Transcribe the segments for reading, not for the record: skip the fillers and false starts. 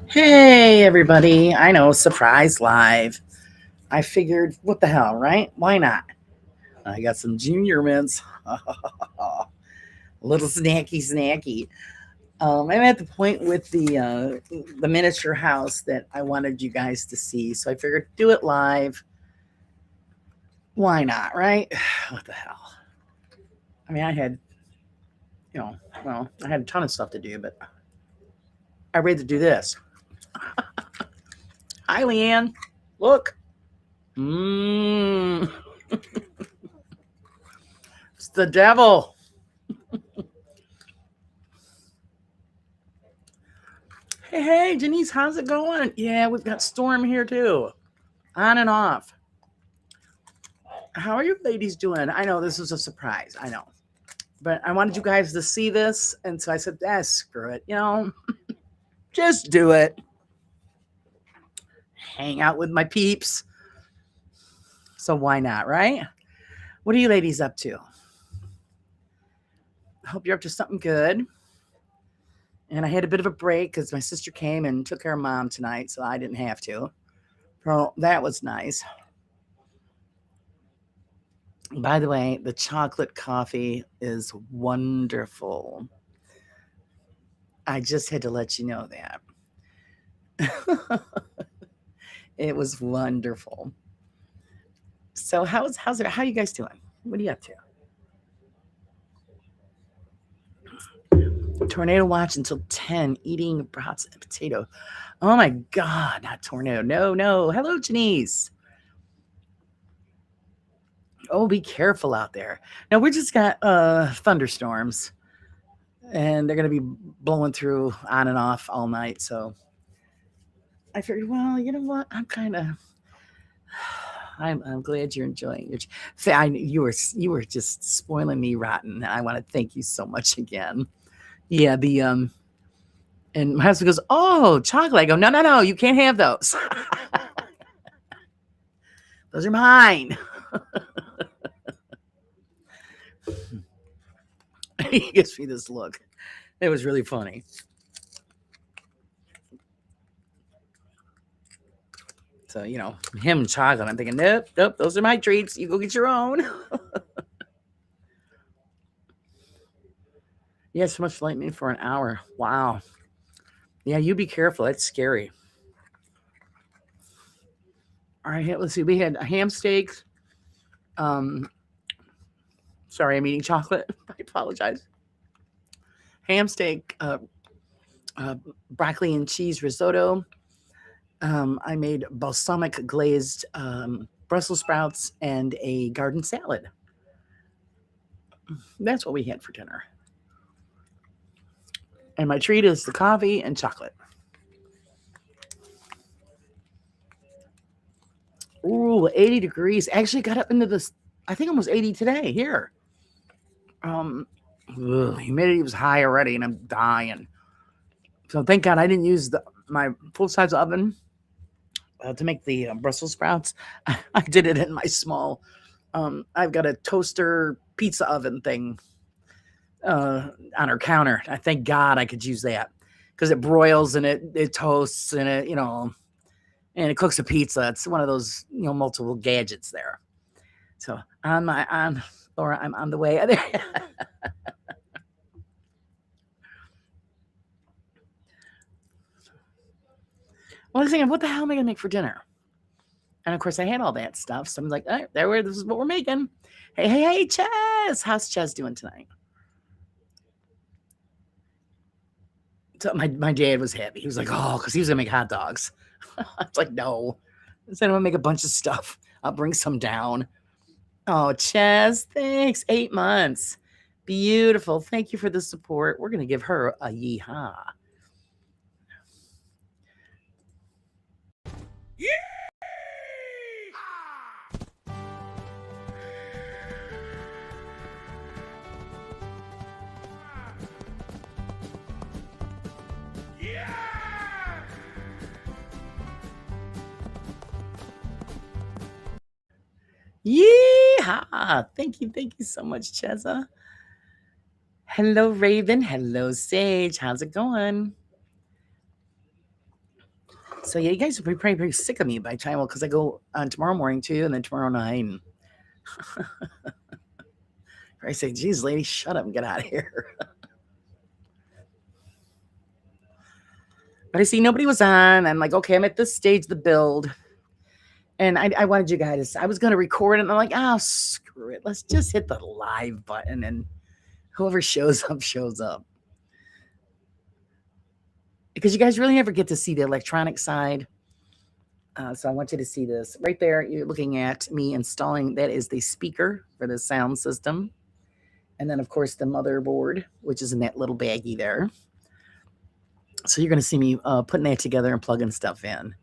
Hey, everybody. I know, surprise live. I figured, what the hell, right? Why not? I got some junior mints. A little snacky. I'm at the point with the miniature house that I wanted you guys to see, so I figured do it live. Why not, right? What the hell? I mean, you know, I had a ton of stuff to do, but I ready to do this. Hi, Leanne. Look. Mmm. It's the devil. Hey, Janice, how's it going? Yeah, we've got Storm here too, on and off. How are you ladies doing? I know this is a surprise. I know. But I wanted you guys to see this. And so I said, screw it. Just do it. Hang out with my peeps. So why not, right? What are you ladies up to? I hope you're up to something good. And I had a bit of a break because my sister came and took care of mom tonight, so I didn't have to. So that was nice. By the way, the chocolate coffee is wonderful. I just had to let you know that. It was wonderful. So how's it? How you guys doing? What are you up to? Tornado watch until 10, eating brats and potato. Oh my God, not tornado. No. Hello, Janice. Oh, be careful out there. Now we just got thunderstorms, and they're gonna be blowing through on and off all night. So I figured, well, you know what? I'm glad you're enjoying it. You were just spoiling me rotten. I want to thank you so much again. Yeah, the and my husband goes, "Oh, chocolate." I go, "No, you can't have those. Those are mine." He gives me this look. It was really funny. So, him and chocolate. I'm thinking, nope, those are my treats. You go get your own. Yeah, so much lightning for an hour. Wow. Yeah, you be careful. That's scary. All right, let's see. We had ham steaks. Um, sorry, I'm eating chocolate. I apologize. Ham steak, uh, broccoli and cheese risotto. I made balsamic glazed Brussels sprouts and a garden salad. That's what we had for dinner. And my treat is the coffee and chocolate. Ooh, 80 degrees. Actually got up into this, I think almost 80 today here. Um, Humidity was high already and I'm dying. So thank God I didn't use my full size oven to make the Brussels sprouts. I did it in my small. I've got a toaster pizza oven thing on our counter. I thank God I could use that because it broils and it toasts and and it cooks a pizza. It's one of those multiple gadgets there. So on Laura, I'm on the way. Well, I was thinking, what the hell am I gonna make for dinner? And of course, I had all that stuff. So I'm like, all right, this is what we're making. Hey, Chaz. How's Chaz doing tonight? So my dad was happy. He was like, oh, because he was gonna make hot dogs. I was like, no. I said I'm gonna make a bunch of stuff. I'll bring some down. Oh, Chaz, thanks. 8 months. Beautiful. Thank you for the support. We're gonna give her a yeehaw. Yeehaw! Thank you so much, Cheza. Hello, Raven. Hello, Sage. How's it going? So yeah, you guys will be probably pretty sick of me by the time, because I go on tomorrow morning too, and then tomorrow night. And I say, geez, lady, shut up and get out of here. But I see nobody was on. I'm like, okay, I'm at this stage of the build. And I wanted you guys, I was going to record it. And I'm like, oh, screw it. Let's just hit the live button. And whoever shows up, shows up. Because you guys really never get to see the electronic side. So I want you to see this. Right there, you're looking at me installing, that is the speaker for the sound system. And then, of course, the motherboard, which is in that little baggie there. So you're going to see me putting that together and plugging stuff in.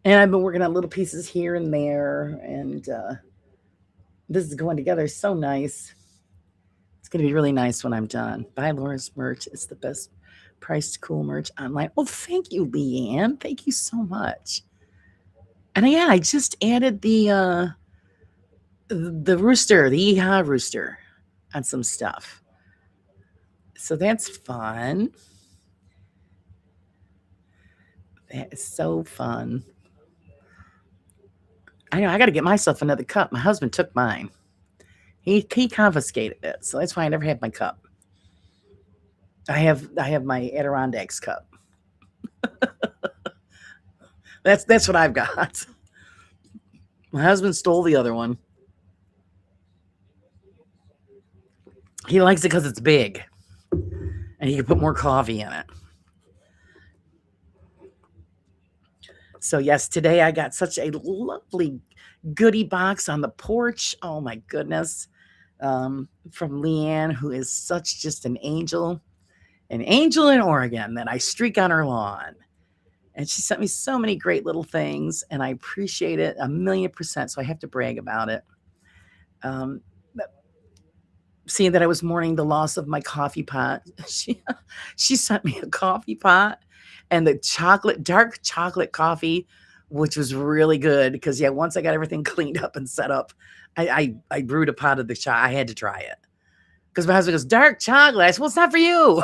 And I've been working on little pieces here and there. And this is going together so nice. It's going to be really nice when I'm done. Buy Laura's merch. It's the best priced cool merch online. Oh, thank you, Leanne. Thank you so much. And yeah, I just added the rooster, the Yeehaw rooster on some stuff. So that's fun. That is so fun. I know I got to get myself another cup. My husband took mine. He confiscated it, so that's why I never had my cup. I have my Adirondacks cup. That's what I've got. My husband stole the other one. He likes it because it's big, and he can put more coffee in it. So yes, today I got such a lovely goodie box on the porch. Oh my goodness. From Leanne, who is such just an angel in Oregon that I streak on her lawn. And she sent me so many great little things, and I appreciate it 1,000,000%. So I have to brag about it. Seeing that I was mourning the loss of my coffee pot, she sent me a coffee pot and the dark chocolate coffee, which was really good because once I got everything cleaned up and set up, I brewed a pot of the chai. I had to try it because my husband goes, dark chocolate. I said, well, it's not for you.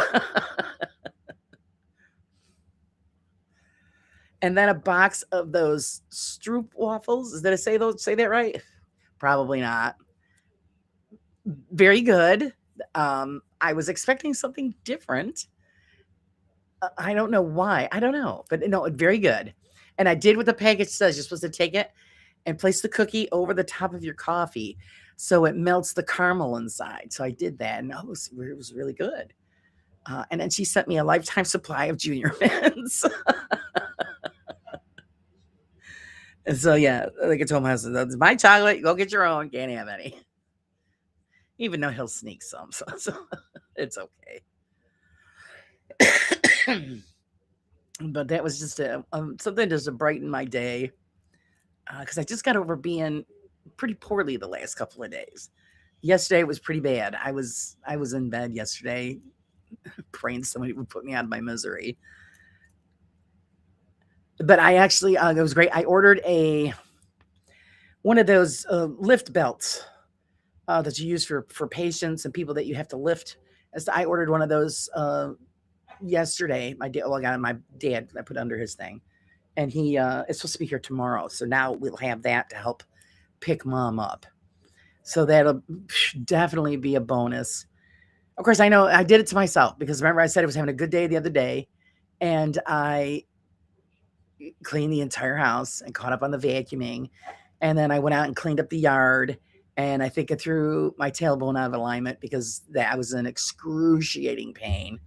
And then a box of those Stroop waffles. Did I say that right? Probably not. Very good. I was expecting something different. I don't know why. I don't know, but no, very good. And I did what the package says. You're supposed to take it and place the cookie over the top of your coffee so it melts the caramel inside. So I did that, and it was really good. And then she sent me a lifetime supply of Junior Mints. And so, yeah, like I told my husband, that's my chocolate. Go get your own. Can't have any. Even though he'll sneak some. So it's okay. But that was just something just to brighten my day. Because I just got over being pretty poorly the last couple of days. Yesterday was pretty bad. I was in bed yesterday praying somebody would put me out of my misery. But I actually, it was great. I ordered one of those lift belts that you use for patients and people that you have to lift. So I ordered one of those yesterday. I got my dad. I put under his thing, and he is supposed to be here tomorrow. So now we'll have that to help pick mom up. So that'll definitely be a bonus. Of course, I know I did it to myself because remember I said I was having a good day the other day, and I cleaned the entire house and caught up on the vacuuming. And then I went out and cleaned up the yard. And I think I threw my tailbone out of alignment because that was an excruciating pain.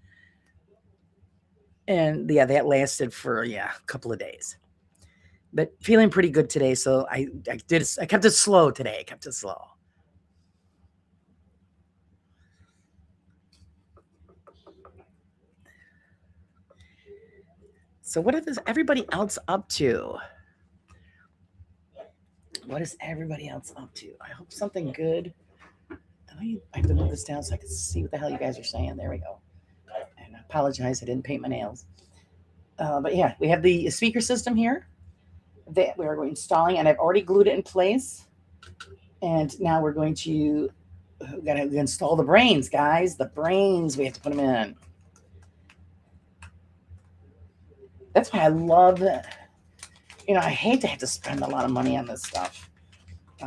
And yeah, that lasted for a couple of days. But feeling pretty good today. So I kept it slow today. I kept it slow. So what is everybody else up to? What is everybody else up to? I hope something good. I have to move this down so I can see what the hell you guys are saying. There we go. And I apologize, I didn't paint my nails. But yeah, we have the speaker system here that we are going installing, and I've already glued it in place. And now we're going to install the brains, guys. The brains, we have to put them in. That's why I love it. I hate to have to spend a lot of money on this stuff.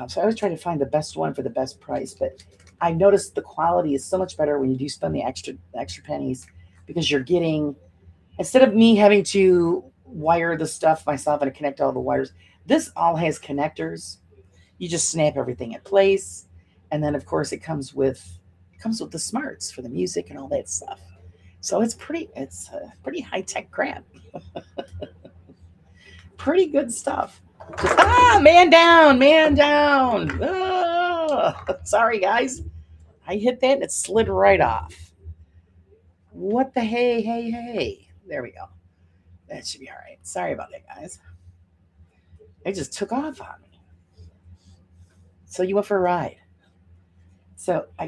So I always try to find the best one for the best price. But I noticed the quality is so much better when you do spend the extra pennies, because you're getting, instead of me having to wire the stuff myself and connect all the wires, this all has connectors. You just snap everything in place, and then of course it comes with the smarts for the music and all that stuff. So it's pretty high tech crap. Pretty good stuff. Just, man down, man down. Sorry guys, I hit that and it slid right off. What the hey? There we go. That should be all right. Sorry about that, guys. It just took off on me. So you went for a ride. So I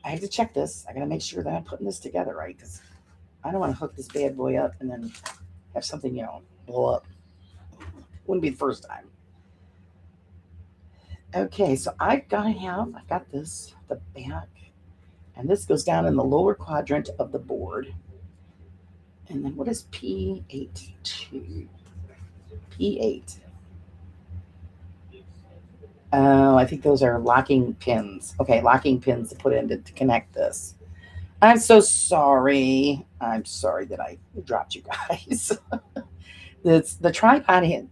have to check this. I gotta make sure that I'm putting this together right, because I don't want to hook this bad boy up and then have something, blow up. Wouldn't be the first time. Okay, so I've got this, the back, and this goes down in the lower quadrant of the board. And then what is P8 2? P8. Oh, I think those are locking pins. Okay, locking pins to put in to connect this. I'm so sorry. I'm sorry that I dropped you guys. It's the tripod.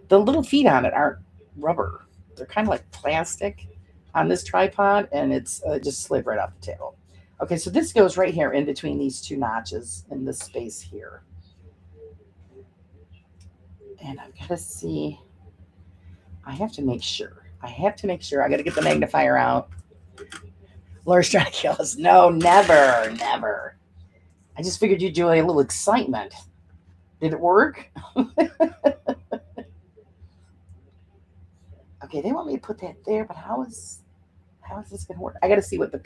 The little feet on it aren't rubber. They're kind of like plastic on this tripod, and it's just slid right off the table. Okay, so this goes right here in between these two notches in this space here. And I've got to see. I have to make sure. I got to get the magnifier out. Laura's trying to kill us. No, never, never. I just figured you'd do a little excitement. Did it work? Okay, they want me to put that there, but how is this gonna work? I got to see what the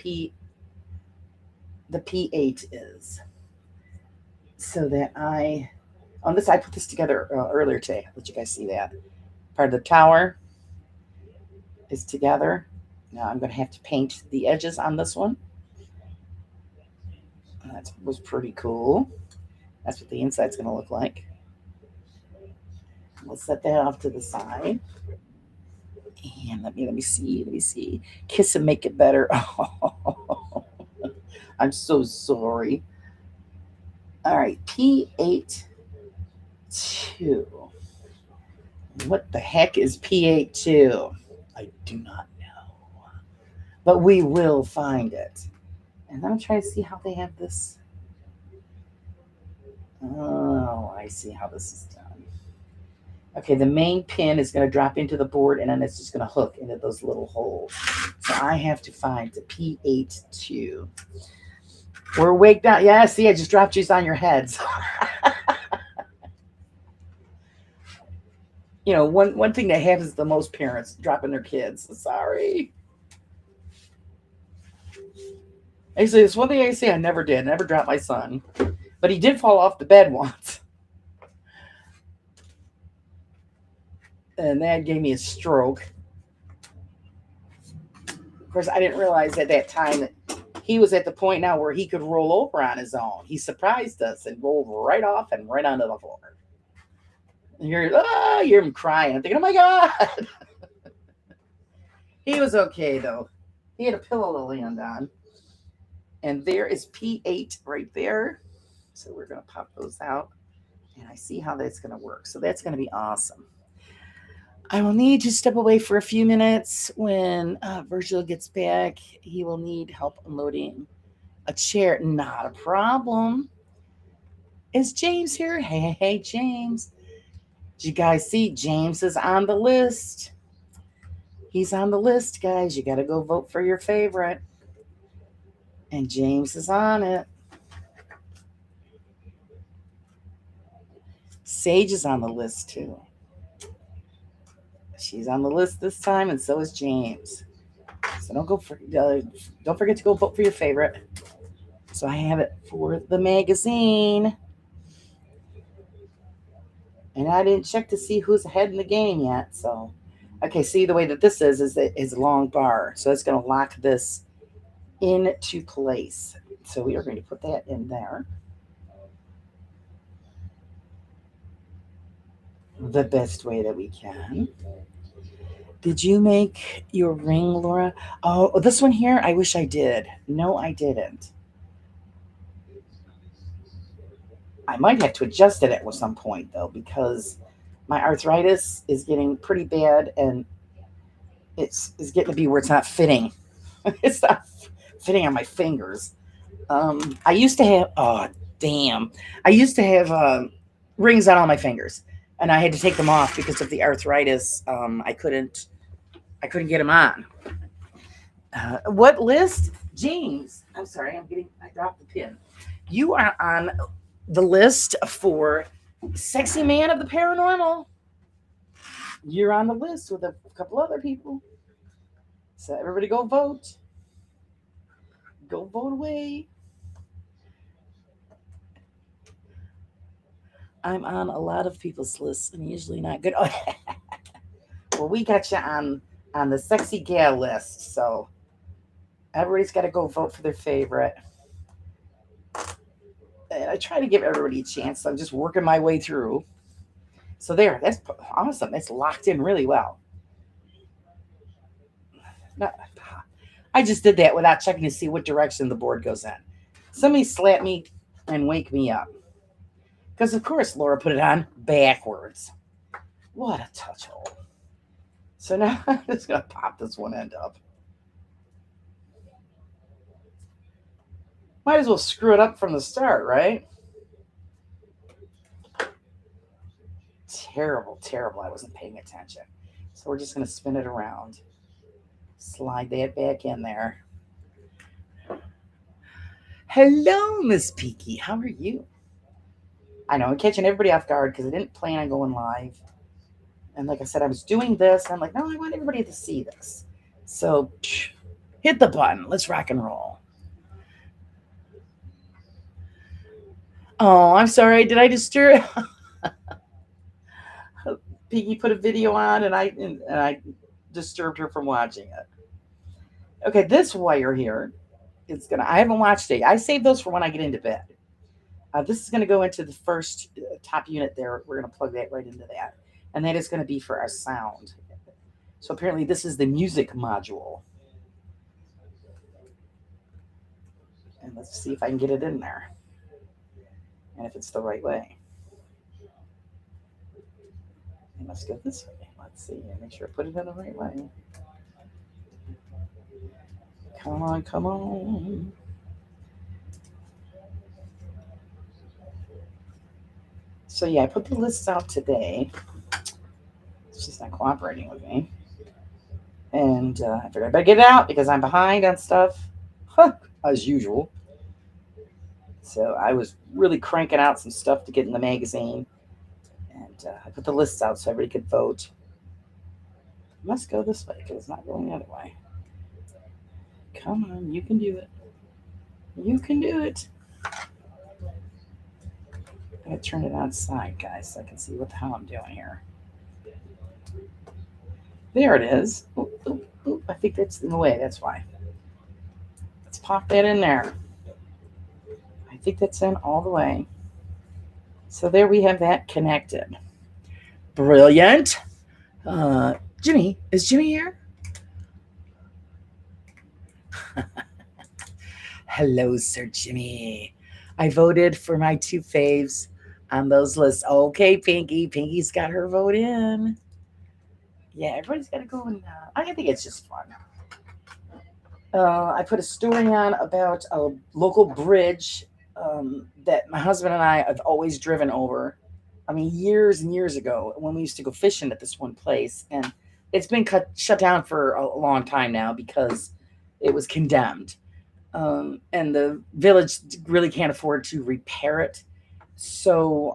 P8 is, so that I put this together earlier today. I'll let you guys see that. Part of the tower is together. Now I'm going to have to paint the edges on this one. That was pretty cool. That's what the inside's going to look like. We'll set that off to the side. And let me see. Kiss and make it better. Oh, I'm so sorry. All right, P8 2. What the heck is P8 2? I do not know, but we will find it. And I'm trying to see how they have this. Oh, I see how this is done. Okay, the main pin is going to drop into the board, and then it's just going to hook into those little holes. So I have to find the P8 2. We're awake now. Yeah, see, I just dropped you on your heads. One thing that happens to most parents dropping their kids. Sorry. Actually, it's one thing I say I never did. I never dropped my son. But he did fall off the bed once. And that gave me a stroke. Of course, I didn't realize at that time that he was at the point now where he could roll over on his own. He surprised us and rolled right off and right onto the floor. And you hear him crying. I'm thinking, oh my God. He was okay, though. He had a pillow to land on. And there is P8 right there. So we're going to pop those out. And I see how that's going to work. So that's going to be awesome. I will need to step away for a few minutes. When Virgil gets back, he will need help unloading a chair. Not a problem. Is James here? Hey, James. Did you guys see James is on the list? He's on the list, guys. You got to go vote for your favorite. And James is on it. Sage is on the list, too. She's on the list this time, and so is James. So don't forget to go vote for your favorite. So I have it for the magazine. And I didn't check to see who's ahead in the game yet. So, okay, see the way that this is a long bar. So it's going to lock this into place. So we are going to put that in there. the best way that we can. Did you make your ring, Laura? Oh, this one here, I wish I did. No, I didn't. I might have to adjust it at some point, though, because my arthritis is getting pretty bad and it's getting to be where it's not fitting. It's not fitting on my fingers. I used to have, oh, damn. I used to have rings on all my fingers, and I had to take them off because of the arthritis. I couldn't get them on. What list? James, I'm sorry, I dropped the pin. You are on the list for Sexy Man of the Paranormal. You're on the list with a couple other people. So everybody go vote. Go vote away. I'm on a lot of people's lists and usually not good. Oh, well, we got you on the sexy gal list, so everybody's got to go vote for their favorite. And I try to give everybody a chance. So I'm just working my way through. So there, that's awesome. It's locked in really well. Not, I just did that without checking to see what direction the board goes in. Somebody slap me and wake me up. Because, of course, Laura put it on backwards. What a touch hole. So now I'm just going to pop this one end up. Might as well screw it up from the start, right? Terrible, terrible. I wasn't paying attention. So we're just going to spin it around. Slide that back in there. Hello, Miss Peaky. How are you? I know I'm catching everybody off guard because I didn't plan on going live. And like I said, I was doing this. And I'm like, no, I want everybody to see this. So hit the button. Let's rock and roll. Oh, I'm sorry. Did I disturb? Piggy put a video on and I disturbed her from watching it. Okay, this wire here is gonna. I haven't watched it. I save those for when I get into bed. This is gonna go into the first top unit there. We're gonna plug that right into that, and that is gonna be for our sound. So apparently this is the music module, and let's see if I can get it in there, and if it's the right way. And let's go this way. Let's see. Make sure I put it in the right way. Come on, come on. So yeah, I put the lists out today. It's just not cooperating with me. And I figured I better get it out because I'm behind on stuff, as usual. So I was really cranking out some stuff to get in the magazine. And I put the lists out so everybody could vote. I must go this way because it's not going the other way. Come on, you can do it. You can do it. I'm going to turn it outside, guys, so I can see what the hell I'm doing here. There it is. Ooh, ooh, ooh. I think that's in the way. That's why. Let's pop that in there. I think that's in all the way. So there we have that connected. Brilliant. Jimmy, is Jimmy here? Hello, Sir Jimmy. I voted for my two faves on those lists. Okay, Pinky. Pinky's got her vote in. Yeah, everybody's got to go and I think it's just fun. I put a story on about a local bridge that my husband and I have always driven over. I mean, years and years ago when we used to go fishing at this one place, and it's been shut down for a long time now because it was condemned, and the village really can't afford to repair it. So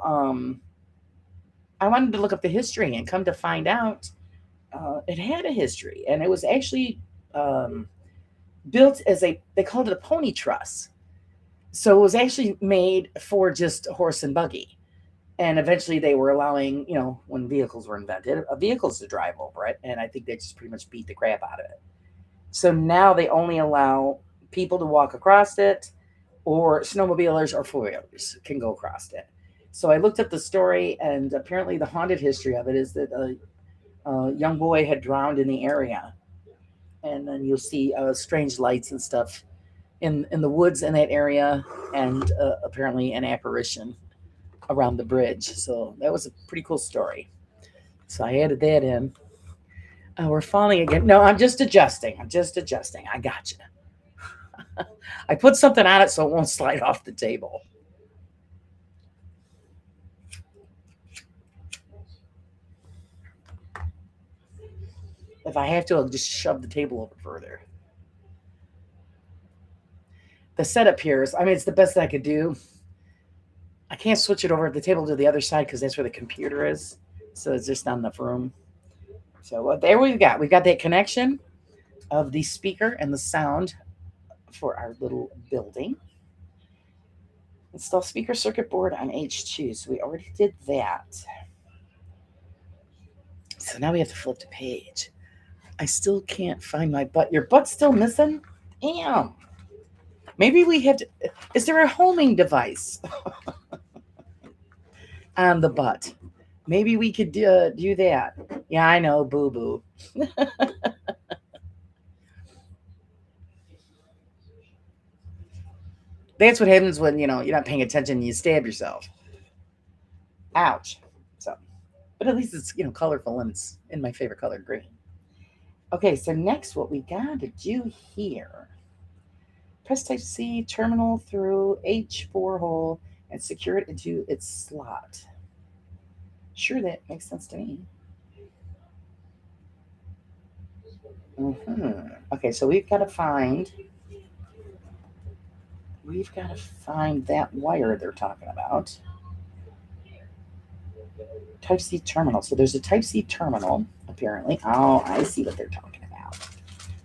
I wanted to look up the history and come to find out it had a history, and it was actually built as they called it a pony truss. So it was actually made for just horse and buggy. And eventually they were allowing, when vehicles were invented, vehicles to drive over it. And I think they just pretty much beat the crap out of it. So now they only allow people to walk across it, or snowmobilers or four-wheelers can go across it. So I looked up the story, and apparently the haunted history of it is that a young boy had drowned in the area, and then you'll see strange lights and stuff in the woods in that area, and apparently an apparition around the bridge. So that was a pretty cool story. So I added that in. We're falling again. No, I'm just adjusting. I'm just adjusting. I got you. I put something on it so it won't slide off the table. If I have to, I'll just shove the table over further. The setup here is, I mean, it's the best I could do. I can't switch it over the table to the other side because that's where the computer is. So it's just not enough room. So there we've got that connection of the speaker and the sound for our little building. Install speaker circuit board on H2. So we already did that. So now we have to flip the page. I still can't find my butt. Your butt's still missing? Damn. Maybe we have to. Is there a homing device on the butt? Maybe we could do that. Yeah, I know, boo boo. That's what happens when you're not paying attention and you stab yourself. Ouch. So, but at least it's colorful and it's in my favorite color, green. Okay, so next what we got to do here. Press Type C terminal through H4 hole and secure it into its slot. Sure, that makes sense to me. Okay, so we've got to find that wire they're talking about. Type C terminal. So there's a Type C terminal, apparently. Oh, I see what they're talking about.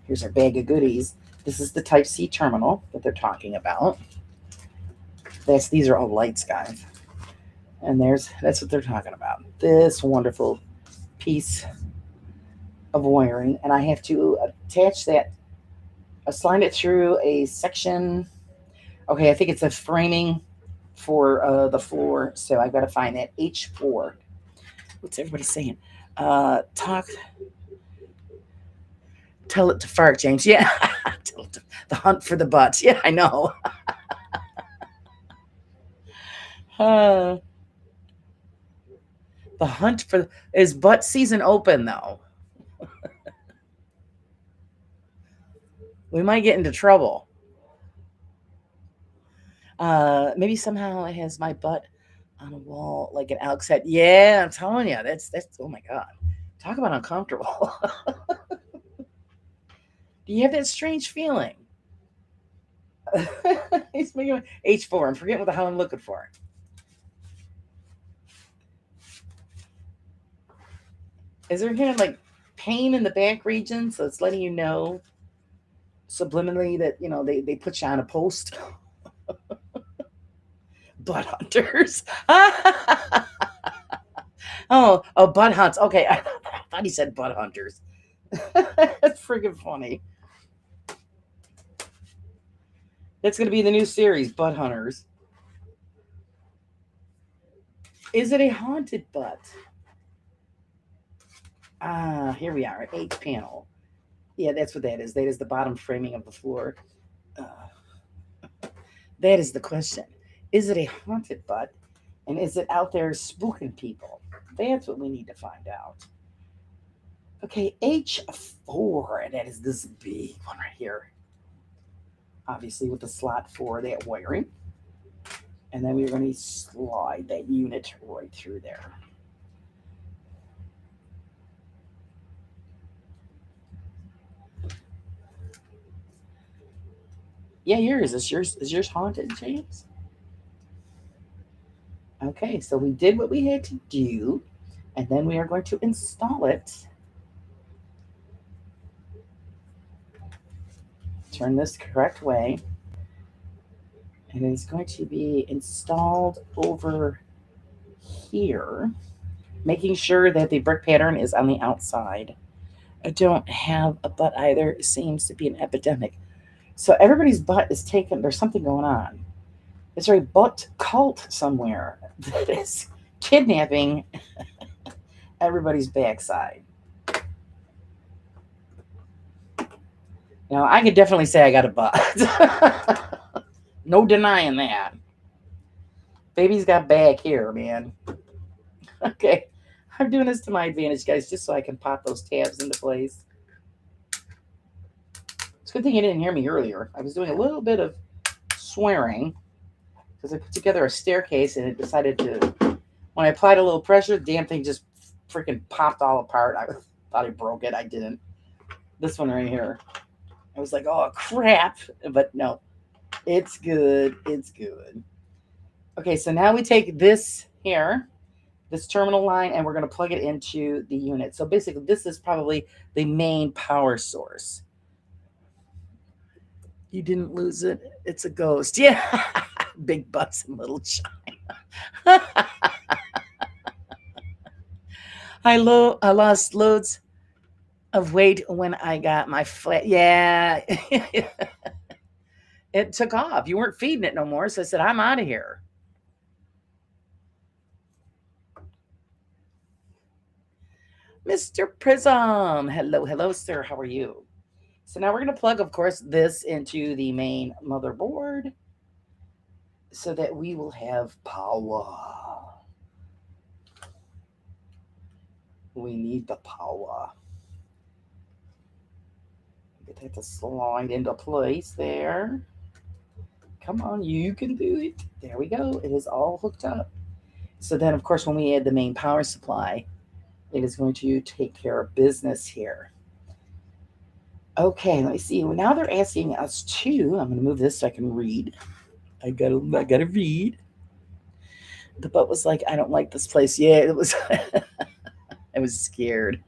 Here's our bag of goodies. This is the Type C terminal that they're talking about. These are all lights, guys. And that's what they're talking about. This wonderful piece of wiring. And I have to attach that, slide it through a section. Okay, I think it's a framing for the floor. So I've got to find that H4. What's everybody saying? Tell it to fart, James. Yeah. The hunt for the butts. Yeah, I know. The hunt for is butt season open though. We might get into trouble. Maybe somehow it has my butt on a wall like an Alex said. Yeah, I'm telling you, that's oh my god. Talk about uncomfortable. Do you have that strange feeling? He's making H4. I'm forgetting what the hell I'm looking for. Is there kind of like pain in the back region? So it's letting you know subliminally that they put you on a post. Butt hunters. oh, butt hunts. Okay, I thought he said butt hunters. That's friggin' funny. That's going to be the new series, Butt Hunters. Is it a haunted butt? Here we are, 8th panel. Yeah, that's what that is. That is the bottom framing of the floor. That is the question. Is it a haunted butt? And is it out there spooking people? That's what we need to find out. Okay, H4. That is this big one right here. Obviously with the slot for that wiring. And then we're going to slide that unit right through there. Yeah, yours. Is yours haunted, James? Okay, so we did what we had to do, and then we are going to install it. Turn this the correct way. And it's going to be installed over here, making sure that the brick pattern is on the outside. I don't have a butt either. It seems to be an epidemic. So everybody's butt is taken. There's something going on. It's a butt cult somewhere that is kidnapping everybody's backside. Now, I could definitely say I got a butt. No denying that. Baby's got back here, man. Okay. I'm doing this to my advantage, guys, just so I can pop those tabs into place. It's a good thing you didn't hear me earlier. I was doing a little bit of swearing because I put together a staircase and it decided to, when I applied a little pressure, the damn thing just freaking popped all apart. I thought I broke it. I didn't. This one right here. I was like, oh, crap. But no, it's good. It's good. Okay, so now we take this here, this terminal line, and we're going to plug it into the unit. So basically, this is probably the main power source. You didn't lose it. It's a ghost. Yeah. Big butts and little China. I lost loads of weight when I got my flat. Yeah. It took off. You weren't feeding it no more. So I said, I'm out of here. Mr. Prism. Hello, hello, sir. How are you? So now we're going to plug, of course, this into the main motherboard so that we will have power. We need the power. Get that to slide into place there. Come on, you can do it. There we go. It is all hooked up. So then, of course, when we add the main power supply, it is going to take care of business here. Okay, let me see. Well, now they're asking us to. I'm going to move this so I can read. I gotta read. The butt was like, I don't like this place. Yeah, it was. I was scared.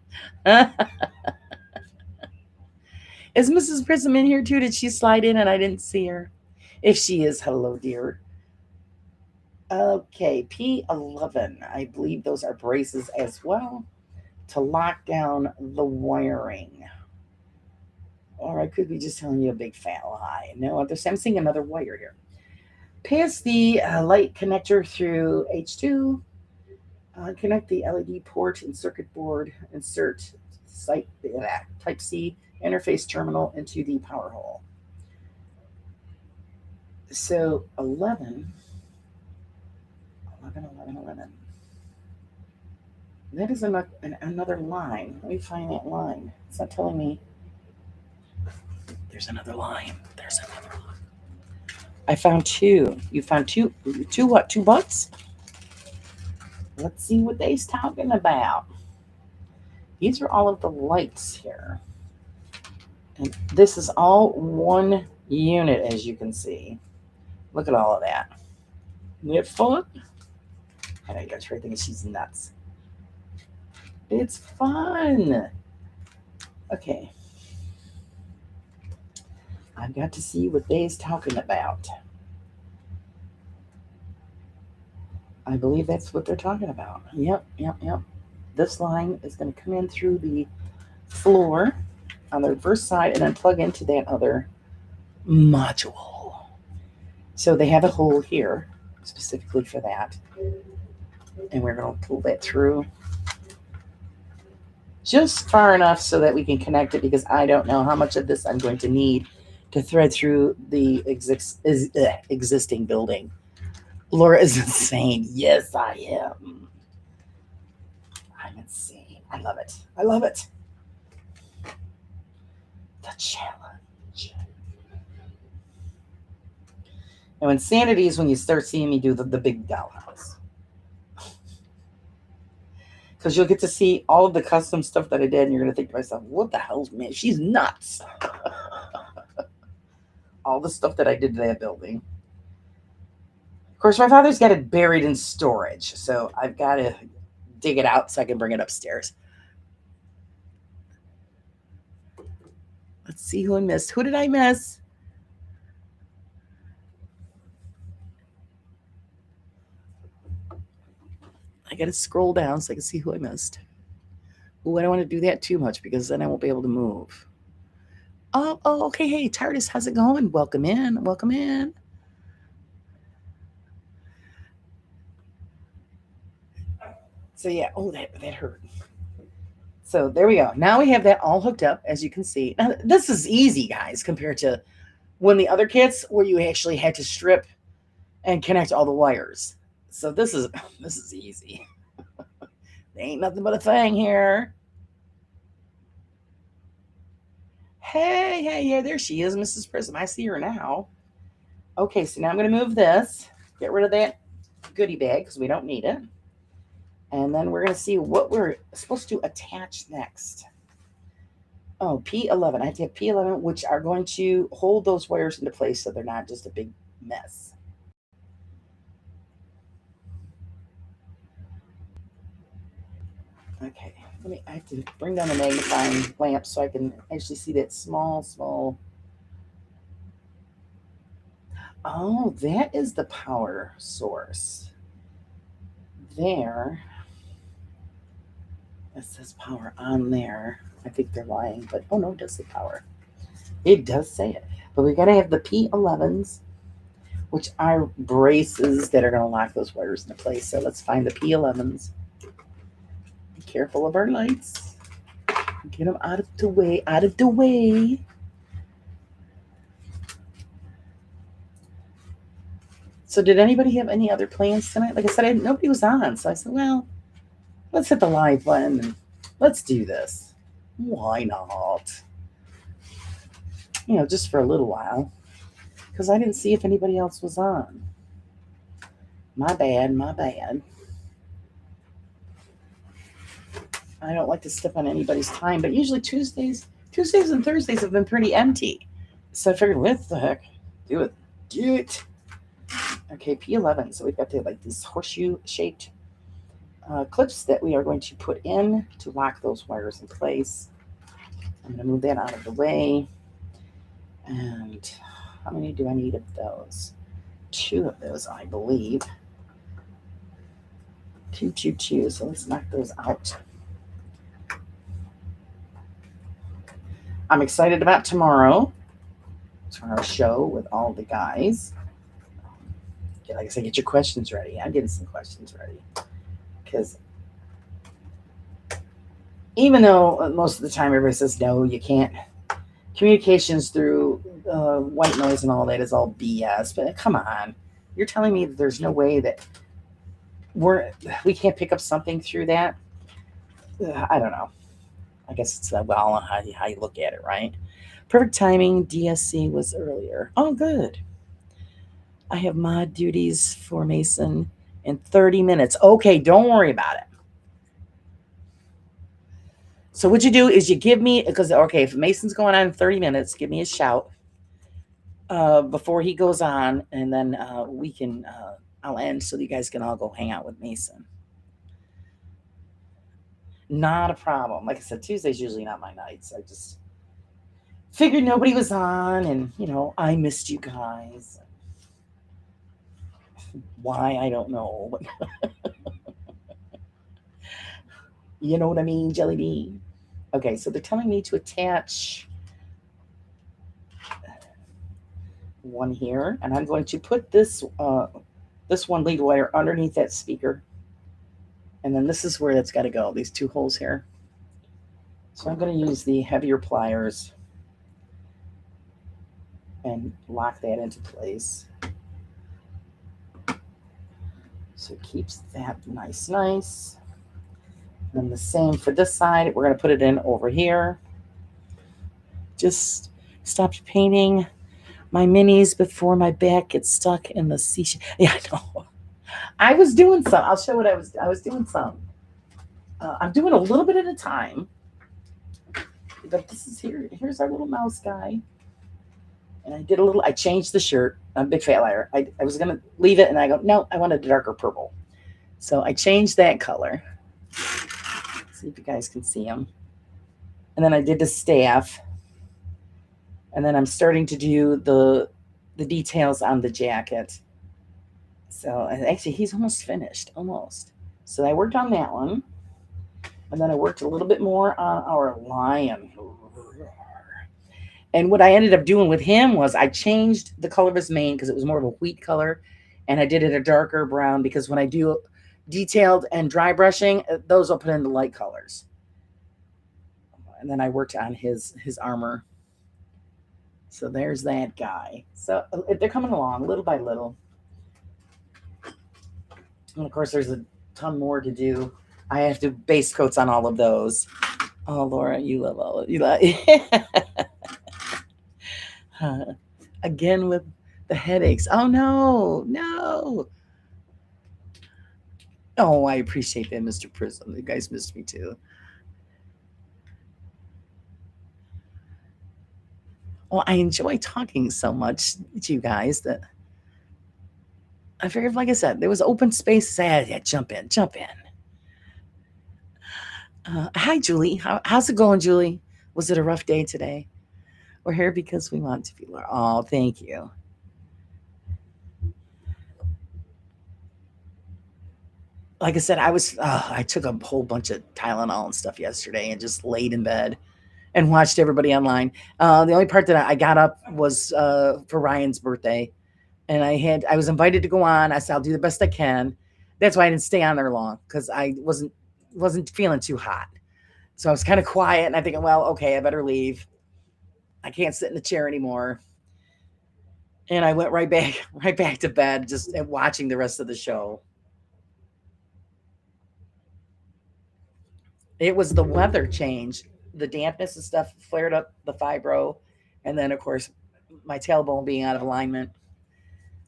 Is Mrs. Prism in here too? Did she slide in and I didn't see her? If she is, hello, dear. Okay, P11. I believe those are braces as well to lock down the wiring. Or I could be just telling you a big fat lie. No, I'm seeing another wire here. Pass the light connector through H2. Connect the LED port and circuit board. Insert Type C interface terminal into the power hole. So 11. That is another line. Let me find that line. It's not telling me. There's another line. There's another line. I found two. You found two. Two what? Two butts? Let's see what they's talking about. These are all of the lights here. And this is all one unit, as you can see. Look at all of that. Isn't it fun? I know you guys are thinking she's nuts. It's fun. Okay. I've got to see what they's talking about. I believe that's what they're talking about. Yep. This line is going to come in through the floor on the reverse side and then plug into that other module. So they have a hole here specifically for that. And we're going to pull that through just far enough so that we can connect it, because I don't know how much of this I'm going to need to thread through the existing building. Laura is insane. Yes, I am. I'm insane. I love it. I love it. The challenge. Now, insanity is when you start seeing me do the big dollhouse. Because you'll get to see all of the custom stuff that I did, and you're going to think to myself, what the hell, man? She's nuts. All the stuff that I did to that building. Of course, my father's got it buried in storage, so I've got to dig it out so I can bring it upstairs. Let's see who I missed. Who did I miss? I got to scroll down so I can see who I missed. Ooh, I don't want to do that too much because then I won't be able to move. Oh, okay. Hey, TARDIS, how's it going? Welcome in. Welcome in. So yeah, oh, that hurt. So there we go. Now we have that all hooked up, as you can see. Now, this is easy, guys, compared to when the other kits where you actually had to strip and connect all the wires. So this is easy. There ain't nothing but a thing here. Hey, hey, yeah, there she is, Mrs. Prism. I see her now. Okay, so now I'm going to move this, get rid of that goodie bag because we don't need it. And then we're going to see what we're supposed to attach next. Oh, P11. I have to have P11, which are going to hold those wires into place so they're not just a big mess. Okay, I have to bring down the magnifying lamp so I can actually see that small. Oh, that is the power source. There. It says power on there. I think they're lying, but oh no, it does say power. It does say it. But we gotta have the P11s, which are braces that are gonna lock those wires into place. So let's find the P11s. Be careful of our lights. Get them out of the way, out of the way. So did anybody have any other plans tonight? Like I said, nobody was on. So I said, well, let's hit the live button and let's do this. Why not? You know, just for a little while. Because I didn't see if anybody else was on. My bad, my bad. I don't like to step on anybody's time, but usually Tuesdays and Thursdays have been pretty empty. So I figured, what the heck? Do it. Do it. Okay, P11. So we've got like these horseshoe-shaped clips that we are going to put in to lock those wires in place. I'm going to move that out of the way. And how many do I need of those? 2 of those, I believe. 2. So let's knock those out. I'm excited about tomorrow's show with all the guys. Like I said, get your questions ready. I'm getting some questions ready. Because even though most of the time everybody says, no, you can't. Communications through white noise and all that is all BS. But come on. You're telling me that there's no way that we can't pick up something through that? I don't know. I guess it's well how you look at it, right? Perfect timing. DSC was earlier. Oh, good. I have mod duties for Mason in 30 minutes. Okay, don't worry about it. So what you do is you give me, because, okay, if Mason's going on in 30 minutes, give me a shout before he goes on, and then we can, I'll end so you guys can all go hang out with Mason. Not a problem. Like I said, Tuesday's usually not my nights. I just figured nobody was on, and, you know, I missed you guys. Why, I don't know. You know what I mean, Jelly Bean? Okay, so they're telling me to attach one here, and I'm going to put this one lead wire underneath that speaker. And then this is where that's got to go, these 2 holes here. So I'm going to use the heavier pliers and lock that into place. So it keeps that nice. And then the same for this side. We're going to put it in over here. Just stopped painting my minis before my back gets stuck in the sea. Yeah, I know. I was doing some. I'll show what I was doing some. I'm doing a little bit at a time. But this is here's our little mouse guy. And I changed the shirt. I'm a big fat liar. I was going to leave it, and I go, no, I wanted a darker purple. So I changed that color. See if you guys can see them. And then I did the staff. And then I'm starting to do the details on the jacket. So actually, he's almost finished, almost. So I worked on that one. And then I worked a little bit more on our lion. And what I ended up doing with him was I changed the color of his mane because it was more of a wheat color. And I did it a darker brown because when I do detailed and dry brushing, those I'll put in the light colors. And then I worked on his armor. So there's that guy. So they're coming along little by little. And of course, there's a ton more to do. I have to base coats on all of those. Oh, Laura, you love all of you. Again with the headaches. Oh no, no. Oh, I appreciate that, Mr. Prism. You guys missed me too. Well, I enjoy talking so much to you guys that I figured, like I said, there was open space. Say, yeah, jump in, jump in. Hi, Julie. How's it going, Julie? Was it a rough day today? We're here because we want to be. Oh, thank you. Like I said, I took a whole bunch of Tylenol and stuff yesterday and just laid in bed and watched everybody online. The only part that I got up was for Ryan's birthday, and I was invited to go on. I said I'll do the best I can. That's why I didn't stay on there long because I wasn't feeling too hot. So I was kind of quiet, and I thinking, well, okay, I better leave. I can't sit in the chair anymore. And I went right back right back to bed, just watching the rest of the show. It was the weather change, the dampness and stuff flared up the fibro, and then of course my tailbone being out of alignment.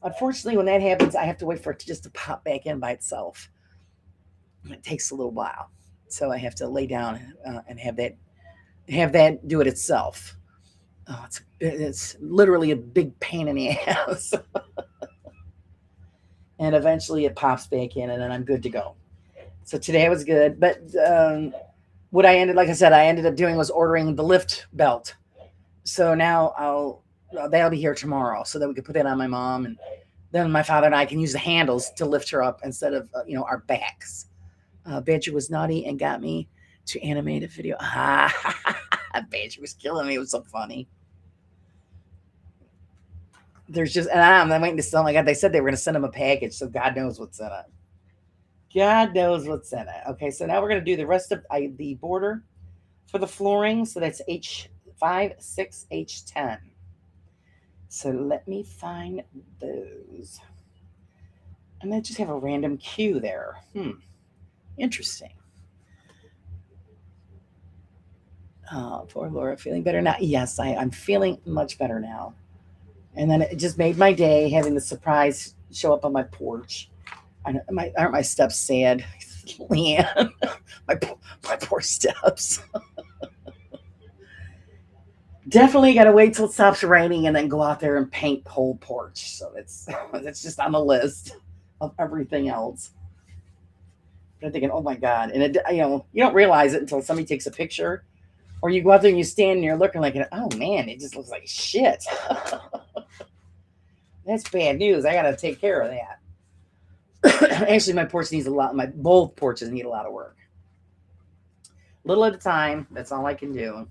Unfortunately, when that happens, I have to wait for it to just to pop back in by itself. It takes a little while, so I have to lay down and have that do it itself. Oh, it's literally a big pain in the ass, and eventually it pops back in, and then I'm good to go. So today was good, but what like I said, I ended up doing was ordering the lift belt. So now that'll be here tomorrow, so that we can put that on my mom, and then my father and I can use the handles to lift her up instead of our backs. Badger was naughty and got me to animate a video. Badger was killing me. It was so funny. There's just, and I'm waiting to sell. Oh my God, they said they were going to send him a package, so God knows what's in it. God knows what's in it. Okay, so now we're going to do the rest of the border for the flooring. So that's H5, 6, H10. So let me find those. And then just have a random cue there. Interesting. Poor Laura, feeling better now? Yes, I'm feeling much better now. And then it just made my day having the surprise show up on my porch. Aren't my steps sad? Leanne, my poor steps. Definitely got to wait till it stops raining and then go out there and paint the whole porch. So it's just on the list of everything else. But I'm thinking, oh my God. And you don't realize it until somebody takes a picture, or you go out there and you stand and you're looking like, oh man, it just looks like shit. That's bad news. I got to take care of that. Actually, my porch needs a lot. Both porches need a lot of work. Little at a time. That's all I can do.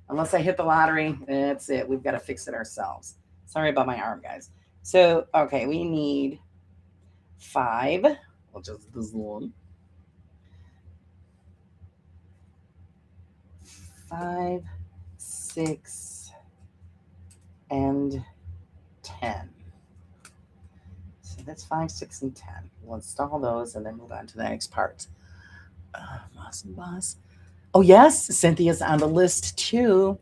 Unless I hit the lottery, that's it. We've got to fix it ourselves. Sorry about my arm, guys. So, okay, we need 5. Well, just this one. 5, 6, and 10. So that's 5, 6, and 10. We'll install those and then move on to the next part. Boss and boss. Oh, yes, Cynthia's on the list too.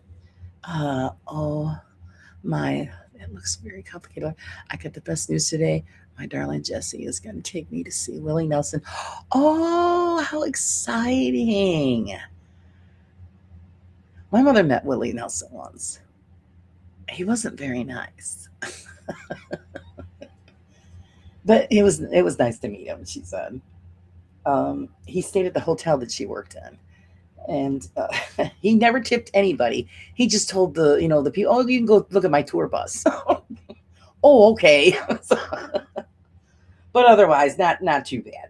Oh, my, that looks very complicated. I got the best news today. My darling Jessie is going to take me to see Willie Nelson. Oh, how exciting. My mother met Willie Nelson once. He wasn't very nice. But it was nice to meet him, she said. He stayed at the hotel that she worked in. And he never tipped anybody. He just told the people, oh, you can go look at my tour bus. Oh, okay. But otherwise, not too bad.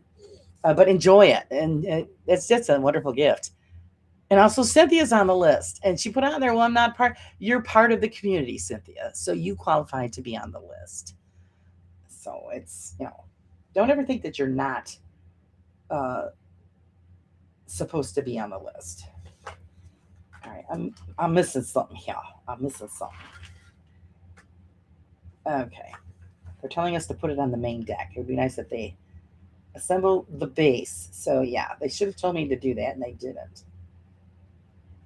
But enjoy it, and it's just a wonderful gift. And also, Cynthia's on the list, and she put on there, well, I'm not part. You're part of the community, Cynthia, so you qualify to be on the list. So it's don't ever think that you're not supposed to be on the list. All right, I'm missing something here. I'm missing something. Okay, they're telling us to put it on the main deck. It would be nice if they assemble the base. So yeah, they should have told me to do that, and they didn't.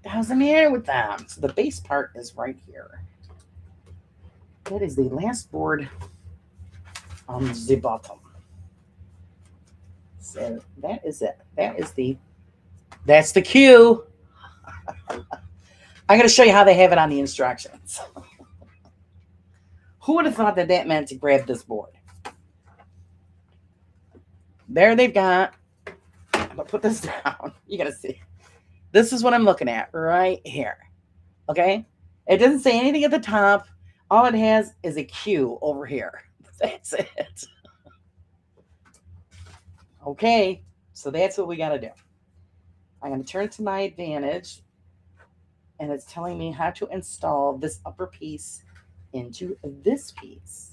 How's the matter with them? So the base part is right here. That is the last board on the bottom. So that is it. That's the cue. I'm going to show you how they have it on the instructions. Who would have thought that meant to grab this board? There they've got. I'm going to put this down. You got to see. This is what I'm looking at right here. Okay? It doesn't say anything at the top. All it has is a cue over here. That's it. Okay, so that's what we got to do. I'm going to turn it to my advantage, and it's telling me how to install this upper piece into this piece,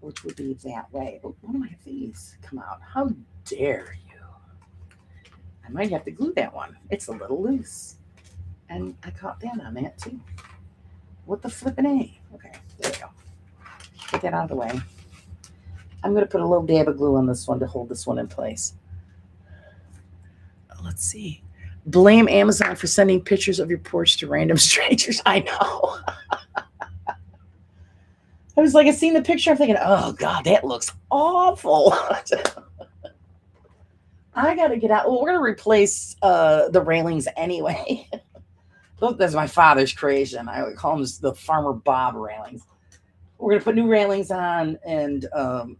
which would be that way. But why do I have these come out? How dare you? I might have to glue that one. It's a little loose. And I caught that on that too. What the flippin' A? Okay, there we go. Get that out of the way. I'm going to put a little dab of glue on this one to hold this one in place. Let's see. Blame Amazon for sending pictures of your porch to random strangers. I know. I was like, I seen the picture. I'm thinking, oh, God, that looks awful. I got to get out. Well, we're going to replace the railings anyway. That's my father's creation. I would call them the Farmer Bob railings. We're going to put new railings on, and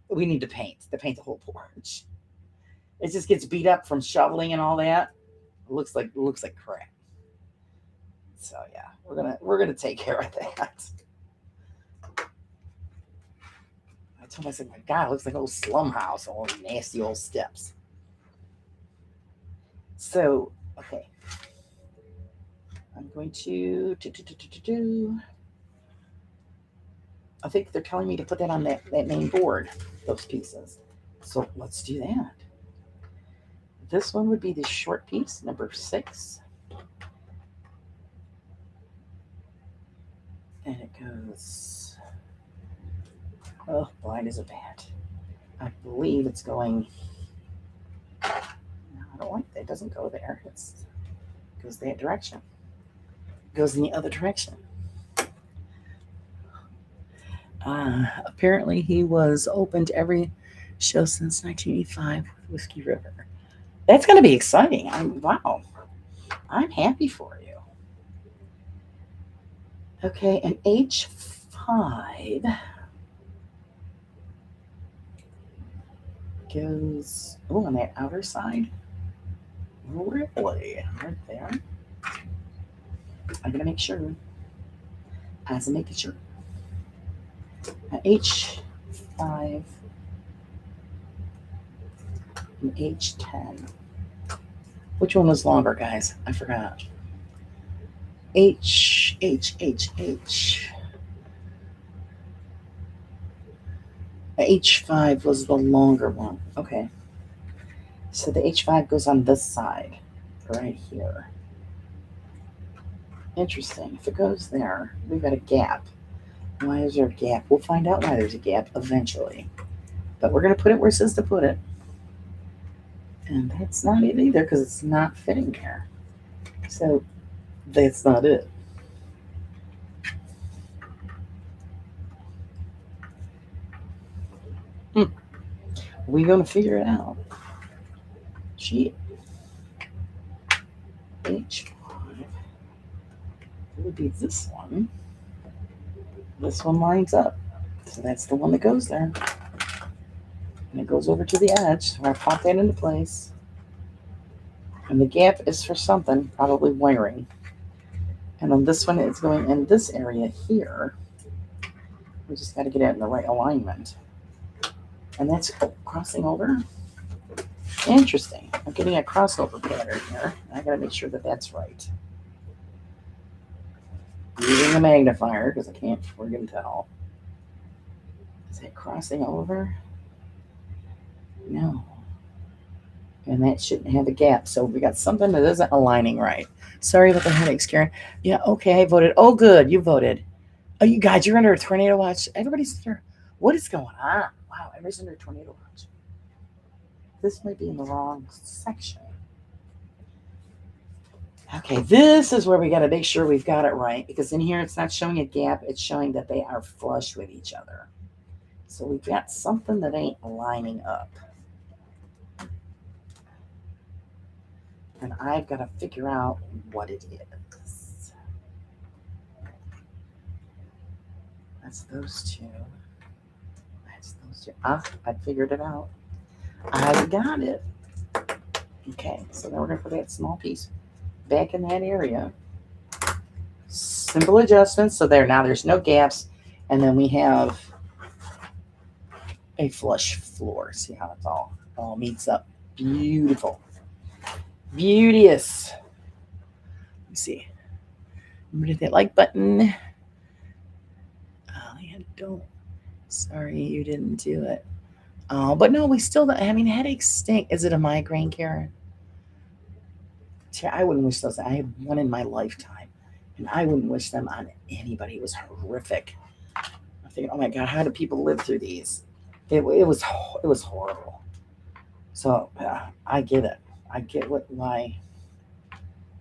we need to paint the whole porch. It just gets beat up from shoveling and all that. It looks like crap. So yeah, we're gonna take care of that. I told myself, my God, it looks like an old slum house, all nasty old steps. So okay, I'm going to I think they're telling me to put that on that main board, those pieces. So let's do that. This one would be the short piece, number 6. And it goes, oh, blind as a bat. I believe it's going, no, I don't like that. It doesn't go there. It goes that direction. It goes in the other direction. Apparently he was open to every show since 1985 with Whiskey River. That's going to be exciting. Wow. I'm happy for you. Okay, an H5 goes, oh, on that outer side. Really? Right there. I'm going to make sure. As I'm making sure. An H5 and H10. Which one was longer, guys? I forgot. H. The H5 was the longer one. Okay. So the H5 goes on this side, right here. Interesting. If it goes there, we've got a gap. Why is there a gap? We'll find out why there's a gap eventually. But we're going to put it where it says to put it. And that's not it either because it's not fitting there. So that's not it. We're going to figure it out. Gee. H5. It would be this one. This one lines up. So that's the one that goes there. And it goes over to the edge. So I pop that into place. And the gap is for something, probably wiring. And then this one is going in this area here. We just got to get it in the right alignment. And that's crossing over. Interesting. I'm getting a crossover pattern here. I got to make sure that that's right. Using a magnifier because I can't friggin' tell. Is it crossing over? No. And that shouldn't have a gap. So we got something that isn't aligning right. Sorry about the headaches, Karen. Yeah, okay, I voted. Oh, good, you voted. Oh, you guys, you're under a tornado watch. Everybody's under. What is going on? Wow, everybody's under a tornado watch. This might be in the wrong section. Okay, this is where we got to make sure we've got it right, because in here it's not showing a gap, it's showing that they are flush with each other. So we've got something that ain't lining up. And I've got to figure out what it is. That's those two. That's those two. Ah, I figured it out. I got it. Okay, so now we're going to put that small piece back in that area. Simple adjustments. So there, now there's no gaps. And then we have a flush floor. See how it's all meets up. Beautiful. Beauteous. Let me see. Remember that like button. Oh, yeah, don't. Sorry, you didn't do it. Oh, but no, we still. I mean, headaches stink. Is it a migraine, Karen? I wouldn't wish those. I had one in my lifetime, and I wouldn't wish them on anybody. It was horrific. I'm thinking, oh my god, how do people live through these? It was horrible. So I get it. I get why.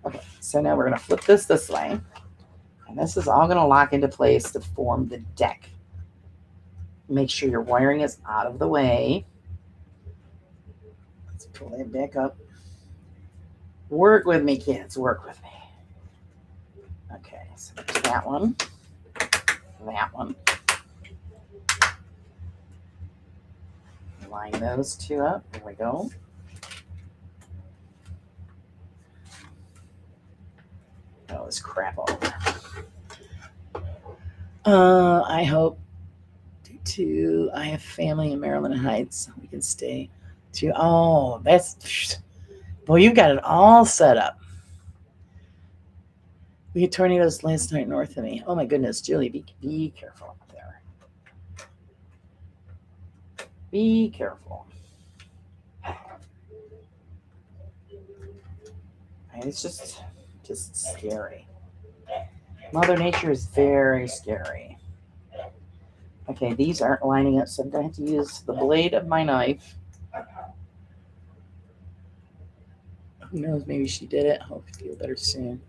Okay, so now we're gonna flip this way, and this is all gonna lock into place to form the deck. Make sure your wiring is out of the way. Let's pull that back up. Work with me, kids. Work with me. Okay, so there's that one. That one. Line those two up. There we go. Oh, this crap all over. I hope to. I have family in Maryland Heights. We can stay. Oh, that's. Boy, you got it all set up. We had tornadoes last night north of me. Oh my goodness, Julie, be careful up there. Be careful. It's just scary. Mother Nature is very scary. Okay, these aren't lining up, so I'm going to have to use the blade of my knife. Who knows, maybe she did it. I hope you feel better soon.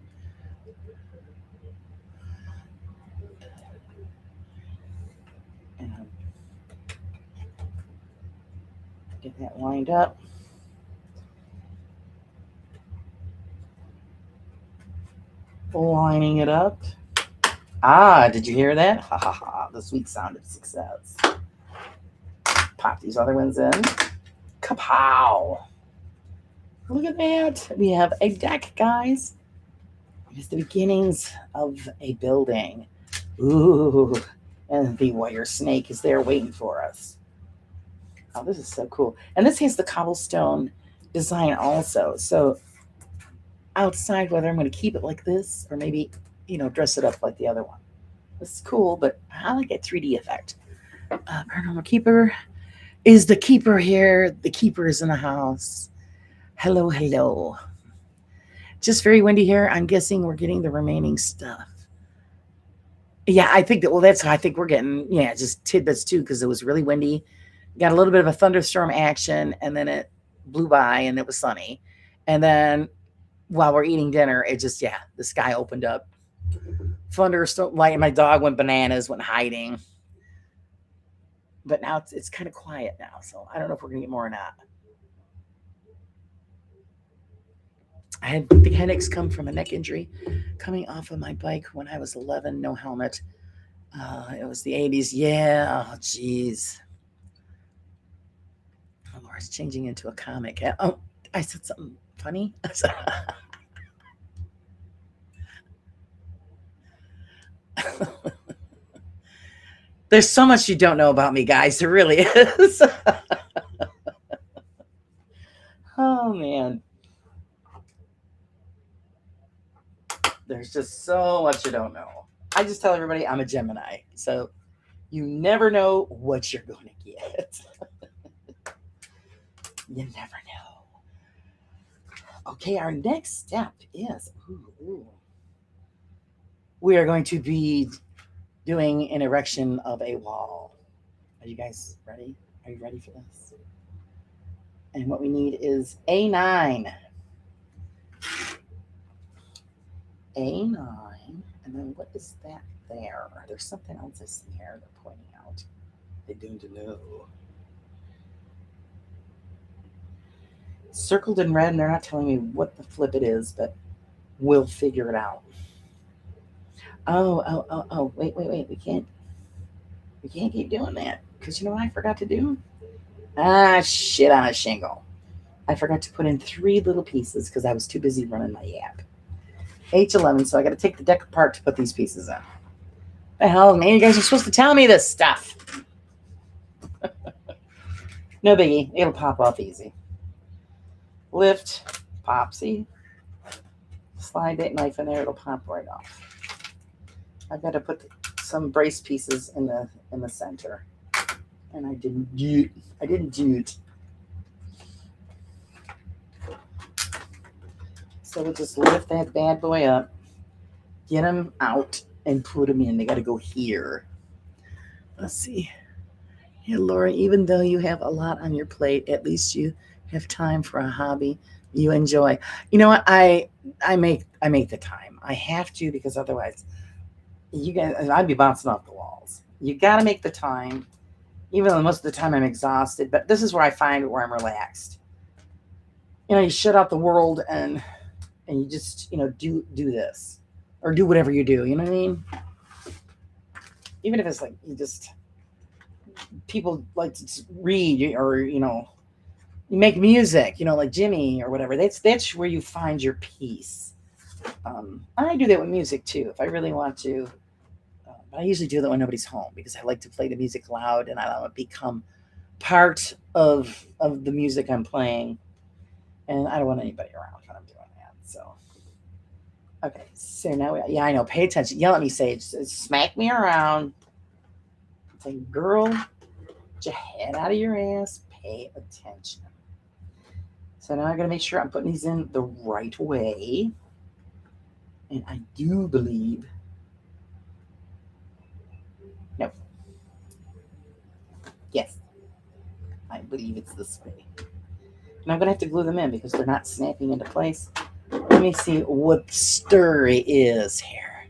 Get that lined up. Lining it up. Ah, did you hear that? Ha ha ha. The sweet sound of success. Pop these other ones in. Kapow! Look at that. We have a deck, guys. It's the beginnings of a building. Ooh. And the wire snake is there waiting for us. Oh, this is so cool. And this has the cobblestone design also. So outside, whether I'm going to keep it like this or maybe, dress it up like the other one. This is cool, but I like that 3D effect. Paranormal Keeper is the keeper here. The keeper is in the house. Hello, hello. Just very windy here. I'm guessing we're getting the remaining stuff. Yeah, I think that, that's how I think we're getting, just tidbits too, because it was really windy. Got a little bit of a thunderstorm action, and then it blew by and it was sunny. And then while we're eating dinner, it just, the sky opened up. Thunderstorm, like my dog went bananas, went hiding. But now it's kind of quiet now, so I don't know if we're going to get more or not. I had the headaches come from a neck injury coming off of my bike when I was 11, no helmet. It was the 80s. Yeah, oh, geez. Oh, Laura's changing into a comic. Oh, I said something funny. There's so much you don't know about me, guys. There really is. Oh, man. There's just so much you don't know. I just tell everybody I'm a Gemini. So you never know what you're going to get. You never know. Okay, our next step is we are going to be doing an erection of a wall. Are you guys ready? Are you ready for this? And what we need is A9. A9. And then what is that there? There's something else I see here they're pointing out. They don't know. Circled in red, and they're not telling me what the flip it is, but we'll figure it out. Oh, wait. We can't keep doing that. Because you know what I forgot to do? Ah, shit on a shingle. I forgot to put in 3 little pieces because I was too busy running my app. H11, so I got to take the deck apart to put these pieces in. The hell, man, you guys are supposed to tell me this stuff. No biggie, it'll pop off easy. Lift, pop, see? Slide that knife in there, it'll pop right off. I've got to put some brace pieces in the center. And I didn't do it. So we'll just lift that bad boy up, get them out, and put them in. They got to go here. Let's see. Yeah, Laura, even though you have a lot on your plate, at least you have time for a hobby you enjoy. You know what? I make the time. I have to, because otherwise you guys, I'd be bouncing off the walls. You got to make the time, even though most of the time I'm exhausted. But this is where I find where I'm relaxed. You know, you shut out the world and you just, do this or do whatever you do. You know what I mean? Even if it's like people like to read or you make music, like Jimmy or whatever. That's where you find your peace. I do that with music too, if I really want to. But I usually do that when nobody's home because I like to play the music loud and I want to become part of the music I'm playing, and I don't want anybody around when I'm doing that. So, okay, so now I know. Pay attention. Yell at me, Sage. Smack me around. Say, girl, get your head out of your ass. Pay attention. So now I got to make sure I'm putting these in the right way. And I do believe, no. Yes, I believe it's this way. And I'm going to have to glue them in because they're not snapping into place. Let me see what story is here.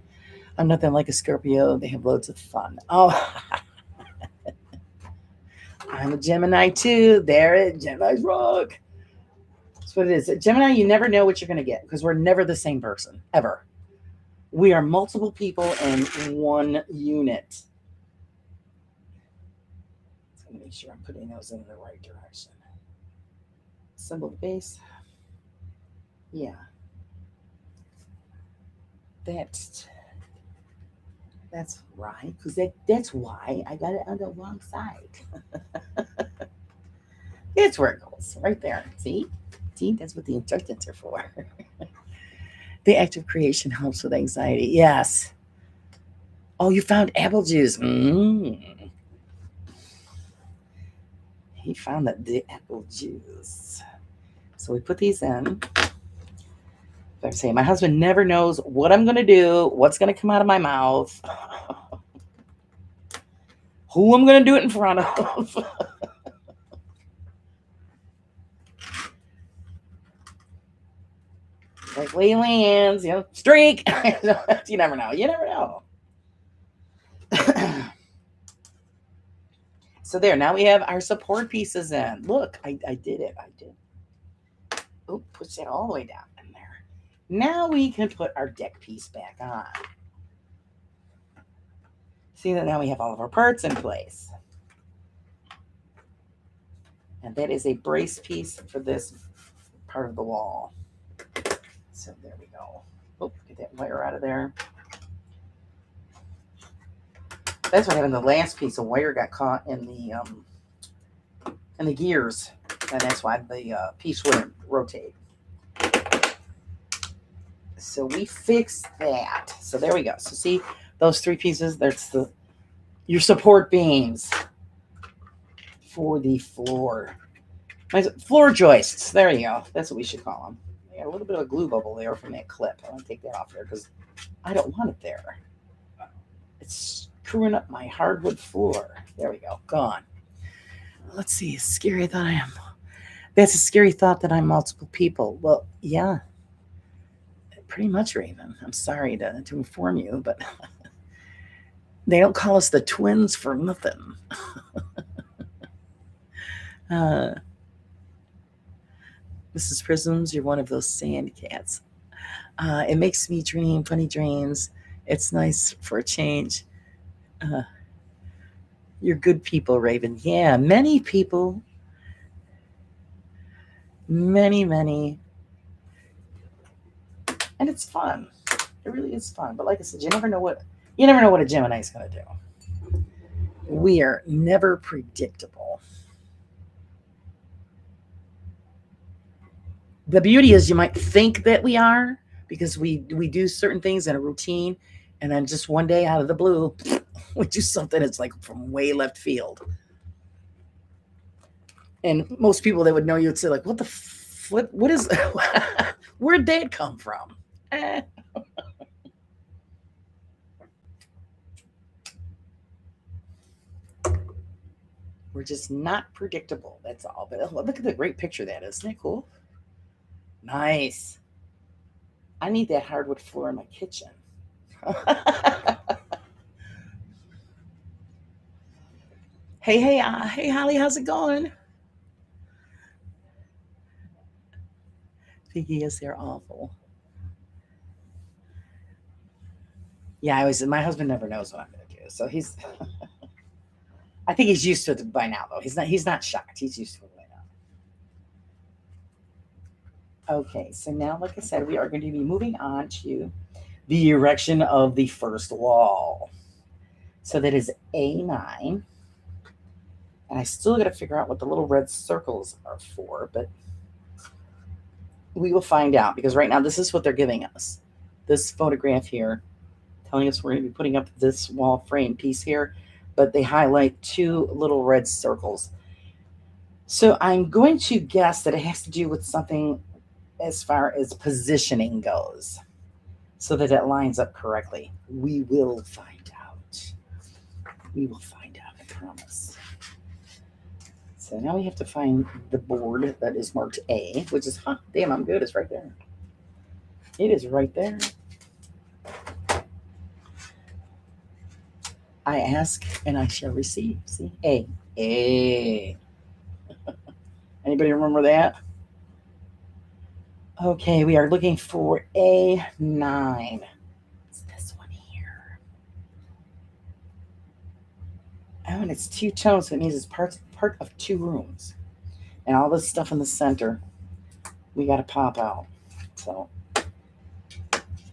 I'm nothing like a Scorpio. They have loads of fun. Oh, I'm a Gemini too. There it is. Gemini's rock. That's what it is. Gemini, you never know what you're going to get because we're never the same person, ever. We are multiple people in one unit. So I'm going to make sure I'm putting those in the right direction. Symbol base. Yeah. That's right, because that's why I got it on the wrong side. That's where it goes, right there. See, that's what the instructions are for. The act of creation helps with anxiety. Yes. Oh, you found apple juice. He found the apple juice. So we put these in. I'm saying my husband never knows what I'm going to do, what's going to come out of my mouth, who I'm going to do it in front of. Like Lee lands, streak. You never know. You never know. So there, now we have our support pieces in. Look, I did it. I did. Oh, push that all the way down in there. Now we can put our deck piece back on. See that now we have all of our parts in place. And that is a brace piece for this part of the wall. So there we go. Oh, get that wire out of there. That's what happened. The last piece of wire got caught in the gears, and that's why the piece wouldn't rotate. So we fixed that. So there we go. So see those 3 pieces? That's your support beams for the floor. My floor joists. There you go. That's what we should call them. got a little bit of a glue bubble there from that clip. I want to take that off there because I don't want it there. It's screwing up my hardwood floor. There we go. Gone. Let's see. Scary thought I am. That's a scary thought that I'm multiple people. Well, yeah. Pretty much, Raven. I'm sorry to inform you, but they don't call us the twins for nothing. Mrs. Prisms, you're one of those sand cats. It makes me dream funny dreams. It's nice for a change. You're good people, Raven. Yeah, many people. Many. And it's fun. It really is fun. But like I said, you never know what a Gemini's going to do. We are never predictable. The beauty is you might think that we are because we do certain things in a routine, and then just one day out of the blue, we do something that's like from way left field. And most people that would know you would say like, what is where'd that come from? We're just not predictable. That's all. But look at the great picture that is. Isn't that cool? Nice. I need that hardwood floor in my kitchen. Hey, Holly, how's it going? Piggy is they're awful. Yeah, my husband never knows what I'm gonna do. So he's I think he's used to it by now though. He's not shocked. He's used to it by now. Okay, so now like I said, we are going to be moving on to the erection of the first wall. So that is A9. And I still got to figure out what the little red circles are for, but we will find out because right now this is what they're giving us. This photograph here telling us we're going to be putting up this wall frame piece here, but they highlight two little red circles. So I'm going to guess that it has to do with something as far as positioning goes so that it lines up correctly. We will find out. We will find out, I promise. So now we have to find the board that is marked A, which is, damn, I'm good. It's right there. It is right there. I ask and I shall receive. See? A. Anybody remember that? Okay, we are looking for A9. It's this one here. Oh, and it's two tones, so it means it's part of two rooms. And all this stuff in the center, we got to pop out. So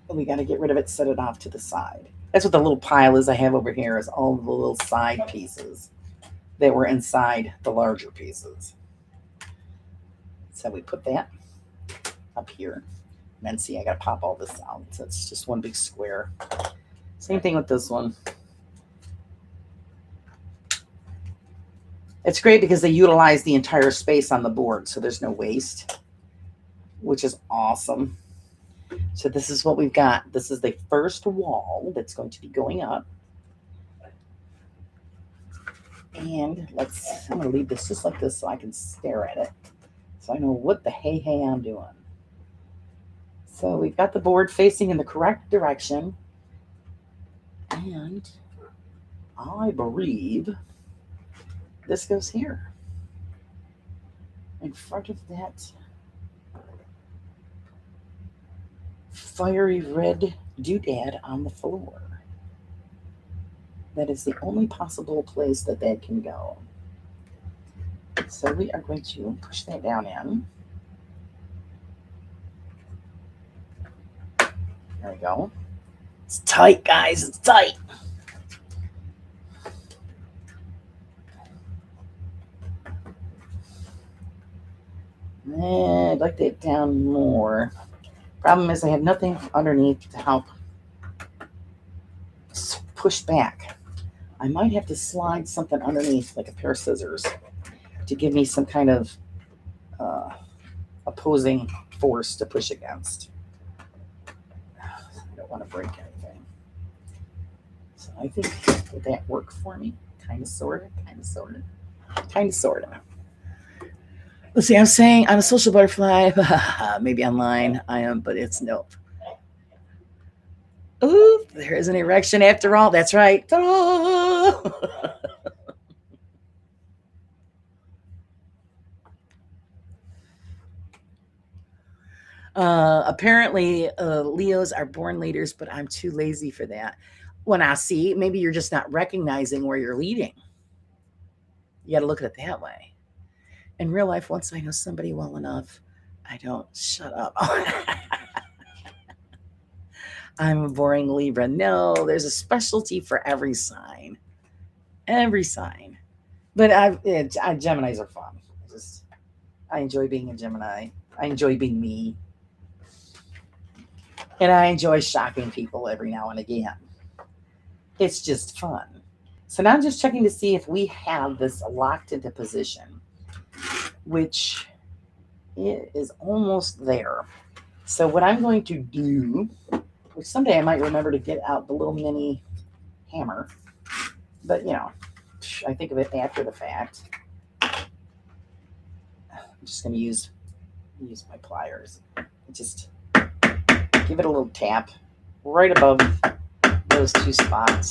we got to get rid of it, set it off to the side. That's what the little pile is I have over here is all the little side pieces that were inside the larger pieces. So we put that up here. And then see, I got to pop all this out. So it's just one big square. Same thing with this one. It's great because they utilize the entire space on the board, so there's no waste, which is awesome. So this is what we've got. This is the first wall that's going to be going up. And I'm going to leave this just like this so I can stare at it. So I know what the hey I'm doing. So we've got the board facing in the correct direction. And I believe this goes here. In front of that fiery red doodad on the floor. That is the only possible place that can go. So we are going to push that down in. There we go. It's tight, guys. It's tight. I'd like that down more. Problem is I have nothing underneath to help push back. I might have to slide something underneath, like a pair of scissors, to give me some kind of opposing force to push against. I don't want to break anything. So I think would that work for me? Kind of, sort of, kind of, sort of, kind of, sort of. Let's see. I'm saying I'm a social butterfly. Maybe online I am, but it's nope. Ooh, there is an erection after all. That's right. Apparently, Leos are born leaders, but I'm too lazy for that. When I see, maybe you're just not recognizing where you're leading. You got to look at it that way. In real life, once I know somebody well enough, I don't shut up. I'm a boring Libra. No, there's a specialty for every sign. Every sign. But Geminis are fun. I enjoy being a Gemini. I enjoy being me. And I enjoy shocking people every now and again. It's just fun. So now I'm just checking to see if we have this locked into position, which it is almost there. So what I'm going to do, which someday I might remember to get out the little mini hammer, but you know, I think of it after the fact. I'm just going to use my pliers. Just give it a little tap right above those two spots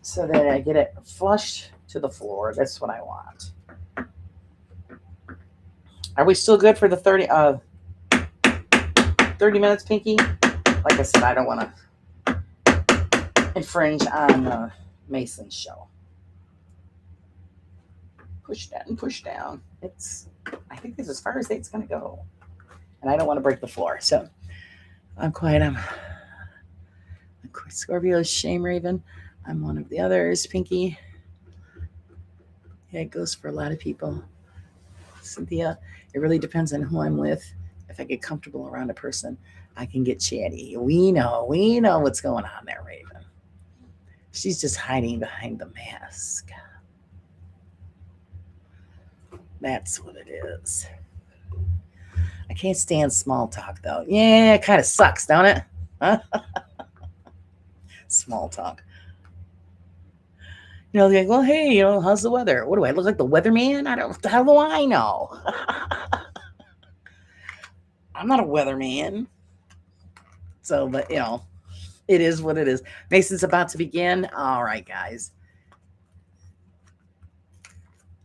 so that I get it flush to the floor. That's what I want. Are we still good for the 30 minutes, Pinky? Like I said, I don't want to infringe on Mason's show. Push down, push down. I think this is as far as it's going to go. And I don't want to break the floor. So I'm quiet. I'm Scorpio, Shame Raven. I'm one of the others, Pinky. Yeah, it goes for a lot of people. Cynthia, it really depends on who I'm with. If I get comfortable around a person, I can get chatty. We know what's going on there, Raven. She's just hiding behind the mask. That's what it is. I can't stand small talk, though. Yeah, it kind of sucks, don't it? Huh? Small talk. You know, they're like, well, hey, how's the weather? What do I look like, the weatherman? What the hell do I know? I'm not a weatherman. So, but it is what it is. Mason's about to begin. All right, guys.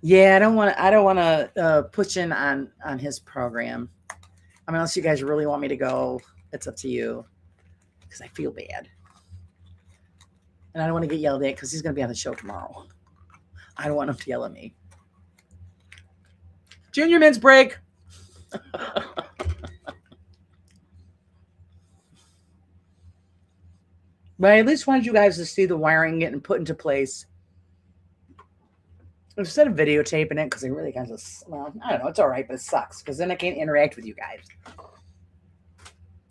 Yeah, I don't want to push in on his program. I mean, unless you guys really want me to go, it's up to you. Because I feel bad. And I don't want to get yelled at because he's going to be on the show tomorrow. I don't want him to yell at me. Junior men's break. But I at least wanted you guys to see the wiring getting put into place. Instead of videotaping it, because it really kind of, well, I don't know, it's all right, but it sucks because then I can't interact with you guys.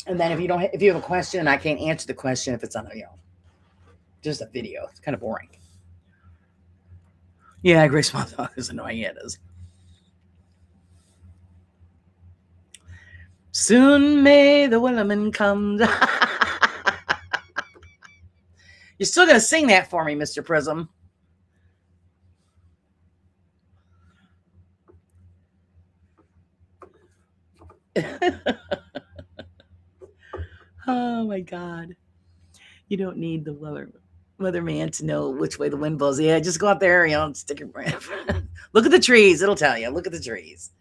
And then if you have a question, I can't answer the question if it's on just a video. It's kind of boring. Yeah, Grace Small Talk is annoying. Yeah, it is. Soon may the Willerman come. You're still going to sing that for me, Mr. Prism. Oh, my God. You don't need the weatherman to know which way the wind blows. Yeah, just go out there, stick your breath. Look at the trees. It'll tell you. Look at the trees.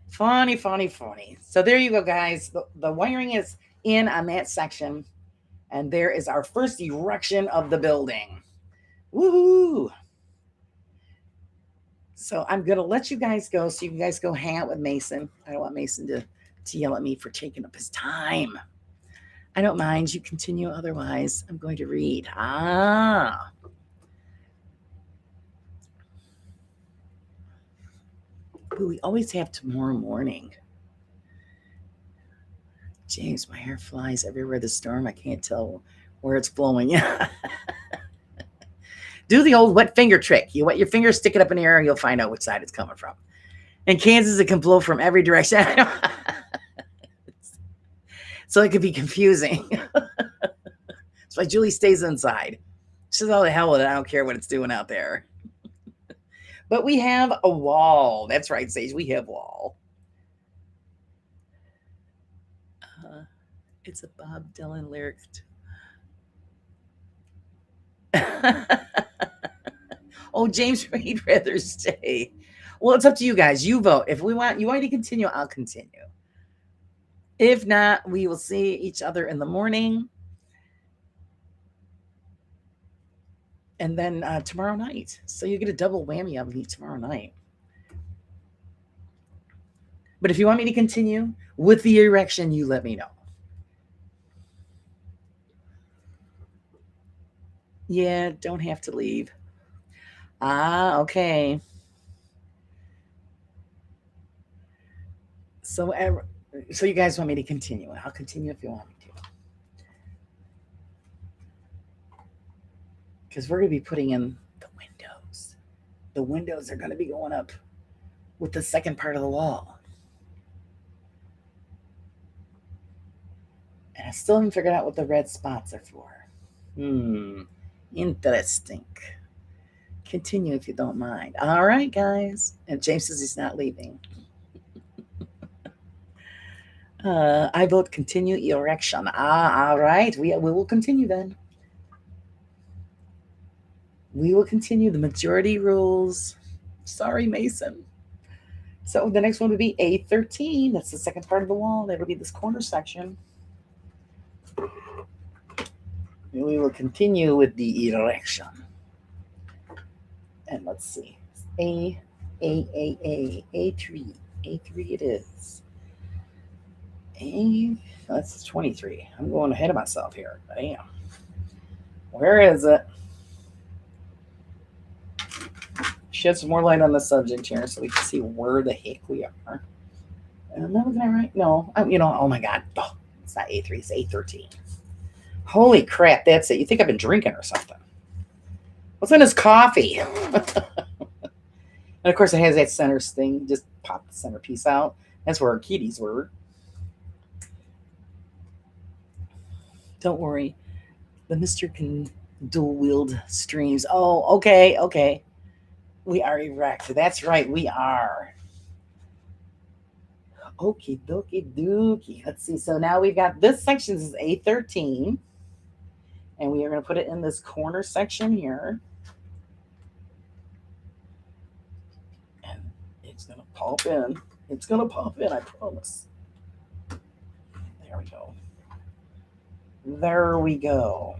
Funny. So there you go, guys. The wiring is in on that section. And there is our first erection of the building. Woohoo! So I'm going to let you guys go so you guys go hang out with Mason. I don't want Mason to yell at me for taking up his time. I don't mind. You continue. Otherwise, I'm going to read. But we always have tomorrow morning. James, my hair flies everywhere. The storm, I can't tell where it's blowing. Do the old wet finger trick. You wet your finger, stick it up in the air, and you'll find out which side it's coming from. In Kansas, it can blow from every direction. So it could be confusing. That's why Julie stays inside. She says, oh, the hell with it. I don't care what it's doing out there. But we have a wall. That's right, Sage. We have wall. It's a Bob Dylan lyric. Oh, James Reed rather stay. Well, it's up to you guys. You vote. If you want me to continue, I'll continue. If not, we will see each other in the morning. And then tomorrow night. So you get a double whammy of me tomorrow night. But if you want me to continue with the erection, you let me know. Yeah, don't have to leave. Ah, okay. So you guys want me to continue? I'll continue if you want me to. Because we're going to be putting in the windows. The windows are going to be going up with the second part of the wall. And I still haven't figured out what the red spots are for. Interesting. Continue if you don't mind. All right, guys. And James says he's not leaving. I vote continue erection. All right. We will continue then. We will continue. The majority rules. Sorry, Mason. So the next one would be A13. That's the second part of the wall. That'll be this corner section. And we will continue with the erection. And let's see. A3. A3 it is. That's 23. I'm going ahead of myself here. Bam. Where is it? Shed some more light on the subject here so we can see where the heck we are. Am I looking at right? No. Oh my God. Oh, it's not A3, it's A13. Holy crap, that's it. You think I've been drinking or something. What's in this coffee? And of course it has that center thing. Just pop the centerpiece out. That's where our kitties were. Don't worry. The Mr. can dual wield streams. Oh, okay. We are erect. That's right, we are. Okie dokie dookie. Let's see. So now we've got this section. This is A13. And we are going to put it in this corner section here. And it's going to pop in. It's going to pop in, I promise. There we go. There we go.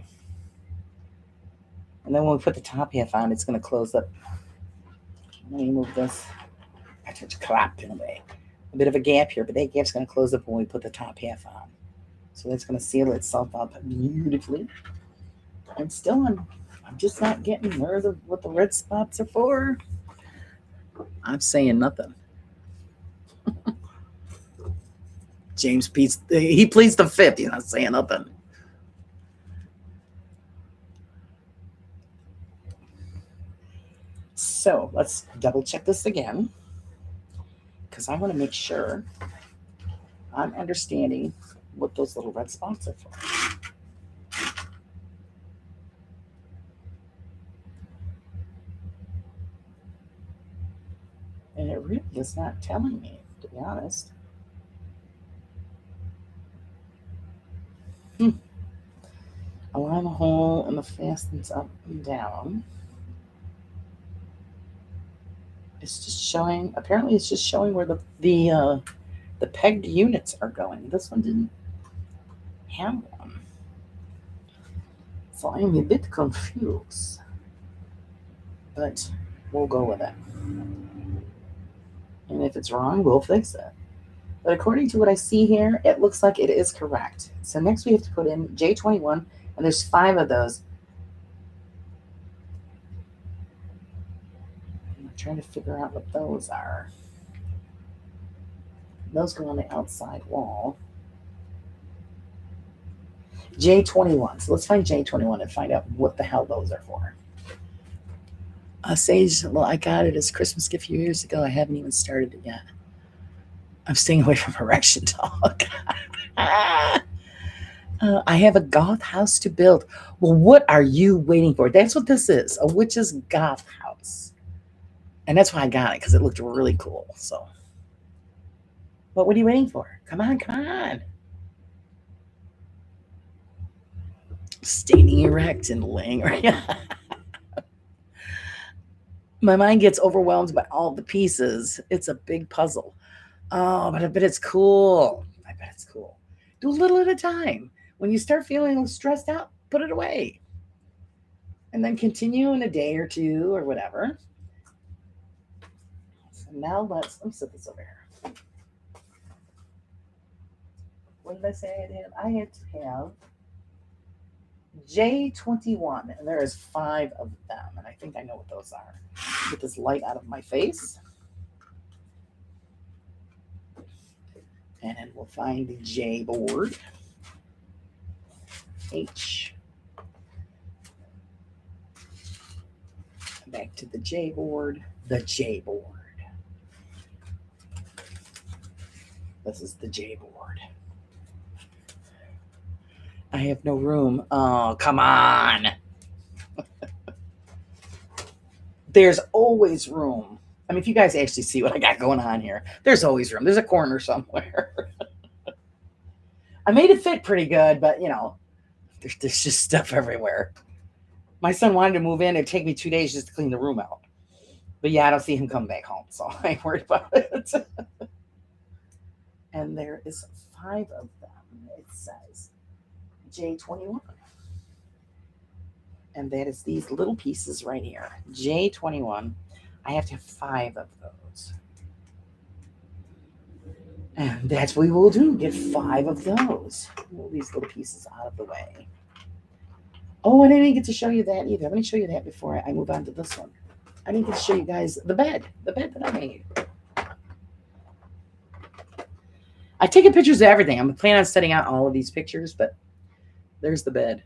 And then when we put the top half on, it's going to close up. Let me move this. I just clapped in a way. A bit of a gap here, but that gap's going to close up when we put the top half on. So that's going to seal itself up beautifully. And still, I'm just not getting what the red spots are for. I'm saying nothing. James he pleads the fifth. He's not saying nothing. So let's double check this again, because I want to make sure I'm understanding what those little red spots are for. And it really is not telling me, to be honest. Align the hole and the fastens up and down. It's just showing. Apparently, it's just showing where the pegged units are going. This one didn't have one, so I am a bit confused. But we'll go with it. And if it's wrong, we'll fix it. But according to what I see here, it looks like it is correct. So next we have to put in J21, and there's 5 of those. I'm trying to figure out what those are. Those go on the outside wall. J21. So let's find J21 and find out what the hell those are for. Sage, well, I got it as a Christmas gift a few years ago. I haven't even started it yet. I'm staying away from erection talk. I have a goth house to build. Well, what are you waiting for? That's what this is, a witch's goth house. And that's why I got it, because it looked really cool. So, but what are you waiting for? Come on, come on. Standing erect and laying right. My mind gets overwhelmed by all the pieces. It's a big puzzle. Oh, but I bet it's cool. I bet it's cool. Do a little at a time. When you start feeling stressed out, put it away. And then continue in a day or two or whatever. So now let me set this over here. What did I say I did? I had to have J21, and there is 5 of them, and I think I know what those are. Get this light out of my face. And we'll find the J board. H. Back to the J board. The J board. This is the J board. I have no room. Oh, come on. There's always room. I mean, if you guys actually see what I got going on here, there's always room. There's a corner somewhere. I made it fit pretty good, but you know, there's just stuff everywhere. My son wanted to move in. It'd take me 2 days just to clean the room out. But yeah, I don't see him come back home, so I ain't worried about it. And there is 5 of them. It says J21. And that is these little pieces right here. J21. I have to have 5 of those. And that's what we will do. Get 5 of those. Move these little pieces out of the way. Oh, and I didn't get to show you that either. Let me show you that before I move on to this one. I didn't get to show you guys the bed that I made. I've taken pictures of everything. I'm planning on setting out all of these pictures, but there's the bed.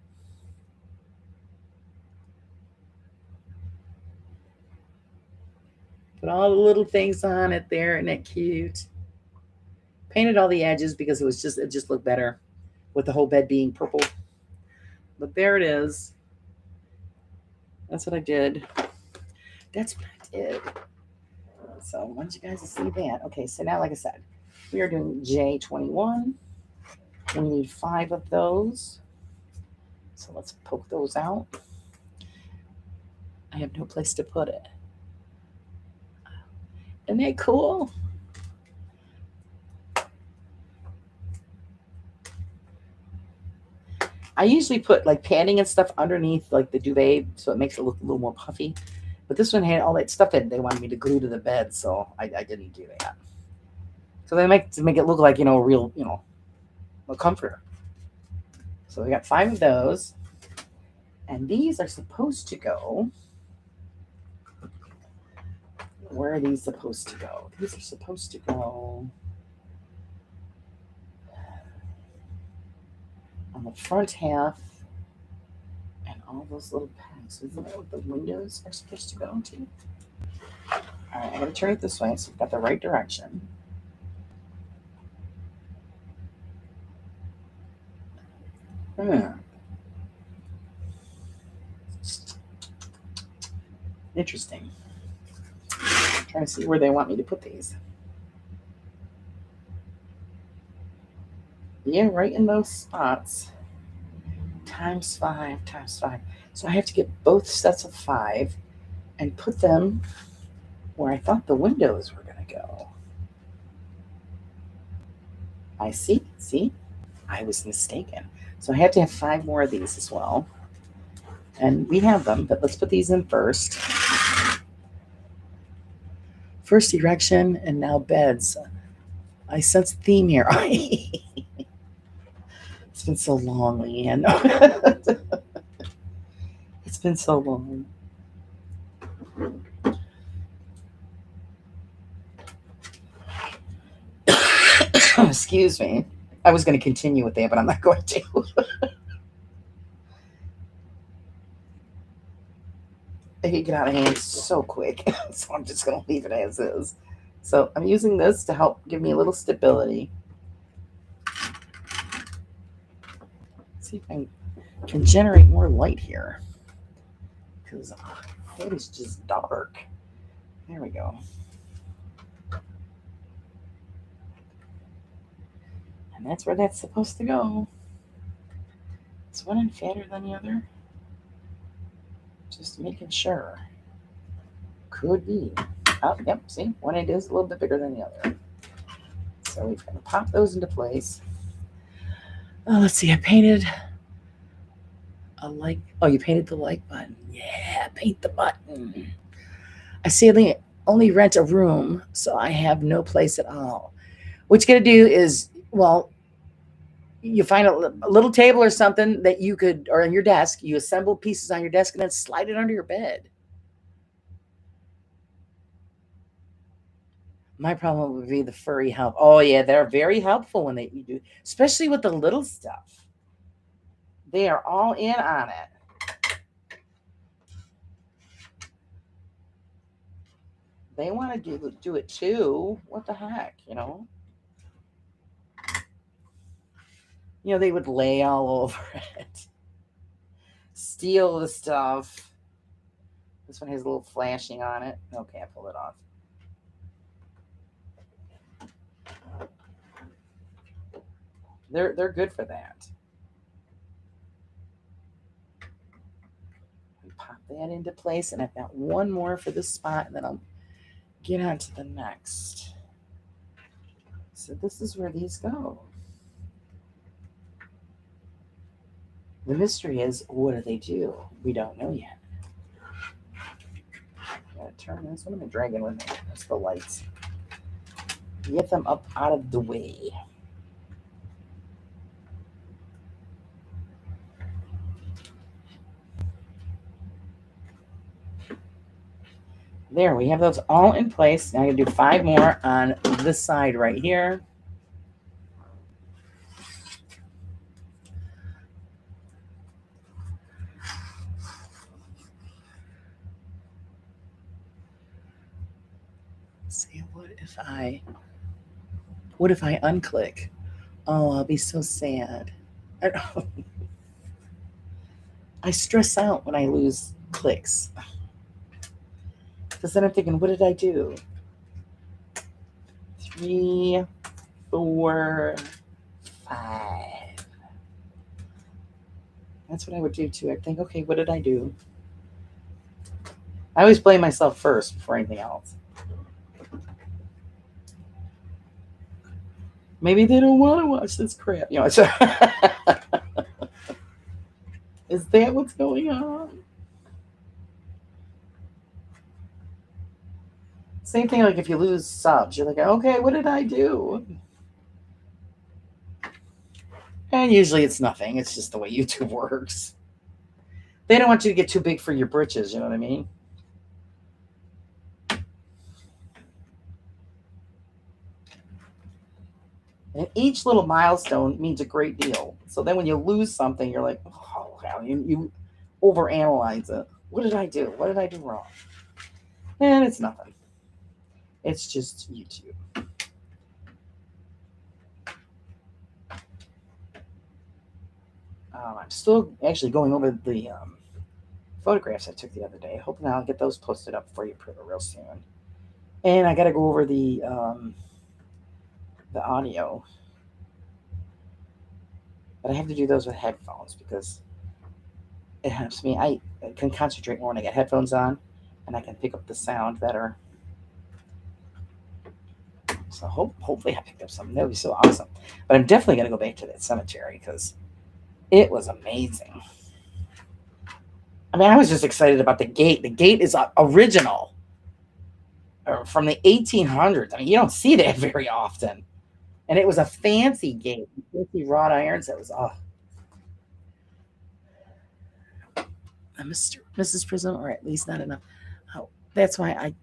Put all the little things on it there. Isn't that cute? Painted all the edges because it just looked better with the whole bed being purple. But there it is. That's what I did. That's what I did. So I want you guys to see that. Okay, so now, like I said, we are doing J21. We need 5 of those. So let's poke those out. I have no place to put it. Isn't that cool? I usually put like padding and stuff underneath like the duvet so it makes it look a little more puffy. But this one had all that stuff that they wanted me to glue to the bed, so I didn't do that. So they make it look like, a real, a comforter. So we got 5 of those. And these are supposed to go. Where are these supposed to go? These are supposed to go on the front half and all those little pegs. Isn't that what the windows are supposed to go to? All right, I'm going to turn it this way so we've got the right direction. Interesting. Trying to see where they want me to put these. Yeah, right in those spots. Times 5, times 5. So I have to get both sets of 5 and put them where I thought the windows were going to go. I see. I was mistaken. So I have to have 5 more of these as well. And we have them, but let's put these in first. First erection and now beds. I sense a theme here. It's been so long, Leanne. It's been so long. Excuse me. I was going to continue with that, but I'm not going to. he get out of hand so quick. So I'm just going to leave it as is. So I'm using this to help give me a little stability. Let's see if I can generate more light here. Because it is just dark. There we go. And that's where that's supposed to go. Is one end fatter than the other? Just making sure. Could be. Oh, yep, see? One end is a little bit bigger than the other. So we've got to pop those into place. Oh, let's see. I painted a like. Oh, you painted the like button. Yeah, paint the button. I see only rent a room, so I have no place at all. What you got to do is, well, you find a little table or something that you could, or on your desk, you assemble pieces on your desk and then slide it under your bed. My problem would be the furry help. Oh yeah, they're very helpful when you do, especially with the little stuff. They are all in on it. They want to do it too. What the heck, you know? You know, they would lay all over it, steal the stuff. This one has a little flashing on it. Okay, I pulled it off. They're good for that. Pop that into place, and I've got one more for this spot, and then I'll get on to the next. So this is where these go. The mystery is, what do they do? We don't know yet. I gotta turn this. What am I dragging with me? That's the lights. Get them up out of the way. There, we have those all in place. Now I'm going to do 5 more on this side right here. Let's see, what if I unclick? Oh, I'll be so sad. I stress out when I lose clicks. Because then I'm thinking, what did I do? 3, 4, 5. That's what I would do too. I'd think, okay, what did I do? I always blame myself first before anything else. Maybe they don't want to watch this crap. You know, is that what's going on? Same thing like if you lose subs, you're like, okay, what did I do? And usually it's nothing. It's just the way YouTube works. They don't want you to get too big for your britches, you know what I mean? And each little milestone means a great deal. So then when you lose something, you're like, oh, hell, you overanalyze it. What did I do? What did I do wrong? And it's nothing. It's just YouTube. I'm still actually going over the photographs I took the other day. Hoping I'll get those posted up for you real soon. And I got to go over the audio. But I have to do those with headphones because it helps me. I can concentrate more when I get headphones on, and I can pick up the sound better. So hopefully I picked up something. That would be so awesome. But I'm definitely going to go back to that cemetery because it was amazing. I mean, I was just excited about the gate. The gate is original from the 1800s. I mean, you don't see that very often. And it was a fancy gate, fancy wrought irons. That was Mrs. Prism, or at least not enough. Oh, that's why I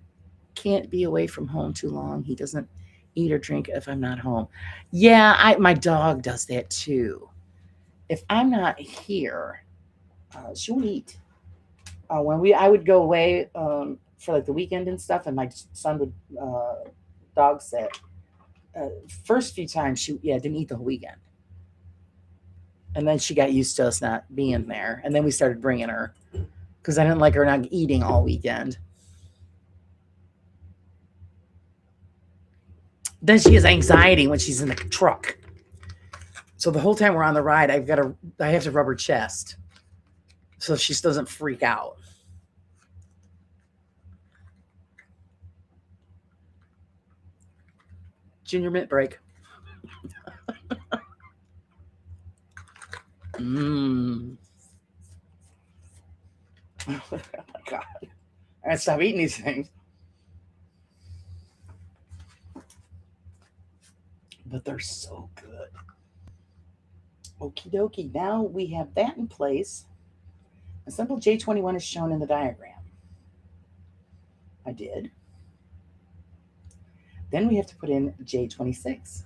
can't be away from home too long. He doesn't eat or drink if I'm not home. Yeah, my dog does that too. If I'm not here, she won't eat. when I would go away for like the weekend and stuff, and my son would dog sit. First few times she didn't eat the whole weekend, and then she got used to us not being there, and then we started bringing her because I didn't like her not eating all weekend. Then she has anxiety when she's in the truck. So the whole time we're on the ride, I have to rub her chest so she doesn't freak out. Junior mint break. Mmm. Oh my god. I gotta stop eating these things. But they're so good. Okie dokie. Now we have that in place. A simple J21 is shown in the diagram. I did. Then we have to put in J26.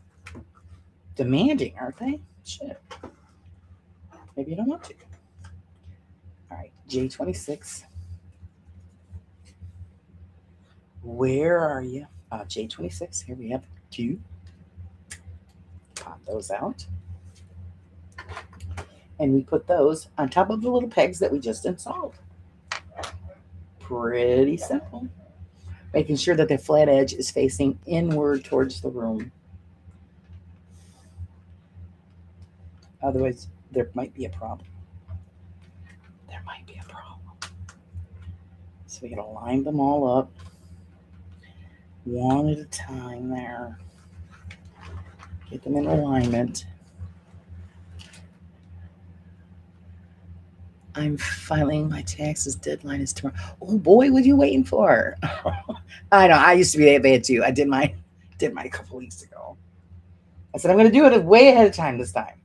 Demanding, aren't they? Shit. Maybe you don't want to. All right, J26. Where are you? J26. Here we have 2. Pop those out. And we put those on top of the little pegs that we just installed. Pretty simple. Making sure that the flat edge is facing inward towards the room. Otherwise, there might be a problem. There might be a problem. So we gotta line them all up one at a time there. Get them in alignment. I'm filing my taxes. Deadline is tomorrow. Oh boy, what are you waiting for? I know. I used to be that bad too. I did mine a couple weeks ago. I said I'm going to do it way ahead of time this time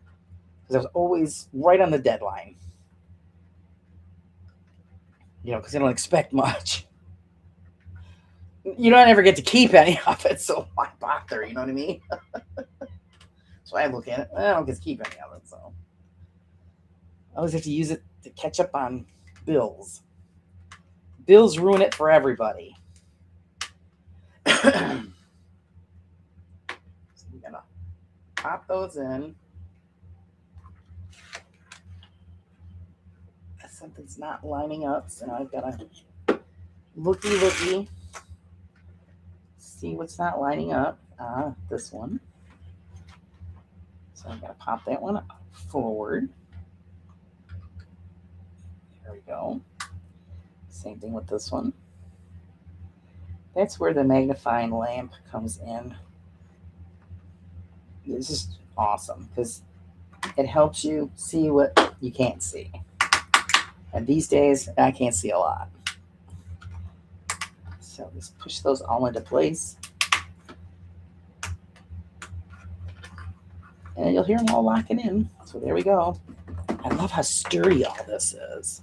because I was always right on the deadline. Because I don't expect much. You don't ever get to keep any of it, so why bother? You know what I mean? So I look at it. I don't get to keep any of it, so I always have to use it to catch up on bills. Bills ruin it for everybody. So I'm gonna pop those in. Something's not lining up, so now I've got to looky, see what's not lining up. This one. So I'm gonna pop that one forward. There we go. Same thing with this one. That's where the magnifying lamp comes in. This is awesome because it helps you see what you can't see. And these days, I can't see a lot. So just push those all into place. And you'll hear them all locking in. So there we go. I love how sturdy all this is.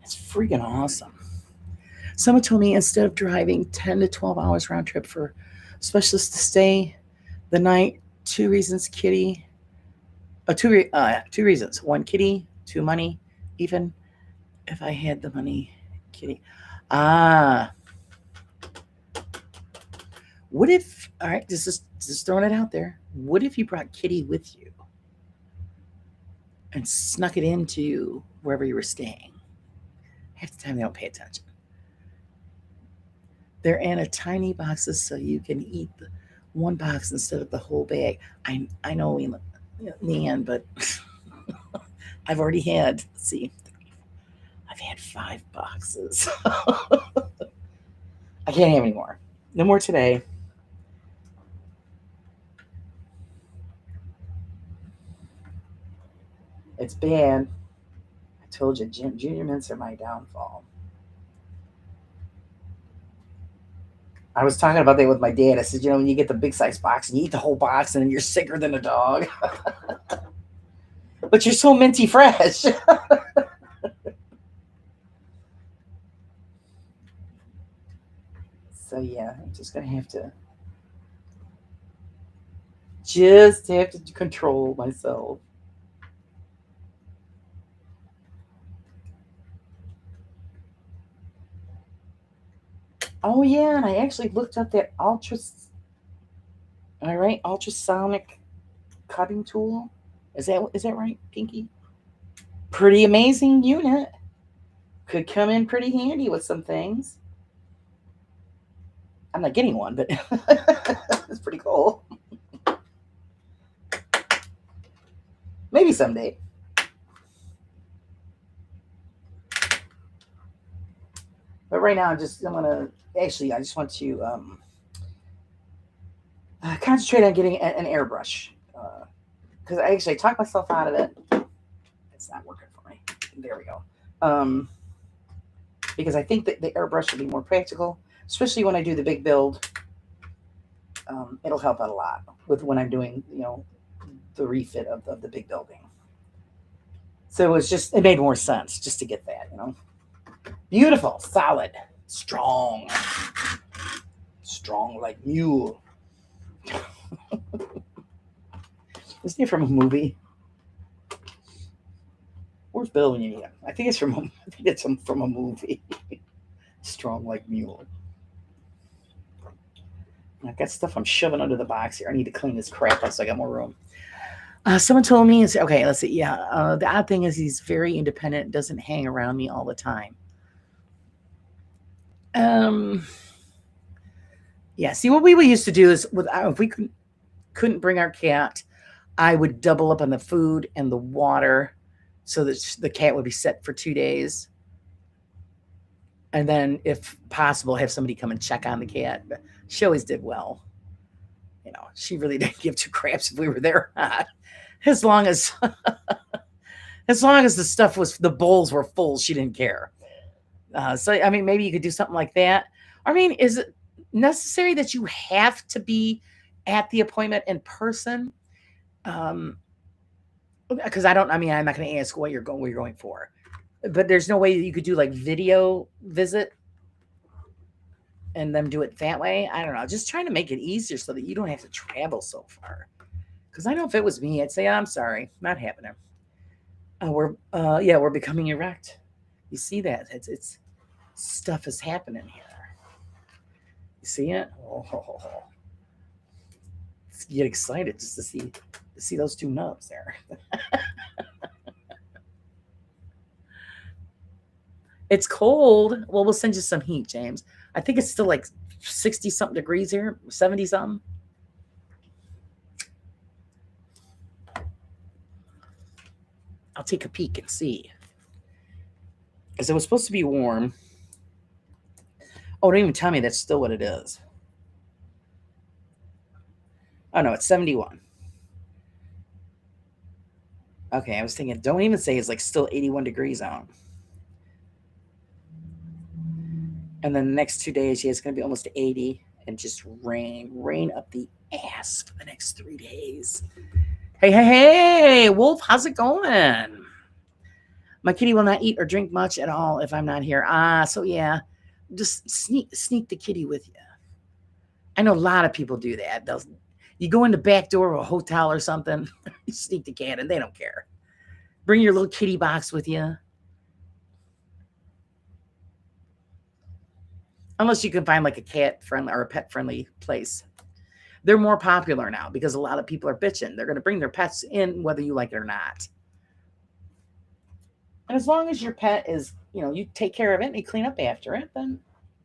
It's freaking awesome. Someone told me instead of driving 10 to 12 hours round trip for specialists to stay the night, 2 reasons, Kitty. Two reasons. 1, Kitty. 2, money. Even if I had the money, Kitty. What if, all right, just throwing it out there. What if you brought Kitty with you and snuck it into wherever you were staying? Half the time they don't pay attention. They're in a tiny boxes so you can eat the one box instead of the whole bag. I know, Leanne, but I've already had, let's see, I've had 5 boxes. I can't have any more. No more today. It's bad. I told you, junior mints are my downfall. I was talking about that with my dad. I said, when you get the big size box and you eat the whole box and then you're sicker than a dog. But you're so minty fresh. So yeah, I'm just going to have to control myself. Oh yeah, and I actually looked up that all right, ultrasonic cutting tool. Is that right, Pinky? Pretty amazing unit. Could come in pretty handy with some things. I'm not getting one, but it's pretty cool. Maybe someday. But right now, I just want to concentrate on getting an airbrush. Because I talked myself out of it. It's not working for me. There we go. Because I think that the airbrush will be more practical, especially when I do the big build. It'll help out a lot with when I'm doing, the refit of the big building. So it made more sense just to get that. Beautiful, solid, strong, strong like mule. Isn't he from a movie? Where's Bill when you need him? I think it's from a movie. Strong like mule. I've got stuff I'm shoving under the box here. I need to clean this crap up so I got more room. Someone told me, okay, let's see. Yeah, the odd thing is he's very independent, doesn't hang around me all the time. Yeah, see, what we used to do is, if we couldn't bring our cat, I would double up on the food and the water so that the cat would be set for 2 days. And then, if possible, have somebody come and check on the cat. But she always did well. She really didn't give two craps if we were there or not. As long as the bowls were full, she didn't care. So I mean, maybe you could do something like that. I mean, is it necessary that you have to be at the appointment in person? Because I don't. I mean, I'm not going to ask what you're going for, but there's no way you could do like video visit and then do it that way. I don't know. Just trying to make it easier so that you don't have to travel so far. Because I know if it was me, I'd say, I'm sorry, not happening. We're becoming erect. You see that? It's stuff is happening here. You see it? Oh, you get excited just to see those two nubs there. It's cold. Well, we'll send you some heat, James. I think it's still like 60 something degrees here, 70 something. I'll take a peek and see. Because it was supposed to be warm. Oh, don't even tell me that's still what it is. Oh, no, it's 71. Okay, I was thinking, don't even say it's like still 81 degrees out. And then the next 2 days, yeah, it's going to be almost 80 and just rain up the ass for the next 3 days. Hey, Wolf, how's it going? My kitty will not eat or drink much at all if I'm not here. So yeah, just sneak the kitty with you. I know a lot of people do that. You go in the back door of a hotel or something, you sneak the cat in, they don't care. Bring your little kitty box with you. Unless you can find like a cat friendly or a pet friendly place. They're more popular now because a lot of people are bitching. They're going to bring their pets in whether you like it or not. And as long as your pet is, you take care of it and you clean up after it, then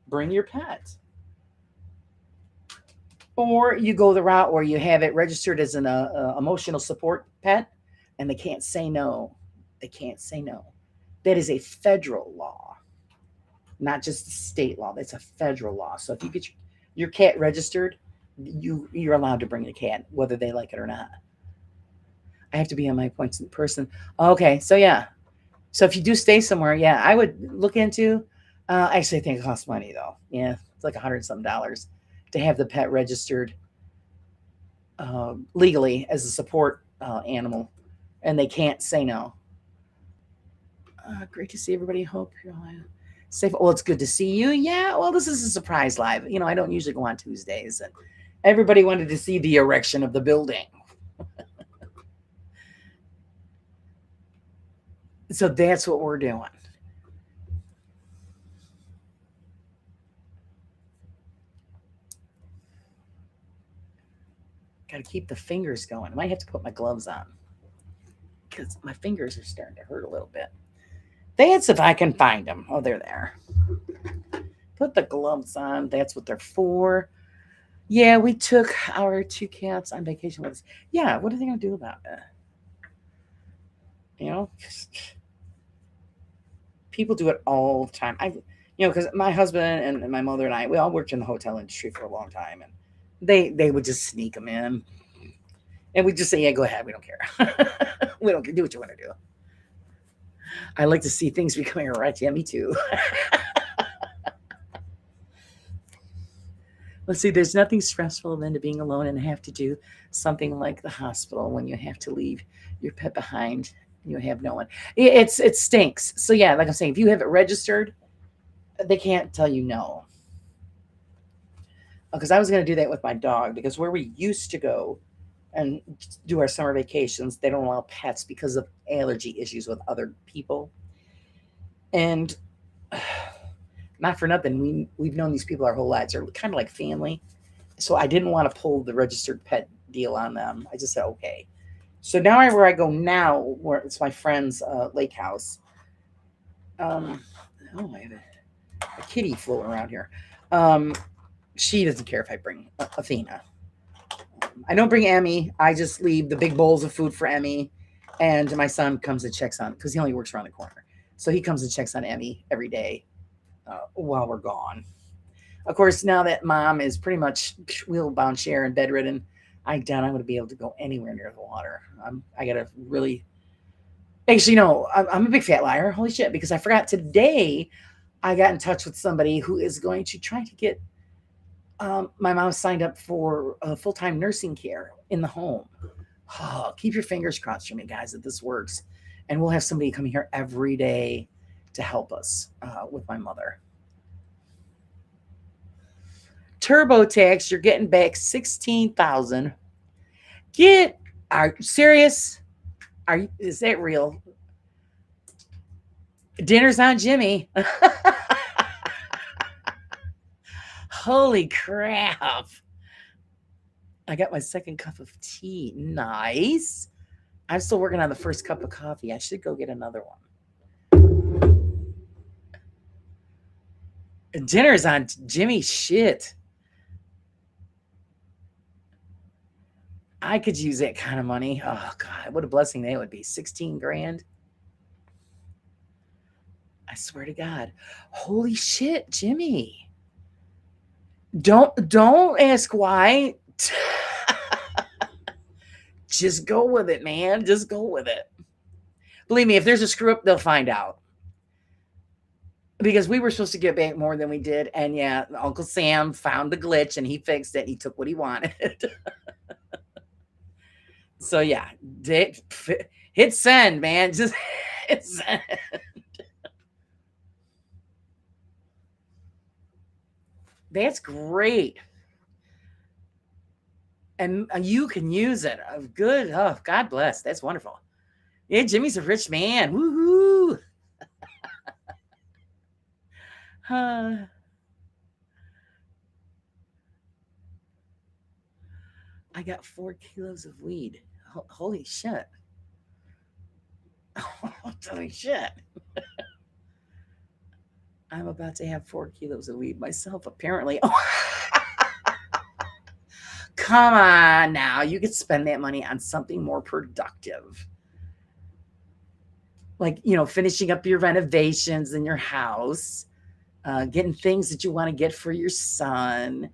bring your pet. Or you go the route where you have it registered as an emotional support pet and they can't say no. They can't say no. That is a federal law, not just a state law. That's a federal law. So if you get your cat registered, you're allowed to bring the cat, whether they like it or not. I have to be on my appointments in person. Okay, so yeah. So if you do stay somewhere, yeah, I would look into. Actually, I think it costs money though. Yeah, it's like $100-something to have the pet registered legally as a support animal, and they can't say no. Great to see everybody. Hope you're all safe. Well, it's good to see you. Yeah. Well, this is a surprise live. I don't usually go on Tuesdays, and everybody wanted to see the erection of the building. So that's what we're doing. Got to keep the fingers going. I might have to put my gloves on because my fingers are starting to hurt a little bit. That's if I can find them. Oh, they're there. Put the gloves on. That's what they're for. Yeah, we took our two cats on vacation with us. Yeah, what are they going to do about it? You know, people do it all the time. Because my husband and my mother and I, we all worked in the hotel industry for a long time, and they would just sneak them in, and we just say, yeah, go ahead, we don't care, we don't care, do what you want to do. I like to see things becoming right. Yeah, me too. Let's see, there's nothing stressful than to being alone and have to do something like the hospital when you have to leave your pet behind. You have no one. It stinks. So yeah, like I'm saying, if you have it registered, they can't tell you no. Because I was going to do that with my dog, because where we used to go and do our summer vacations, they don't allow pets because of allergy issues with other people. And not for nothing, we've known these people our whole lives. They're kind of like family. So I didn't want to pull the registered pet deal on them. I just said okay. So now where I go now, where it's my friend's lake house. Oh, I have a kitty floating around here. Um, she doesn't care if I bring Athena. I don't bring Emmy. I just leave the big bowls of food for Emmy, and my son comes and checks on because he only works around the corner, so he comes and checks on Emmy every day while we're gone. Of course, now that mom is pretty much wheelbound chair and bedridden, I doubt I'm going to be able to go anywhere near the water. I got to really. Actually, no, I'm a big fat liar. Holy shit! Because I forgot today, I got in touch with somebody who is going to try to get my mom signed up for full time nursing care in the home. Oh, keep your fingers crossed for me, guys, that this works. And we'll have somebody come here every day to help us with my mother. TurboTax, you're getting back 16,000. Get are you serious? Is that real? Dinner's on Jimmy. Holy crap. I got my second cup of tea. Nice. I'm still working on the first cup of coffee. I should go get another one. Dinner's on Jimmy. Shit. I could use that kind of money. Oh God, what a blessing that would be. 16 grand. I swear to God. Holy shit, Jimmy. Don't ask why. Just go with it, man. Just go with it. Believe me, if there's a screw up, they'll find out. Because we were supposed to get back more than we did, and yeah, Uncle Sam found the glitch and he fixed it and he took what he wanted. So yeah, hit send, man. Just hit send. That's great. And you can use it. Good. Oh, God bless. That's wonderful. Yeah, Jimmy's a rich man. Woohoo. I got 4 kilos of weed. Holy shit. Holy shit. I'm about to have 4 kilos of weed myself, apparently. Oh. Come on now. You could spend that money on something more productive. Like, finishing up your renovations in your house, getting things that you want to get for your son.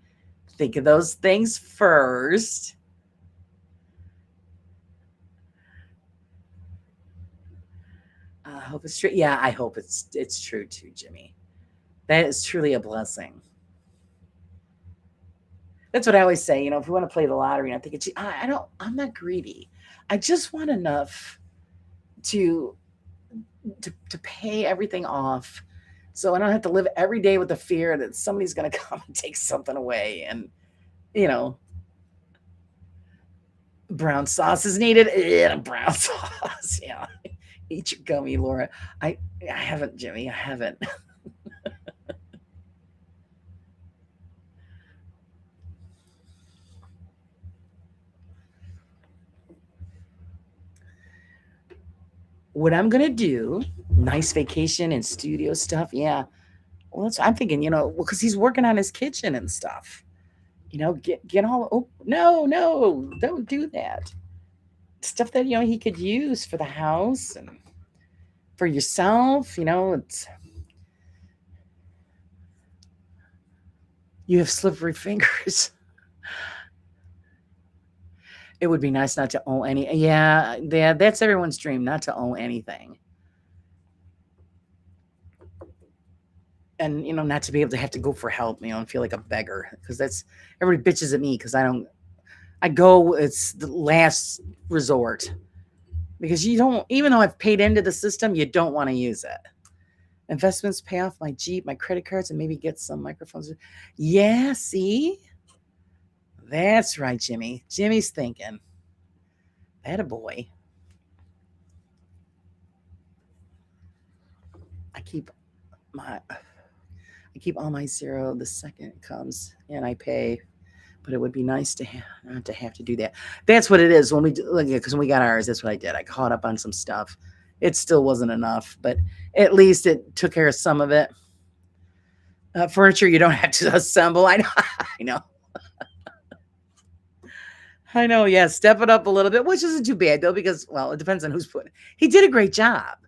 Think of those things first. I hope it's true. Yeah, I hope it's true too, Jimmy. That is truly a blessing. That's what I always say. If we want to play the lottery, and I'm thinking, gee, I don't. I'm not greedy. I just want enough to to pay everything off, so I don't have to live every day with the fear that somebody's going to come and take something away. And you know, brown sauce is needed. Yeah, brown sauce. Yeah, eat your gummy, Laura. I haven't, Jimmy. I haven't. what I'm gonna do, nice vacation and studio stuff. Yeah. Well, I'm thinking, because he's working on his kitchen and stuff. Get all. Oh no, no, don't do that. Stuff that he could use for the house and for yourself. It's you have slippery fingers. It would be nice not to own any. Yeah, yeah, that's everyone's dream, not to own anything. And not to be able to have to go for help, and feel like a beggar because that's everybody bitches at me because I don't. I go. It's the last resort because you don't. Even though I've paid into the system, you don't want to use it. Investments pay off my Jeep, my credit cards, and maybe get some microphones. Yeah, see, that's right, Jimmy. Jimmy's thinking. That a boy. I keep my I keep all my zero the second it comes and I pay, but it would be nice to not to have to do that. That's what it is when we because when we got ours, that's what I did. I caught up on some stuff. It still wasn't enough, but at least it took care of some of it. Furniture you don't have to assemble. I know, I know, I know. Yeah, step it up a little bit, which isn't too bad though, because it depends on who's putting. He did a great job.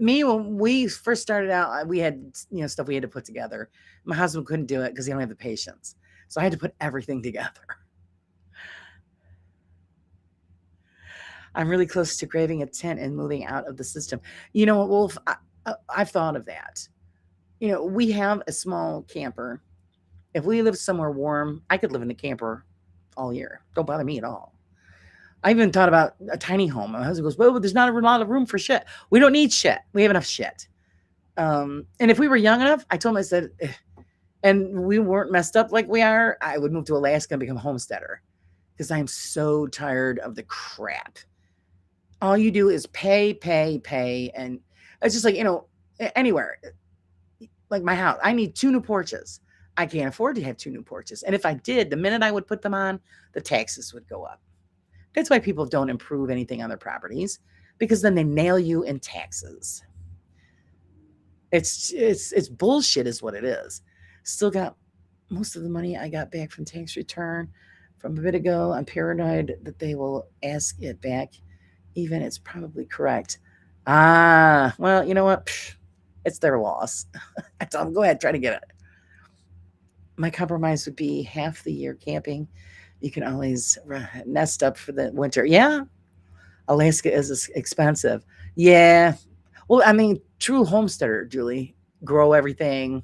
Me when we first started out, we had stuff we had to put together. My husband couldn't do it because he don't have the patience, so I had to put everything together. I'm really close to grabbing a tent and moving out of the system. You know what, Wolf? I've thought of that. We have a small camper. If we lived somewhere warm, I could live in a camper all year. Don't bother me at all. I even thought about a tiny home. My husband goes, well, there's not a lot of room for shit. We don't need shit. We have enough shit. And if we were young enough, I told him, I said, and we weren't messed up like we are, I would move to Alaska and become a homesteader because I'm so tired of the crap. All you do is pay, pay, pay. And it's just like, anywhere, like my house, I need 2 new porches. I can't afford to have 2 new porches. And if I did, the minute I would put them on, the taxes would go up. That's why people don't improve anything on their properties because then they nail you in taxes. It's bullshit is what it is. Still got most of the money I got back from tax return from a bit ago. I'm paranoid that they will ask it back, even it's probably correct. Ah, well, you know what? It's their loss. I tell them, go ahead, try to get it. My compromise would be half the year camping. You can always nest up for the winter. Yeah, Alaska is expensive. Yeah. Well, I mean, true homesteader, Julie, grow everything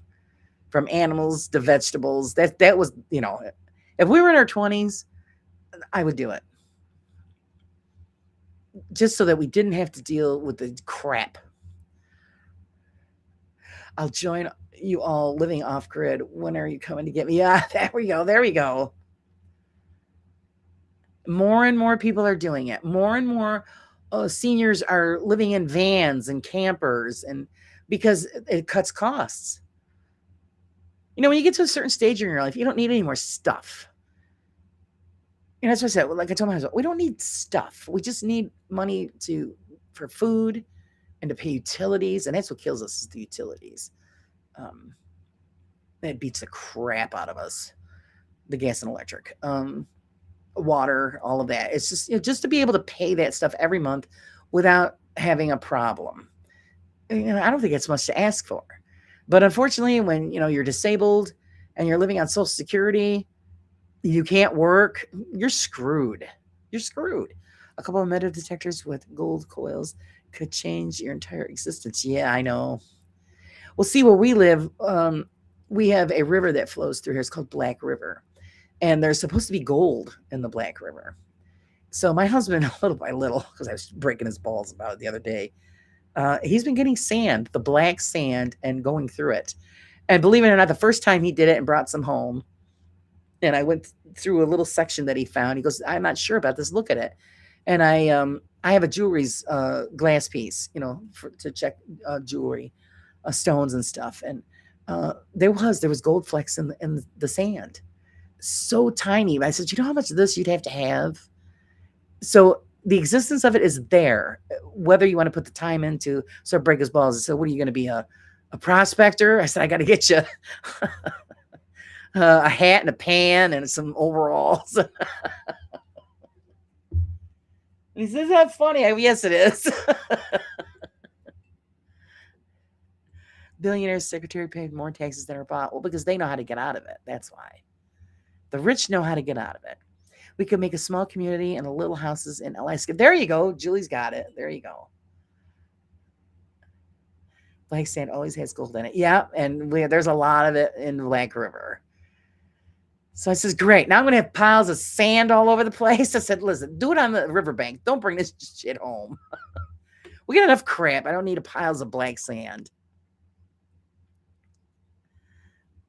from animals to vegetables. That was, if we were in our 20s, I would do it. Just so that we didn't have to deal with the crap. I'll join you all living off grid. When are you coming to get me? Yeah, there we go. There we go. More and more people are doing it. More and more seniors are living in vans and campers, and because it cuts costs. When you get to a certain stage in your life, you don't need any more stuff. That's what I said. Like I told my husband, we don't need stuff. We just need money for food and to pay utilities, and that's what kills us is the utilities. That beats the crap out of us. The gas and electric. Water, all of that. It's just to be able to pay that stuff every month without having a problem. I don't think it's much to ask for. But unfortunately, when you're disabled and you're living on Social Security, you can't work, you're screwed. You're screwed. A couple of metal detectors with gold coils could change your entire existence. Yeah, I know. Well, see, where we live, we have a river that flows through here. It's called Black River. And there's supposed to be gold in the Black River. So my husband, little by little, because I was breaking his balls about it the other day, he's been getting sand, the black sand, and going through it. And believe it or not, the first time he did it and brought some home, and I went through a little section that he found. He goes, I'm not sure about this. Look at it. And I have a jewelry's glass piece, to check jewelry, stones and stuff. And there was gold flecks in the sand. So tiny. I said, you know how much of this you'd have to have? So the existence of it is there, whether you want to put the time into sort of break his balls. So what are you going to be, a prospector? I said, I got to get you a hat and a pan and some overalls. He says, is that funny? Yes, it is. Billionaire secretary paid more taxes than her boss. Well, because they know how to get out of it. That's why. The rich know how to get out of it. We could make a small community and a little houses in Alaska. There you go. Julie's got it. There you go. Black sand always has gold in it. Yeah, and there's a lot of it in the Black River. So I says, great. Now I'm going to have piles of sand all over the place. I said, listen, do it on the riverbank. Don't bring this shit home. We got enough crap. I don't need piles of black sand.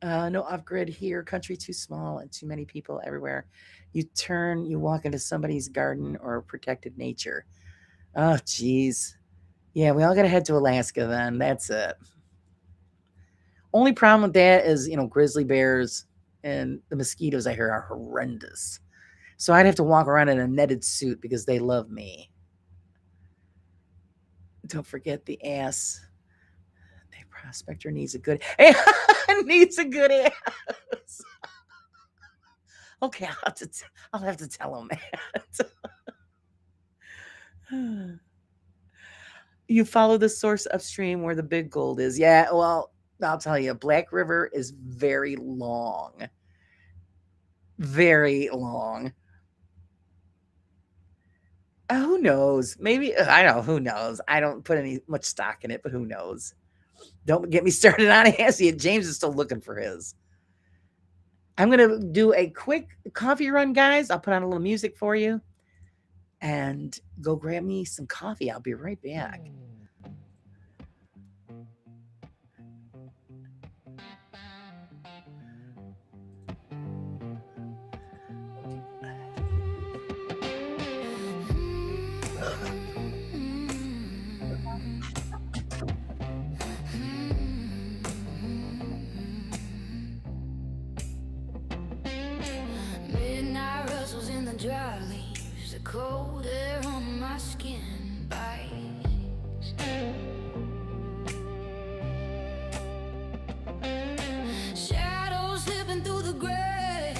No off-grid here. Country too small and too many people everywhere. You walk into somebody's garden or protected nature. Oh, geez. Yeah, we all got to head to Alaska then. That's it. Only problem with that is, grizzly bears and the mosquitoes I hear are horrendous. So I'd have to walk around in a netted suit because they love me. Don't forget the ass. A prospector needs a good ass. Okay, I'll have to tell him that. You follow the source upstream where the big gold is. Yeah, well, I'll tell you, Black River is very long. Very long. Who knows? Maybe, I don't know, who knows? I don't put much stock in it, but who knows? Don't get me started on it. See, James is still looking for his. I'm going to do a quick coffee run, guys. I'll put on a little music for you and go grab me some coffee. I'll be right back. Dry leaves, the cold air on my skin bites. Shadows slipping through the grave.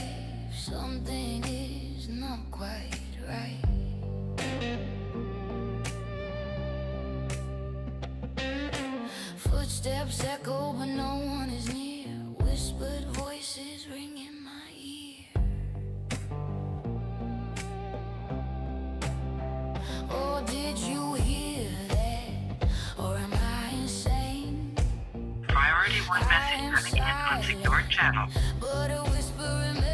Something is not quite right. Footsteps echo, but no one is near. Whispered voices ring in my ear. Oh, did you hear that? Or am I insane? Priority 1 message coming in on secured channel. But a whisper remains.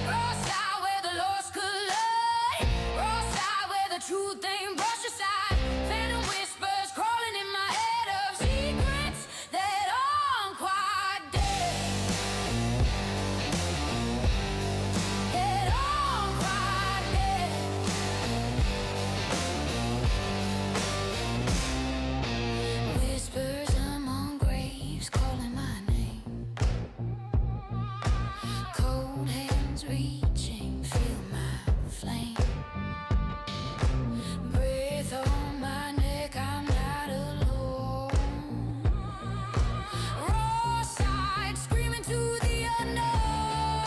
Cross-eyed where the lost collide. Cross-eyed where the truth ain't brushed aside. Phantom whispers crawling in my head of secrets that aren't quite dead. That aren't quite dead. Whispers among graves calling my name. Cold hands reaching, feel my flame. Breath on my neck, I'm not alone. Raw side screaming to the unknown.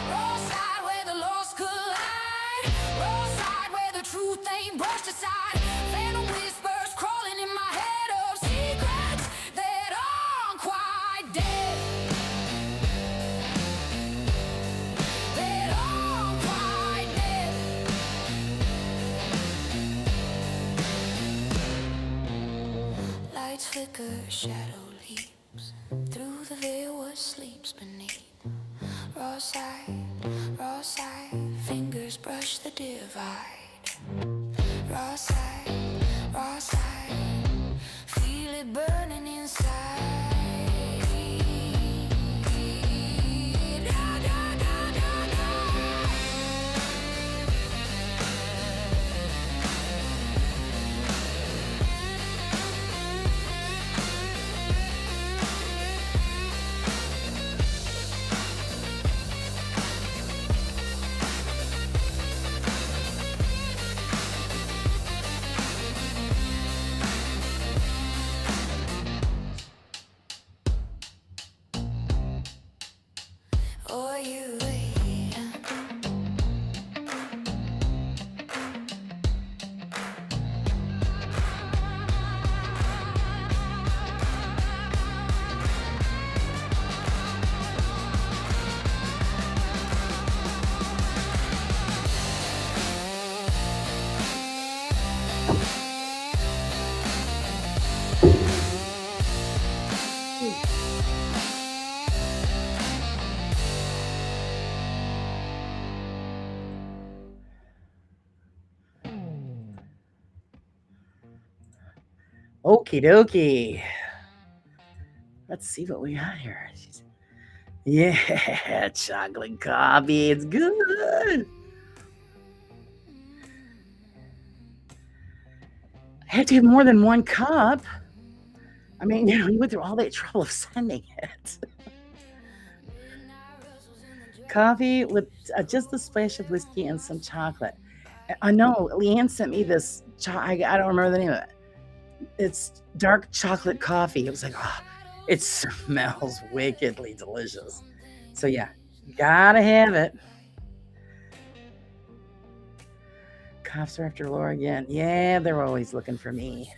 Raw side where the lost collide. Raw side where the truth ain't brushed aside. Phantom whispers crawling in my head of secrets that aren't quite dead. That aren't quite dead. Lights flicker, shadow leaps through the veil what sleeps beneath. Raw side, fingers brush the divide. Raw side, feel it burning inside. Da, da, da, da, da. for you. Okie dokie. Let's see what we got here. Yeah, chocolate coffee. It's good. I have to get more than one cup. I mean, you know, you went through all that trouble of sending it. Coffee with just a splash of whiskey and some chocolate. I know Leanne sent me this. I don't remember the name of it. It's dark chocolate coffee. It was like, oh, it smells wickedly delicious. So yeah, gotta have it. Cops are after Laura again. Yeah, they're always looking for me,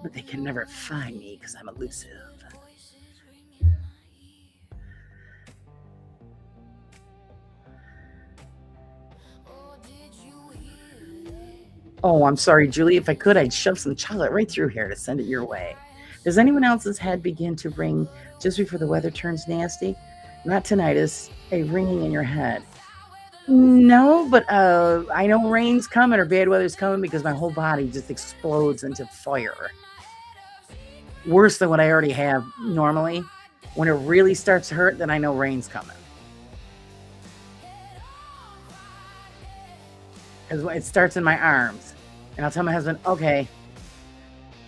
but they can never find me because I'm elusive. Oh, I'm sorry, Julie. If I could, I'd shove some chocolate right through here to send it your way. Does anyone else's head begin to ring just before the weather turns nasty? Not tinnitus, a ringing in your head. No, but I know rain's coming or bad weather's coming because my whole body just explodes into fire. Worse than what I already have normally. When it really starts to hurt, then I know rain's coming. Because it starts in my arms. And I'll tell my husband, okay,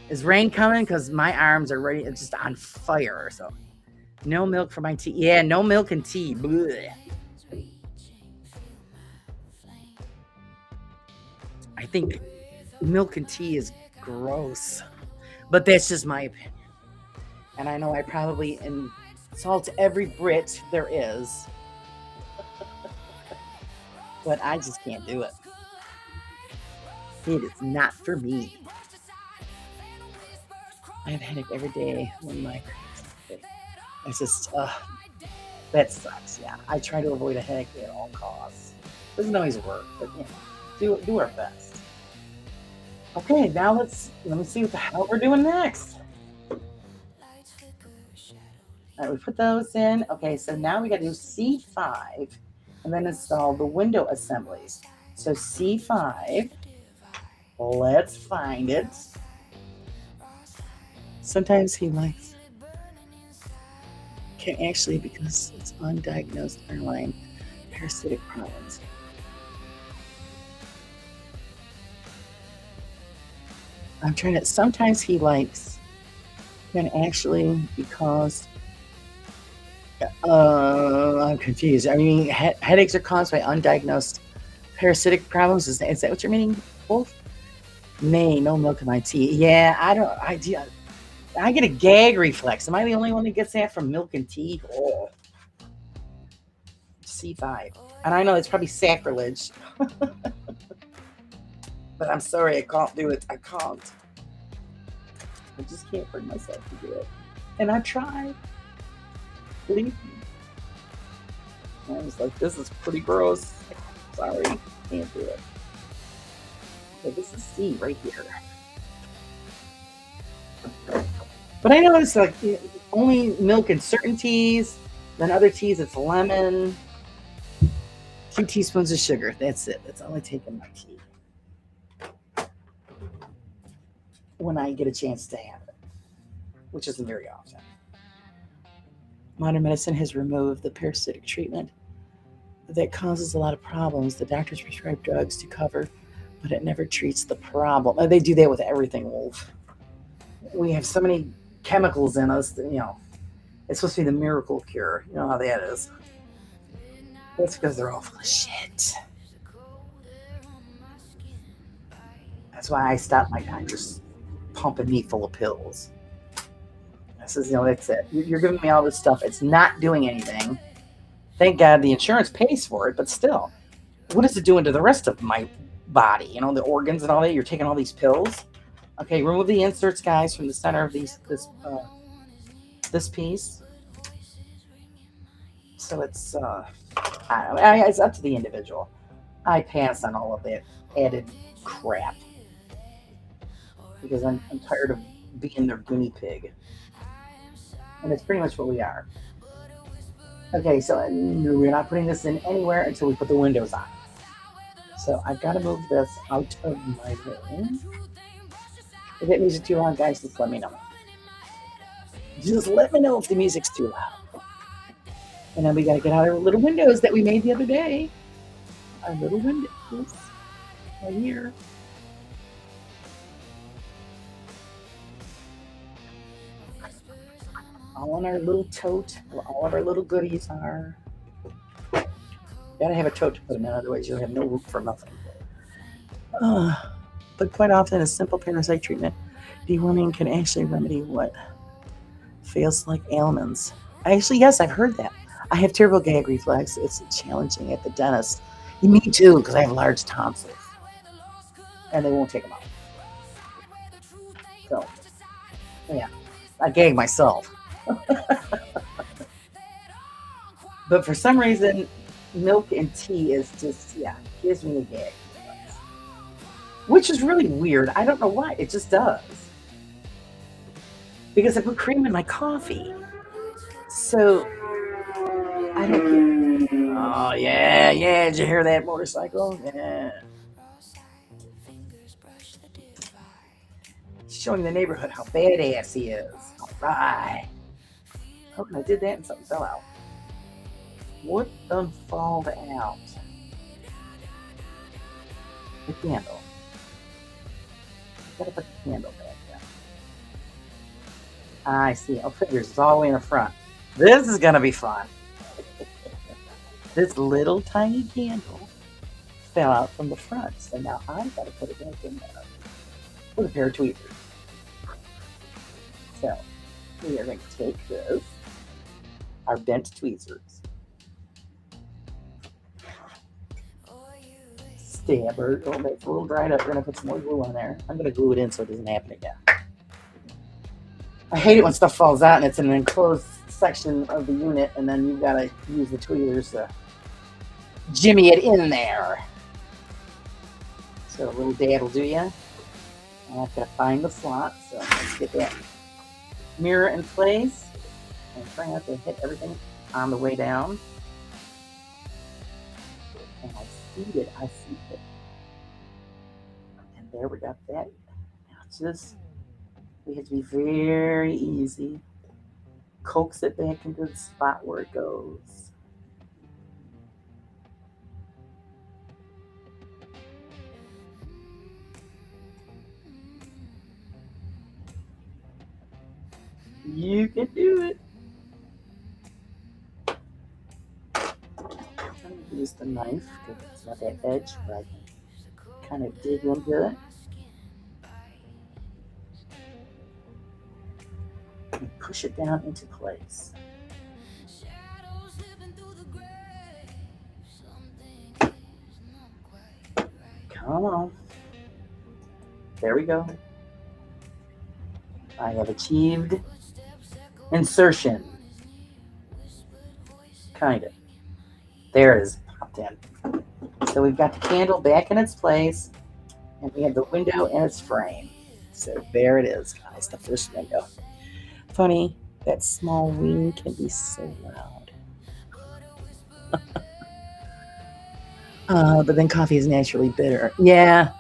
is rain coming? Because my arms are ready, it's just on fire. So no milk for my tea. Yeah, no milk and tea. Blech. I think milk and tea is gross. But that's just my opinion. And I know I probably insult every Brit there is. But I just can't do it. It is not for me. I have a headache every day when my it's just that sucks. Yeah, I try to avoid a headache at all costs. Doesn't always work, but you know, do our best. Okay, now let me see what the hell we're doing next. All right, we put those in. Okay, so now we got to do C5 and then install the window assemblies. So C5. Let's find it. Sometimes he likes can actually because it's undiagnosed underlying parasitic problems. I'm trying to. Sometimes he likes can actually because I'm confused. I mean, headaches are caused by undiagnosed parasitic problems. Is that what you're meaning? Both? Nay, no milk in my tea. Yeah, I get a gag reflex. Am I the only one that gets that from milk and tea? Oh. C5. And I know it's probably sacrilege. But I'm sorry, I can't do it. I can't. I just can't bring myself to do it. And I tried. Believe me. I was like, this is pretty gross. Sorry, can't do it. Okay, this is C right here. But I know it's like only milk in certain teas. Then other teas, it's lemon. 2 teaspoons of sugar. That's it. That's all I take in my tea. When I get a chance to have it, which isn't very often. Modern medicine has removed the parasitic treatment that causes a lot of problems. The doctors prescribe drugs to cover, but it never treats the problem. They do that with everything, Wolf. We have so many chemicals in us that, you know, it's supposed to be the miracle cure. You know how that is. That's because they're all full of shit. That's why I stopped my doctors pumping me full of pills. I says, you know, that's it. You're giving me all this stuff. It's not doing anything. Thank God the insurance pays for it, but still, what is it doing to the rest of my body? You know, the organs and all that. You're taking all these pills. Okay, remove the inserts, guys, from the center of this piece. So it's I don't know, it's up to the individual. I pass on all of that added crap because I'm tired of being their guinea pig, and it's pretty much what we are. Okay, so we're not putting this in anywhere until we put the windows on. So I've got to move this out of my way. If that music's too loud, guys, just let me know. Just let me know if the music's too loud. And then we got to get out our little windows that we made the other day. Our little windows right here. All in our little tote, where all of our little goodies are. Gotta have a tote to put them in, otherwise you'll have no room for nothing. But quite often, a simple parasite treatment deworming can actually remedy what feels like ailments. Actually, yes, I've heard that. I have terrible gag reflex. It's challenging at the dentist. Me too, because I have large tonsils, and they won't take them out. So, yeah, I gag myself. But for some reason, milk and tea is just, gives me a gag. Which is really weird. I don't know why. It just does. Because I put cream in my coffee. So, I don't get. Oh, yeah. Did you hear that motorcycle? Yeah. Showing the neighborhood how badass he is. All right. Hoping I did that and something fell out. What done fall out? The candle. Gotta put the candle back there. I see. Oh, figures. It's all the way in the front. This is gonna be fun. This little tiny candle fell out from the front, so now I've got to put it back in there with a pair of tweezers. So we are going to take this, our bent tweezers, stab her. Oh, that's a little dried up. We're going to put some more glue on there. I'm going to glue it in so it doesn't happen again. I hate it when stuff falls out and it's in an enclosed section of the unit, and then you've got to use the tweezers to jimmy it in there. So a little dab will do you. I've got to find the slot, so let's get that mirror in place and try not to hit everything on the way down. And I see it. And there we got that. Now it's just, we have to be very easy. Coax it back into the spot where it goes. You can do it. I'm going to use the knife because it's got that edge where I can kind of dig into it. And push it down into place. Come on. There we go. I have achieved insertion. Kind of. There it is. Popped in. So we've got the candle back in its place, and we have the window in its frame. So there it is, guys, the first window. Funny, that small wing can be so loud. But then coffee is naturally bitter. Yeah.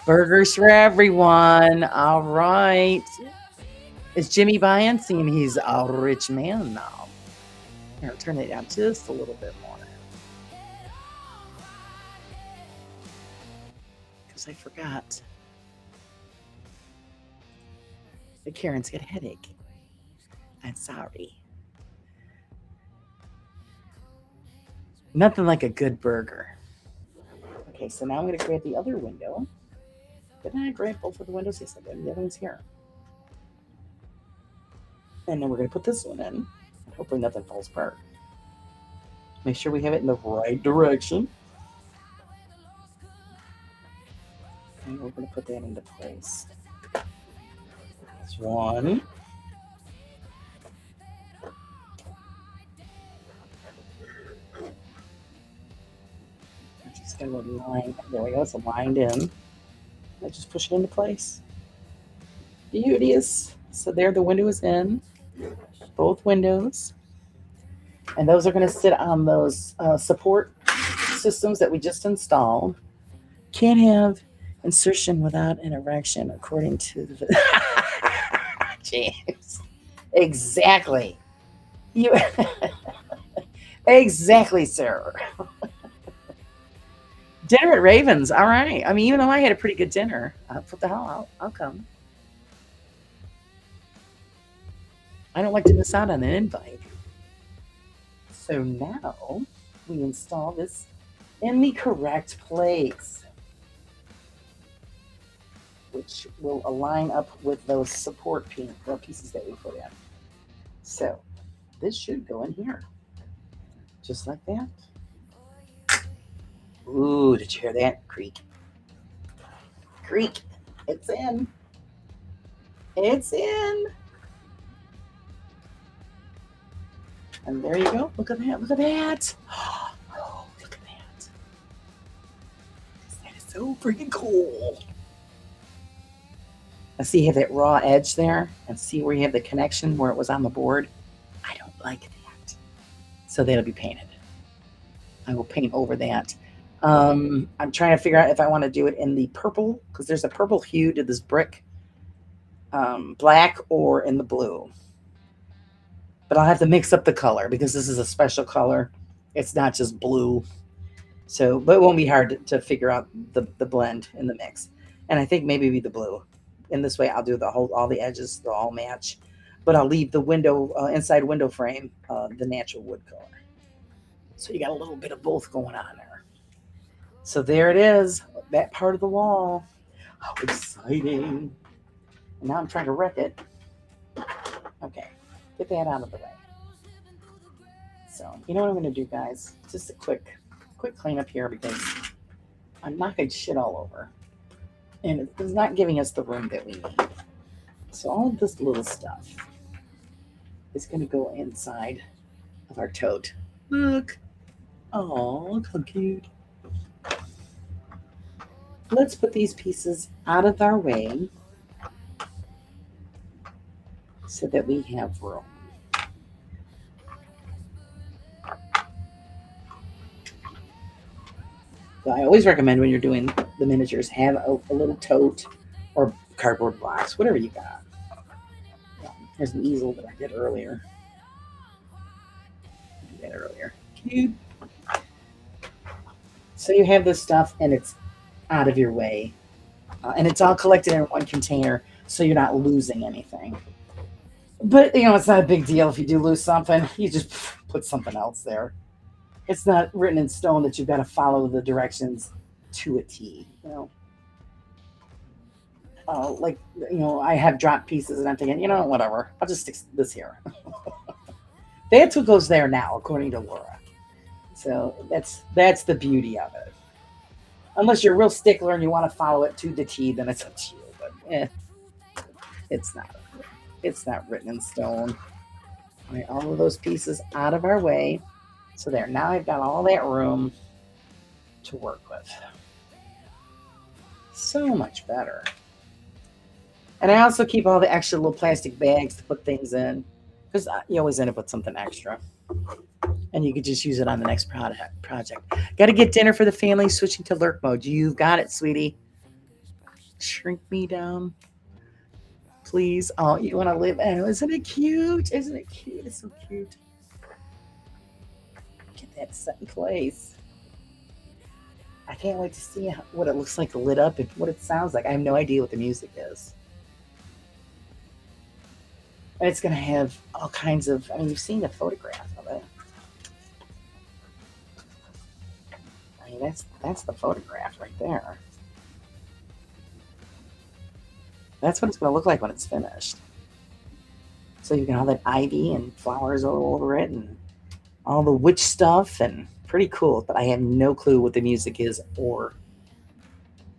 Burgers for everyone. All right. Is Jimmy buying? Seeing he's a rich man now. Here, turn it down just a little bit more. Because I forgot. The Karen's got a headache. I'm sorry. Nothing like a good burger. Okay, so now I'm going to grab the other window. Didn't I grab both of the windows? Yes, I did. The other one's here. And then we're going to put this one in. Hopefully nothing falls apart. Make sure we have it in the right direction. Okay, we're going to put that into place. That's one. Just going to line. There we go. It's aligned in. I just push it into place. Beauteous. So there, the window is in. Both windows. And those are going to sit on those support systems that we just installed. Can't have insertion without an erection, according to the James. Exactly. You exactly, sir. Dinner at Ravens. All right. I mean, even though I had a pretty good dinner, what the hell? I'll come. I don't like to miss out on an invite. So now we install this in the correct place, which will align up with those support pieces that we put in. So this should go in here, just like that. Ooh, did you hear that? Creak. Creak. It's in. It's in. And there you go. Look at that. Look at that. Oh, look at that. That is so freaking cool. I see you have that raw edge there, and see where you have the connection where it was on the board. I don't like that. So that'll be painted. I will paint over that. I'm trying to figure out if I want to do it in the purple, because there's a purple hue to this brick, black, or in the blue. But I'll have to mix up the color because this is a special color. It's not just blue. So, but it won't be hard to figure out the blend in the mix. And I think maybe be the blue. In this way, I'll do all the edges, they'll all match. But I'll leave the window, inside window frame, the natural wood color. So you got a little bit of both going on there. So there it is, that part of the wall. How exciting. And now I'm trying to wreck it. Okay, get that out of the way. So, you know what I'm going to do, guys? Just a quick cleanup here because I'm knocking shit all over. And it's not giving us the room that we need. So all of this little stuff is going to go inside of our tote. Look. Oh, look how cute. Let's put these pieces out of our way so that we have room. So I always recommend when you're doing the miniatures, have a little tote or cardboard box, whatever you got. There's an easel that I did earlier. Cute. So you have this stuff and it's out of your way. And it's all collected in one container so you're not losing anything. But, you know, it's not a big deal if you do lose something. You just put something else there. It's not written in stone that you've got to follow the directions to a T, you know. Like, you know, I have dropped pieces and I'm thinking, you know, whatever. I'll just stick this here. That's what goes there now, according to Laura. So that's the beauty of it. Unless you're a real stickler and you want to follow it to the T, then it's up to you. But it's not written in stone. All right, all of those pieces out of our way. So there, now I've got all that room to work with. So much better. And I also keep all the extra little plastic bags to put things in, because you always end up with something extra. And you could just use it on the next project. Got to get dinner for the family, switching to lurk mode. You've got it, sweetie. Shrink me down. Please. Oh, you want to live? Oh, isn't it cute? Isn't it cute? It's so cute. Get that set in place. I can't wait to see what it looks like lit up and what it sounds like. I have no idea what the music is. And it's going to have all kinds of, I mean, you've seen the photograph of it. I mean, that's the photograph right there. That's what it's going to look like when it's finished. So you got all that ivy and flowers all over it and all the witch stuff and pretty cool. But I have no clue what the music is or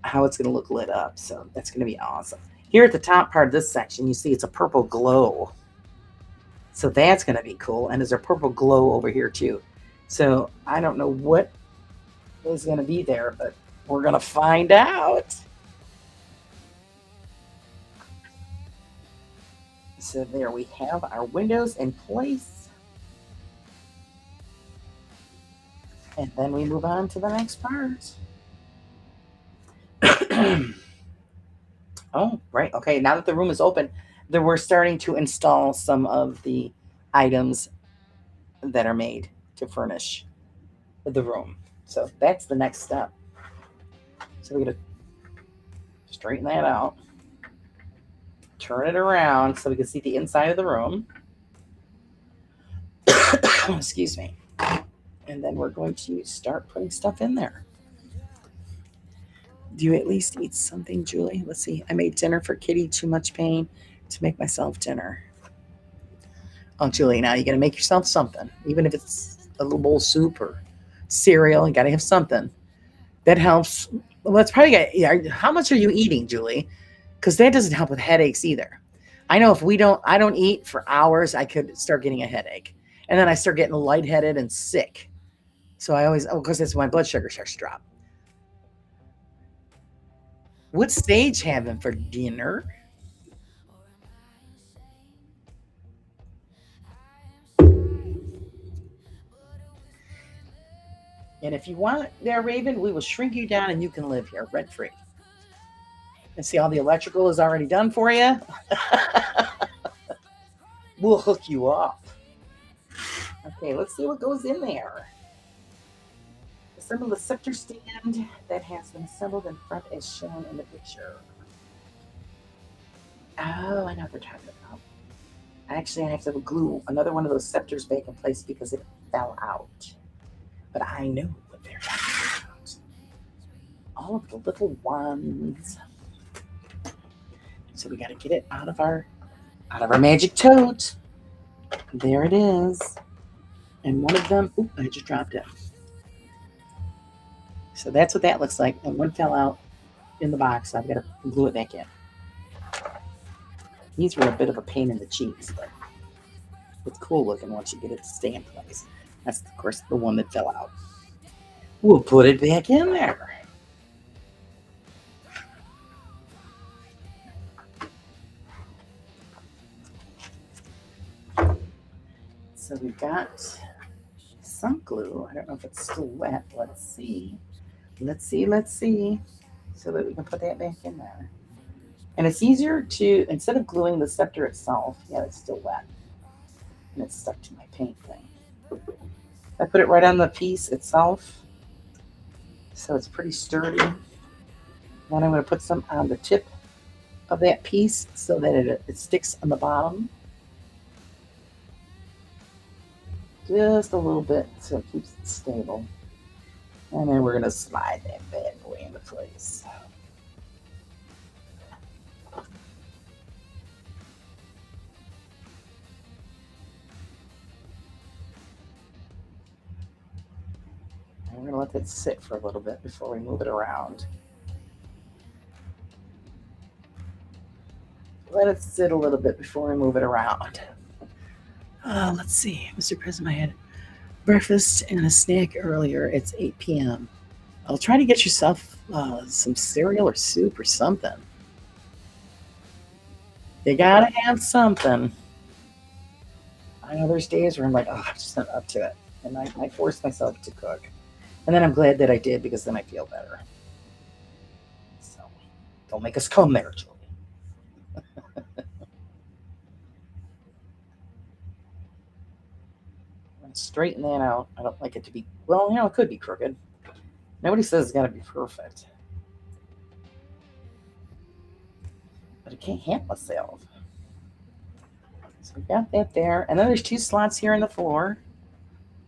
how it's going to look lit up. So that's going to be awesome. Here at the top part of this section, you see it's a purple glow. So that's going to be cool. And there's a purple glow over here too. So I don't know what is going to be there, but we're going to find out. So there we have our windows in place. And then we move on to the next part. Oh, right. Okay, now that the room is open, then we're starting to install some of the items that are made to furnish the room. So that's the next step. So we're going to straighten that out. Turn it around so we can see the inside of the room. Excuse me. And then we're going to start putting stuff in there. Do you at least eat something, Julie? Let's see. I made dinner for Kitty. Too much pain to make myself dinner. Oh, Julie, now you got to make yourself something. Even if it's a little bowl of soup or cereal, you got to have something. That helps. Well, that's probably got, yeah. How much are you eating, Julie? Because that doesn't help with headaches either. I know if I don't eat for hours, I could start getting a headache. And then I start getting lightheaded and sick. So I always, because that's when my blood sugar starts to drop. What stage having for dinner? And if you want there, Raven, we will shrink you down and you can live here rent free. And see, all the electrical is already done for you. We'll hook you up. Okay, let's see what goes in there. Assemble the scepter stand that has been assembled in front as shown in the picture. Oh, I know what they're talking about. Actually, I have to glue another one of those scepters back in place because it fell out. But I know what they're talking about. All of the little ones. So we got to get it out of our magic tote. There it is. And one of them, oop, I just dropped it. So that's what that looks like. And one fell out in the box. So I've got to glue it back in. These were a bit of a pain in the cheeks, but it's cool looking once you get it to stay in place. That's, of course, the one that fell out. We'll put it back in there. So we've got some glue. I don't know if it's still wet. Let's see. Let's see. So that we can put that back in there. And it's easier to, instead of gluing the scepter itself, yeah, it's still wet. And it's stuck to my paint thing. I put it right on the piece itself. So it's pretty sturdy. Then I'm going to put some on the tip of that piece so that it sticks on the bottom. Just a little bit so it keeps it stable. And then we're going to slide that bad boy into place. And we're going to let that sit for a little bit before we move it around. Let it sit a little bit before we move it around. Let's see. Mr. President, I had breakfast and a snack earlier. It's 8 p.m. I'll try to get yourself some cereal or soup or something. You gotta have something. I know there's days where I'm like, oh, I'm just not up to it. And I force myself to cook. And then I'm glad that I did because then I feel better. So don't make us come there, Julie. Straighten that out. I don't like it to be, well, you know, it could be crooked. Nobody says it's got to be perfect. But it can't handle itself. So we got that there. And then there's two slots here in the floor.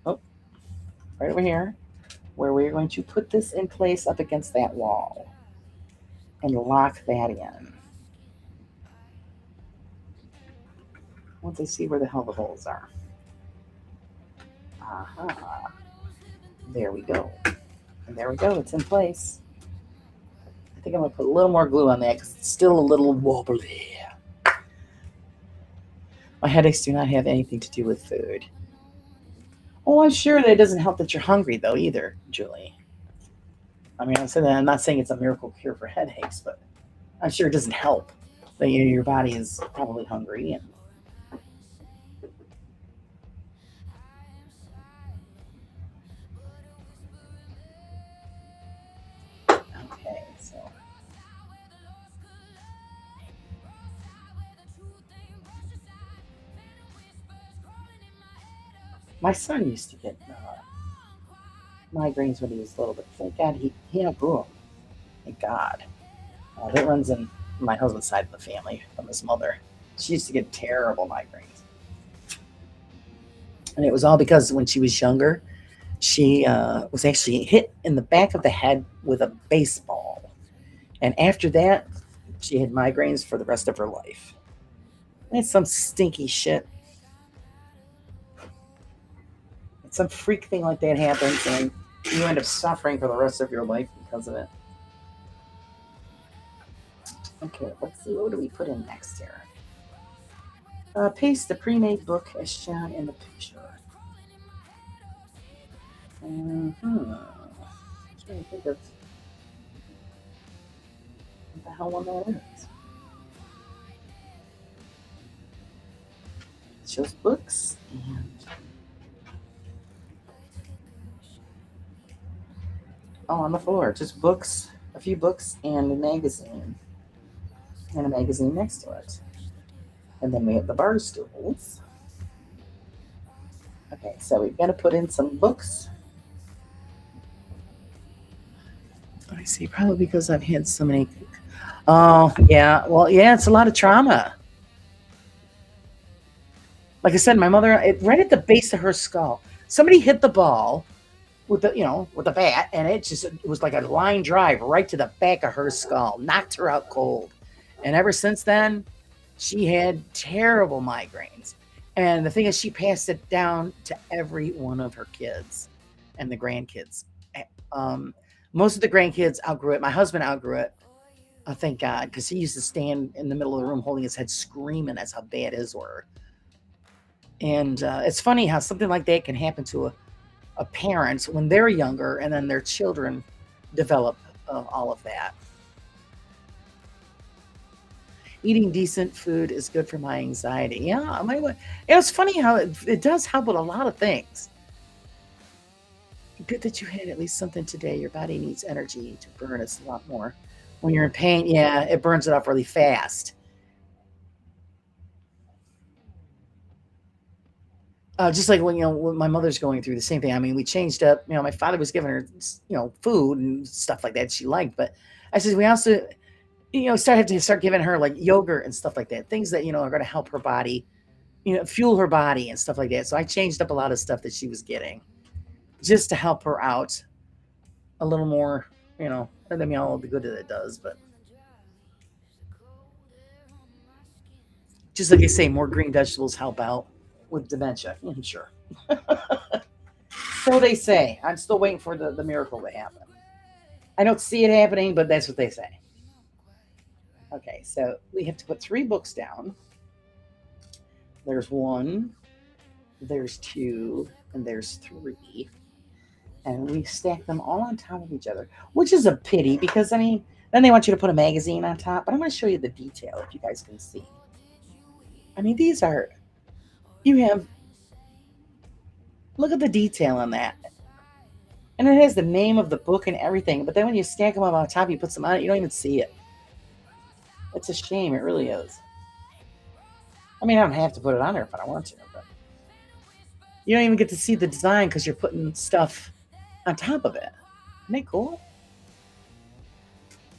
Oh, right over here. Where we're going to put this in place up against that wall. And lock that in. once I see where the hell the holes are. Aha. There we go. And there we go. It's in place. I think I'm going to put a little more glue on that because it's still a little wobbly. My headaches do not have anything to do with food. Oh, I'm sure that it doesn't help that you're hungry, though, either, Julie. I mean, I'm not saying it's a miracle cure for headaches, but I'm sure it doesn't help that your body is probably hungry. And okay, so my son used to get migraines when he was little, but thank God he outgrew them. Thank God. That runs in my husband's side of the family from his mother. She used to get terrible migraines. And it was all because when she was younger, she was actually hit in the back of the head with a baseball. And after that, she had migraines for the rest of her life. It's some stinky shit. It's some freak thing like that happens, and you end up suffering for the rest of your life because of it. Okay, let's see. What do we put in next here? Paste the pre-made book as shown in the picture. I'm trying to think of what the hell one that is. It shows books and on the floor, just books, a few books, and a magazine next to it. And then we have the bar stools. Okay, so we've got to put in some books. I see, probably because I've had so many. Oh, yeah. Well, yeah, it's a lot of trauma. Like I said, my mother, right at the base of her skull, somebody hit the ball with the bat, and it was like a line drive right to the back of her skull, knocked her out cold. And ever since then, she had terrible migraines. And the thing is, she passed it down to every one of her kids and the grandkids. Um, Most of the grandkids outgrew it. My husband outgrew it. Thank God, because he used to stand in the middle of the room holding his head screaming. That's how bad his were. And it's funny how something like that can happen to a parent when they're younger, and then their children develop all of that. Eating decent food is good for my anxiety. Yeah, it's funny how it does help with a lot of things. Good that you had at least something today. Your body needs energy to burn. It's a lot more. When you're in pain, yeah, it burns it off really fast. Just like when my mother's going through the same thing. I mean, we changed up. My father was giving her, food and stuff like that she liked, but I said we also, start giving her like yogurt and stuff like that, things that are going to help her body, fuel her body and stuff like that. So I changed up a lot of stuff that she was getting, just to help her out a little more. I mean, all the good that it does, but just like I say, more green vegetables help out with dementia. I'm sure. So they say. I'm still waiting for the miracle to happen. I don't see it happening, but that's what they say. Okay, so we have to put 3 books down. There's 1, there's 2, and there's 3. And we stack them all on top of each other, which is a pity because, then they want you to put a magazine on top. But I'm going to show you the detail if you guys can see. Look at the detail on that. And it has the name of the book and everything. But then when you stack them up on top, you put some on it, you don't even see it. It's a shame. It really is. I don't have to put it on there if I don't want to. But you don't even get to see the design because you're putting stuff on top of it. Isn't that cool?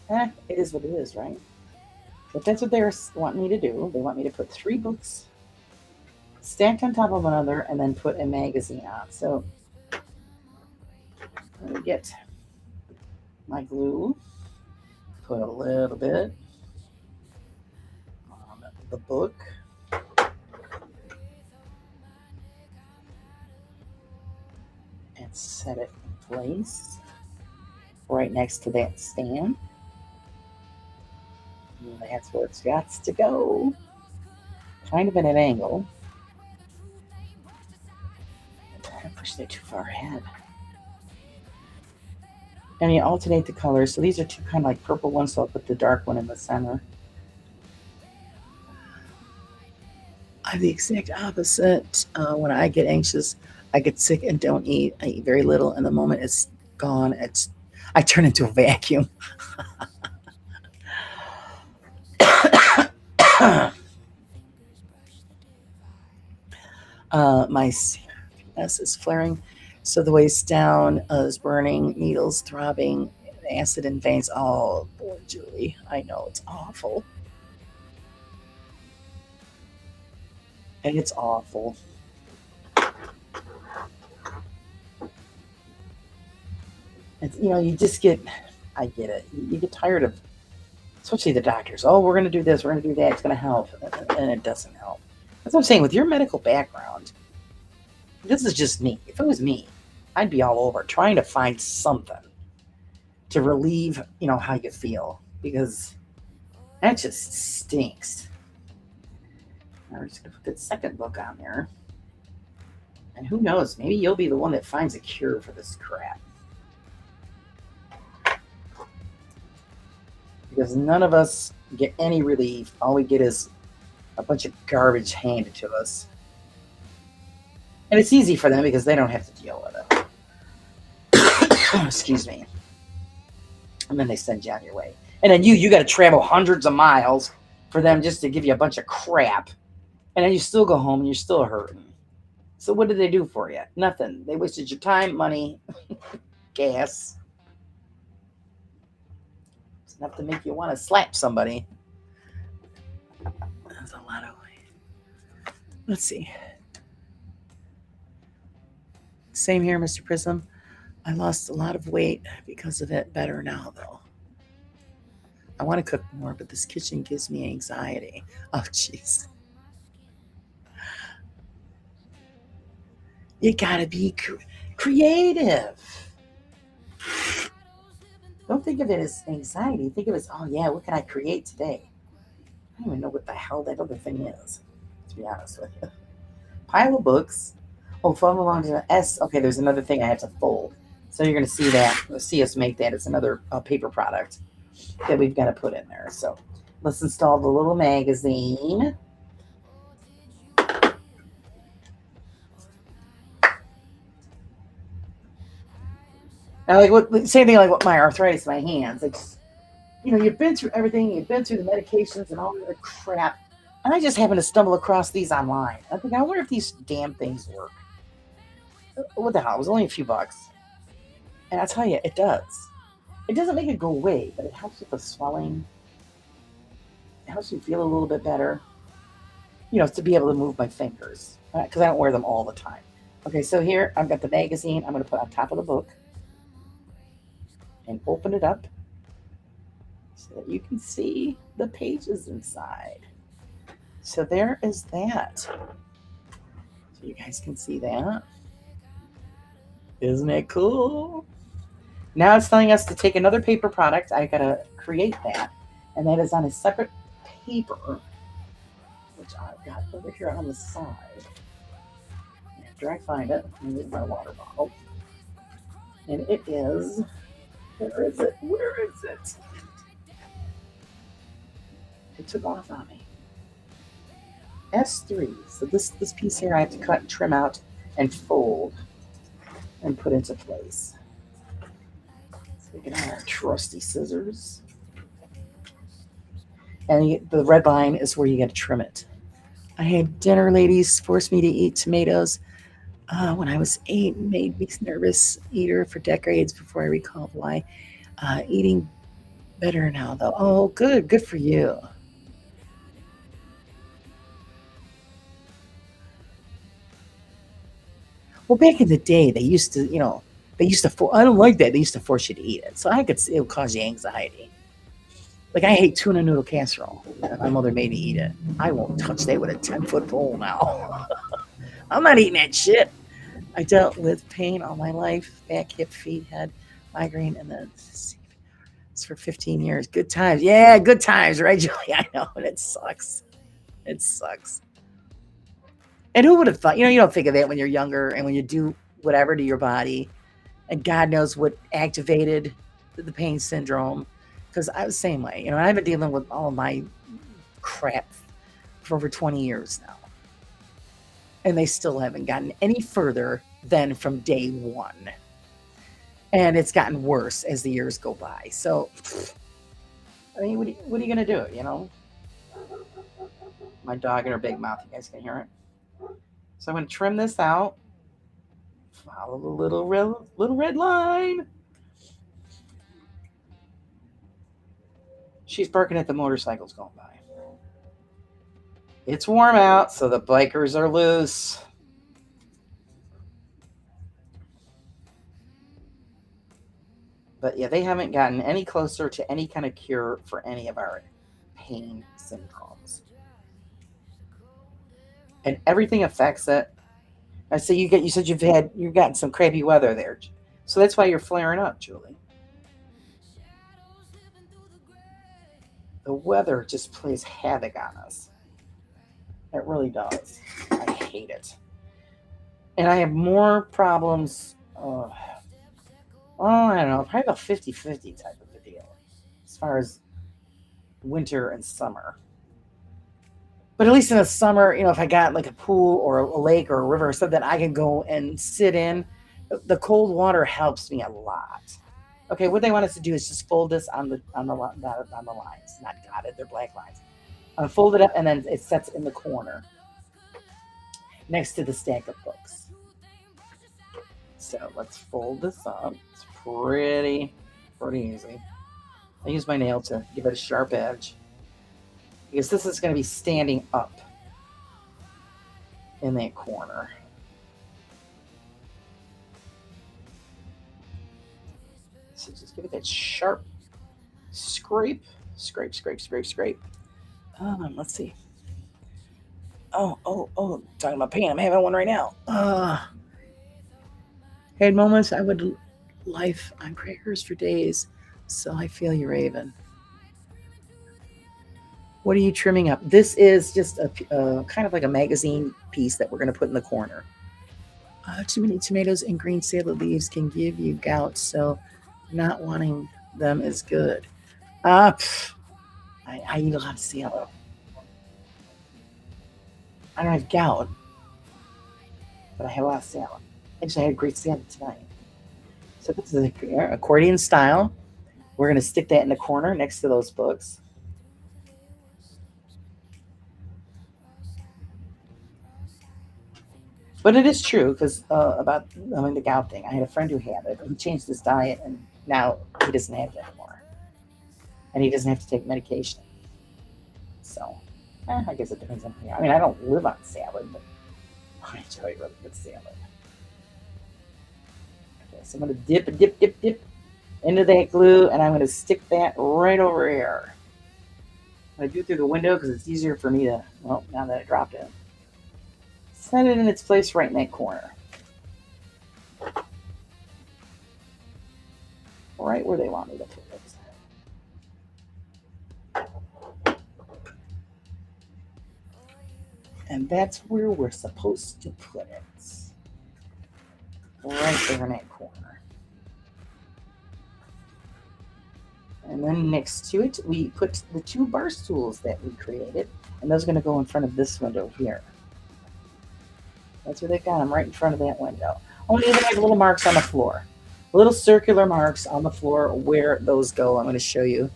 It is what it is, right? But that's what they want me to do. They want me to put 3 books stacked on top of one another and then put a magazine on. So let me get my glue, put a little bit on the book, Set it in place right next to that stand. And that's where it's got to go. Kind of at an angle. I pushed it too far ahead. And you alternate the colors. So these are two kind of like purple ones, so I'll put the dark one in the center. I'm the exact opposite. When I get anxious, I get sick and don't eat. I eat very little, and the moment it's gone, I turn into a vacuum. My CRS is flaring, so the waist down is burning, needles throbbing, acid in veins. Oh boy, Julie, I know it's awful. And it's awful. It's, you just I get it. You get tired of, especially the doctors. Oh, we're going to do this, we're going to do that, it's going to help. And it doesn't help. That's what I'm saying. With your medical background, this is just me. If it was me, I'd be all over trying to find something to relieve, how you feel. Because that just stinks. Now we're just going to put the second book on there. And who knows, maybe you'll be the one that finds a cure for this crap. Because none of us get any relief. All we get is a bunch of garbage handed to us. And it's easy for them because they don't have to deal with it. Excuse me. And then they send you on your way. And then you got to travel hundreds of miles for them just to give you a bunch of crap. And then you still go home and you're still hurting. So what did they do for you? Nothing. They wasted your time, money, gas. It's enough to make you want to slap somebody. That's a lot of weight. Let's see. Same here, Mr. Prism. I lost a lot of weight because of it. Better now, though. I want to cook more, but this kitchen gives me anxiety. Oh, jeez. You gotta be creative. Don't think of it as anxiety. Think of it as, oh yeah, what can I create today? I don't even know what the hell that other thing is, to be honest with you. Pile of books. Oh, follow along to the S. Okay, there's another thing I have to fold. So you're going to see that. See us make that. It's another paper product that we've got to put in there. So let's install the little magazine. Now, same thing like with my arthritis, my hands. Like, you've been through everything. You've been through the medications and all the other crap. And I just happened to stumble across these online. I think, I wonder if these damn things work. What the hell? It was only a few bucks. And I'll tell you, it does. It doesn't make it go away, but it helps with the swelling. It helps me feel a little bit better. To be able to move my fingers. Because I don't wear them all the time. Okay, so here I've got the magazine I'm going to put on top of the book. And open it up so that you can see the pages inside. So there is that. So you guys can see that. Isn't it cool? Now it's telling us to take another paper product. I gotta create that. And that is on a separate paper, which I've got over here on the side. After I find it, I'm gonna leave my water bottle. And it is, where is it? Where is it? It took off on me. S3. So this piece here I have to cut and trim out and fold and put into place. So we get our trusty scissors. And the red line is where you got to trim it. I had dinner ladies force me to eat tomatoes when I was 8. Made me nervous eater for decades before I recalled why. Eating better now, though. Oh, good for you. Well, back in the day, they used to, I don't like that. They used to force you to eat it. So it would cause you anxiety. Like, I hate tuna noodle casserole. My mother made me eat it. I won't touch that with a 10-foot pole now. I'm not eating that shit. I dealt with pain all my life, back, hip, feet, head, migraine, and then it's for 15 years. Good times. Yeah, good times, right, Julie? I know, and it sucks. It sucks. And who would have thought? You don't think of that when you're younger and when you do whatever to your body, and God knows what activated the pain syndrome. Because I was the same way. I've been dealing with all of my crap for over 20 years now. And they still haven't gotten any further than from day one. And it's gotten worse as the years go by. So, I mean, what are you going to do, My dog and her big mouth, you guys can hear it. So I'm going to trim this out. Follow the little red line. She's barking at the motorcycles going by. It's warm out, so the bikers are loose. But yeah, they haven't gotten any closer to any kind of cure for any of our pain syndromes. And everything affects it. I say you said you've gotten some crappy weather there. So that's why you're flaring up, Julie. The weather just plays havoc on us. It really does. I hate it. And I have more problems. I don't know, probably about 50-50 type of a deal as far as winter and summer. But at least in the summer, if I got like a pool or a lake or a river or something I can go and sit in, the cold water helps me a lot. Okay, what they want us to do is just fold this on the lines, not dotted, they're black lines. Fold it up, and then it sets in the corner next to the stack of books. So let's fold this up. It's pretty easy. I use my nail to give it a sharp edge, because this is going to be standing up in that corner. So just give it that sharp scrape. Let's see. Talking about pain, I'm having one right now. Had moments I would life on crackers for days, so I feel you, Raven. What are you trimming up? This is just a kind of like a magazine piece that we're going to put in the corner. Too many tomatoes and green salad leaves can give you gout, so not wanting them is good. I eat a lot of salad. I don't have gout, but I have a lot of salad. Actually, I had great salad tonight. So this is an accordion style. We're going to stick that in the corner next to those books. But it is true, because about the gout thing, I had a friend who had it. He changed his diet, and now he doesn't have it anymore. And he doesn't have to take medication. So, I guess it depends on. I mean, I don't live on salad, but I enjoy really good salad. Okay, so I'm going to dip into that glue, and I'm going to stick that right over here. I do it through the window because it's easier for me to, well, now that I dropped it, set it in its place right in that corner. Right where they want me to put it. And that's where we're supposed to put it. Right there in that corner. And then next to it, we put the 2 bar stools that we created. And those are going to go in front of this window here. That's where they got them, right in front of that window. Only even have little marks on the floor. Little circular marks on the floor where those go. I'm going to show you.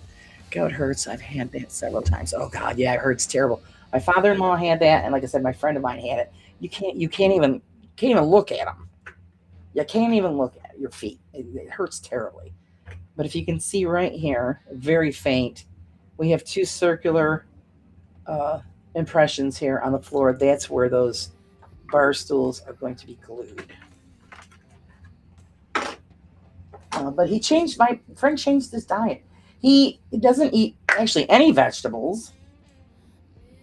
God, it hurts. I've had that several times. Oh, God, yeah, it hurts terrible. My father-in-law had that, and like I said, my friend of mine had it. You can't even look at them. You can't even look at your feet. It hurts terribly. But if you can see right here, very faint, we have 2 circular impressions here on the floor. That's where those bar stools are going to be glued. But my friend changed his diet. He doesn't eat actually any vegetables.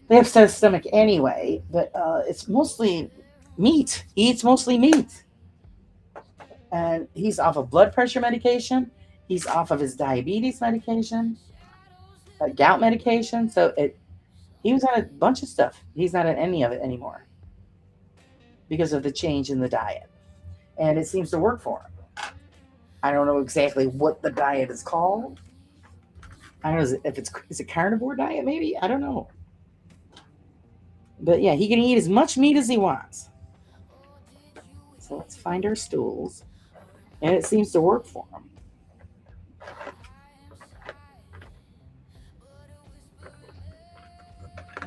They upset his stomach anyway, but it's mostly meat. He eats mostly meat. And he's off of blood pressure medication. He's off of his diabetes medication, gout medication. So he was on a bunch of stuff. He's not on any of it anymore because of the change in the diet. And it seems to work for him. I don't know exactly what the diet is called. I don't know if it's a carnivore diet, maybe. I don't know. But yeah, he can eat as much meat as he wants. So let's find our stools. And it seems to work for him.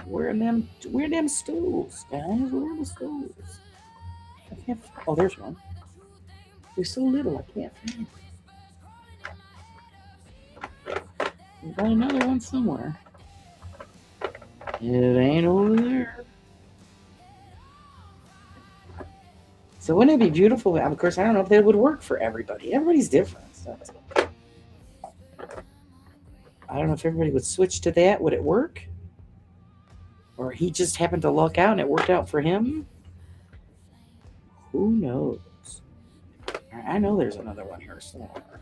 Where are them stools, guys? Where are the stools? I can't. Oh, there's one. They're so little, I can't find it. We've got another one somewhere. It ain't over there. So wouldn't it be beautiful? Of course, I don't know if that would work for everybody. Everybody's different. So I don't know if everybody would switch to that. Would it work? Or he just happened to luck out and it worked out for him? Who knows? I know there's another one here somewhere.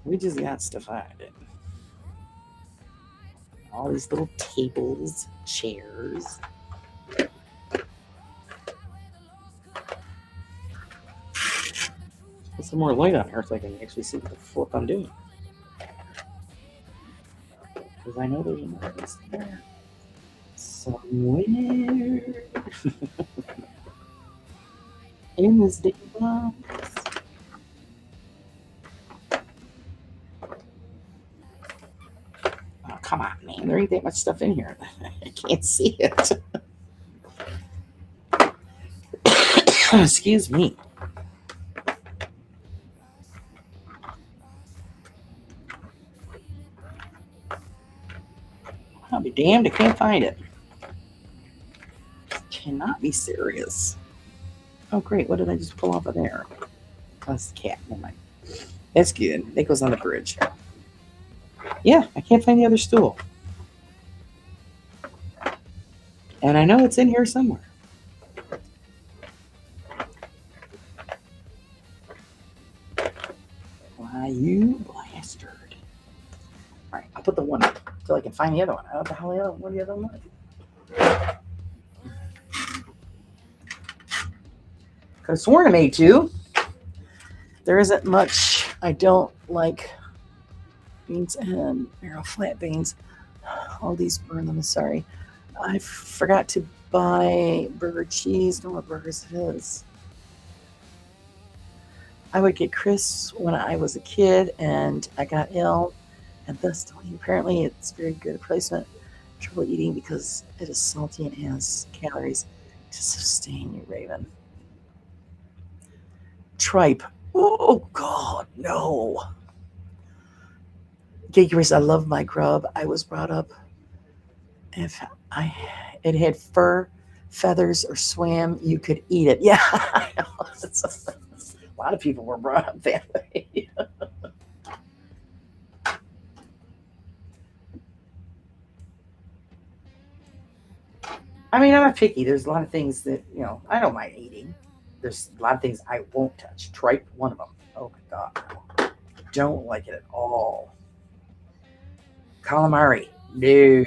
We just got to find it. All these little tables, chairs. Put some more light on here so I can actually see what the flip I'm doing. Because I know there's another one there. Somewhere. In this big box. Oh, come on, man. There ain't that much stuff in here. I can't see it. Excuse me. I'll be damned, I can't find it. Cannot be serious. Oh, great. What did I just pull off of there? Oh, that's the cat. Never mind. That's good. That goes on the bridge. Yeah, I can't find the other stool. And I know it's in here somewhere. Why, you bastard. All right, I'll put the one up until I can find the other one. What the hell the other one was? Could have sworn I made two. There isn't much. I don't like beans and flat beans. All these burn them. Sorry. I forgot to buy burger cheese. Don't know what burgers it is. I would get crisps when I was a kid and I got ill, and thus apparently it's very good replacement. Trouble eating because it is salty and has calories to sustain you, Raven. Tripe. Oh God, no. Giggers, I love my grub. I was brought up. If it had fur, feathers, or swam, you could eat it. Yeah, I know. A lot of people were brought up that way. I mean, I'm not picky. There's a lot of things that, I don't mind eating. There's a lot of things I won't touch. Tripe, one of them. Oh my God. Don't like it at all. Calamari. No.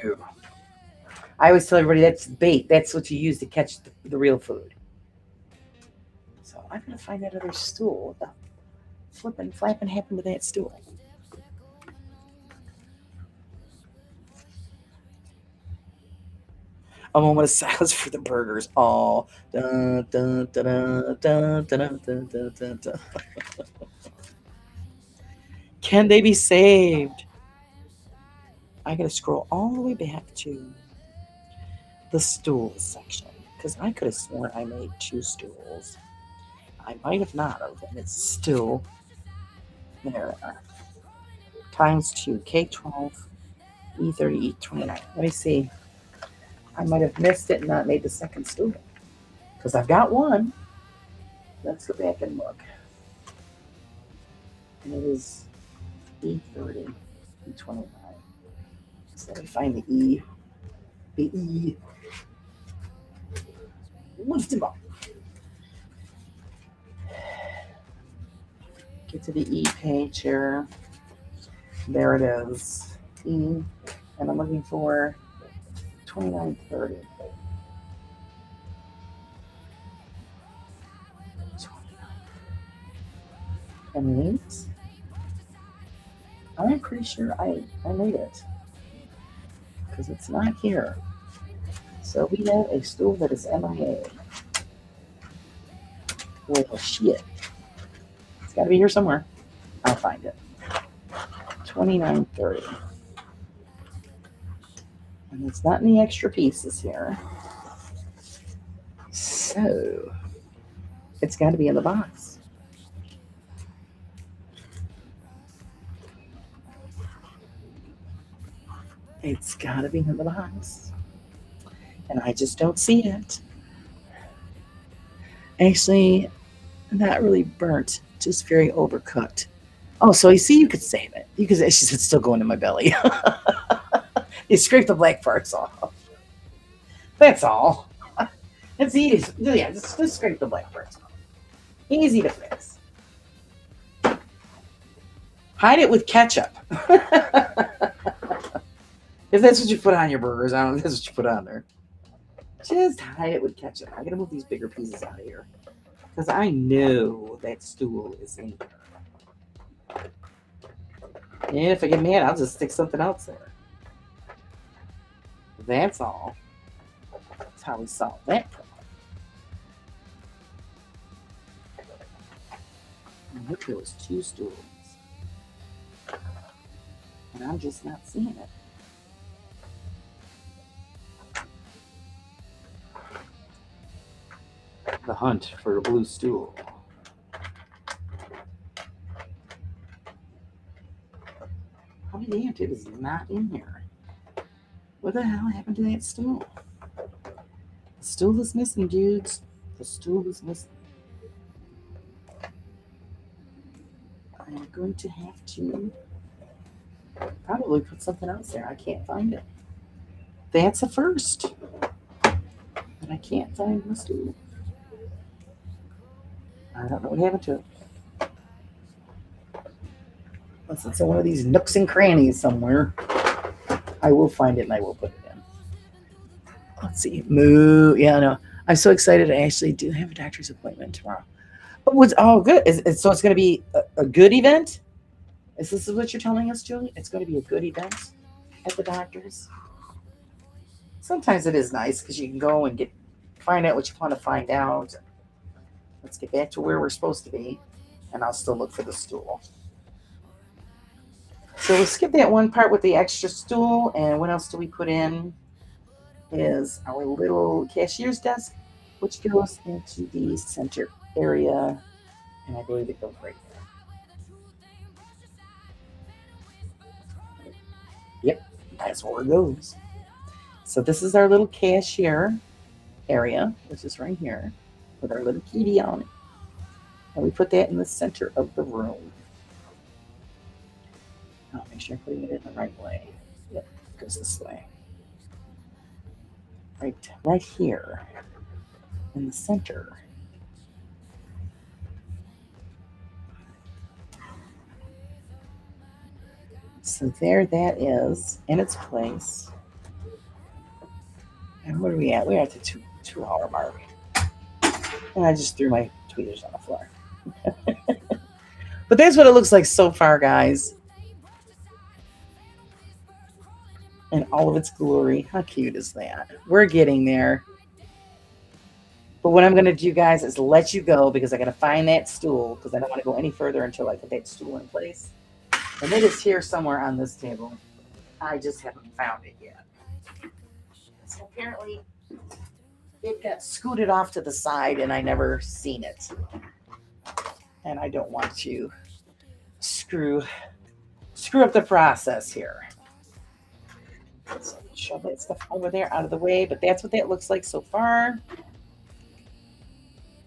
I always tell everybody that's bait. That's what you use to catch the real food. So I'm going to find that other stool. What the flapping happened to that stool? A moment of silence for the burgers. Oh. Dun, dun, dun, dun, dun, dun, dun, dun, dun, dun. Can they be saved? I got to scroll all the way back to the stools section because I could have sworn I made two stools. I might have not have, and it's still there. Times 2, K12, E30, E29. Let me see. I might have missed it and not made the second stool because I've got one. Let's go back and look. And it is E30, E29. So let me find the E. The E. Lift him up. Get to the E page here. There it is. E. And I'm looking for 2930. 28. I'm pretty sure I made it. Because it's not here. So we have a stool that is MIA. Well, shit. It's got to be here somewhere. I'll find it. 2930. And it's not in the extra pieces here. So it's got to be in the box. It's got to be in the box. And I just don't see it. Actually, not really burnt, just very overcooked. Oh, so you see, you could save it. You could. It's just it's still going in my belly. You scrape the black parts off. That's all. It's easy. Yeah, just scrape the black parts off. Easy to fix. Hide it with ketchup. If that's what you put on your burgers, I don't know if that's what you put on there. Just hide it with ketchup. I gotta move these bigger pieces out of here. Because I know that stool is in here. And if I get mad, I'll just stick something else there. That's all. That's how we solve that problem. And look, there was 2 stools. And I'm just not seeing it. The hunt for a blue stool. How many damn it is not in here? What the hell happened to that stool? The stool is missing, dudes. The stool is missing. I'm going to have to probably put something else there. I can't find it. That's a first. And I can't find my stool. I don't know what happened to it. Unless it's in one of these nooks and crannies somewhere. I will find it and I will put it in. Let's see. Moo. Yeah, no. I'm so excited. I actually do have a doctor's appointment tomorrow. But what's good? So it's going to be a good event? Is this what you're telling us, Julie? It's going to be a good event at the doctor's? Sometimes it is nice because you can go and find out what you want to find out. Let's get back to where we're supposed to be. And I'll still look for the stool. So we'll skip that one part with the extra stool. And what else do we put in? Is our little cashier's desk, which goes into the center area. And I believe it goes right there. Yep, that's where it goes. So this is our little cashier area, which is right here, with our little kitty on it. And we put that in the center of the room. I'll make sure I'm putting it in the right way. Yep, it goes this way. Right here in the center. So there that is in its place. And where are we at? We're at the two hour mark. And I just threw my tweezers on the floor. But that's what it looks like so far, guys. In all of its glory. How cute is that? We're getting there. But what I'm going to do, guys, is let you go because I got to find that stool because I don't want to go any further until I put that stool in place. And it is here somewhere on this table. I just haven't found it yet. So apparently it got scooted off to the side and I never seen it. And I don't want to screw up the process here. So shove that stuff over there out of the way, but that's what that looks like so far.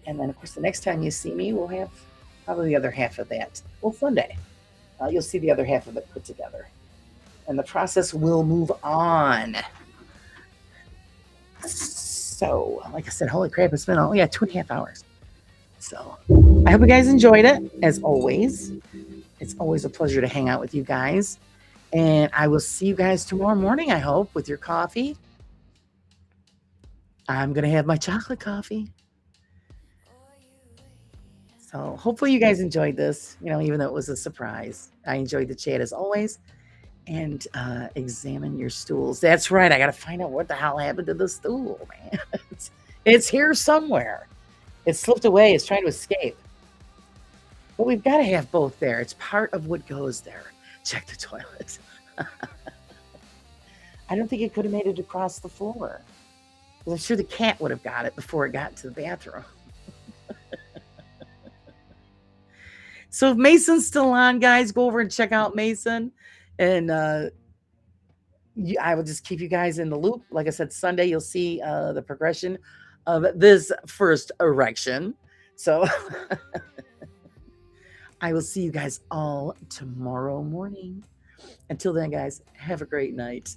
And then, of course, the next time you see me, we'll have probably the other half of that. Well, Sunday. You'll see the other half of it put together. And the process will move on. So, like I said, holy crap, it's been 2.5 hours. So I hope you guys enjoyed it. As always, it's always a pleasure to hang out with you guys. And I will see you guys tomorrow morning, I hope, with your coffee. I'm going to have my chocolate coffee. So hopefully you guys enjoyed this, even though it was a surprise. I enjoyed the chat as always. And examine your stools. That's right. I got to find out what the hell happened to the stool, man. It's here somewhere. It slipped away. It's trying to escape. But we've got to have both there. It's part of what goes there. Check the toilet. I don't think it could have made it across the floor. I'm sure the cat would have got it before it got to the bathroom. So if Mason's still on, guys, go over and check out Mason. And I will just keep you guys in the loop. Like I said, Sunday, you'll see the progression of this first erection. So I will see you guys all tomorrow morning. Until then, guys, have a great night.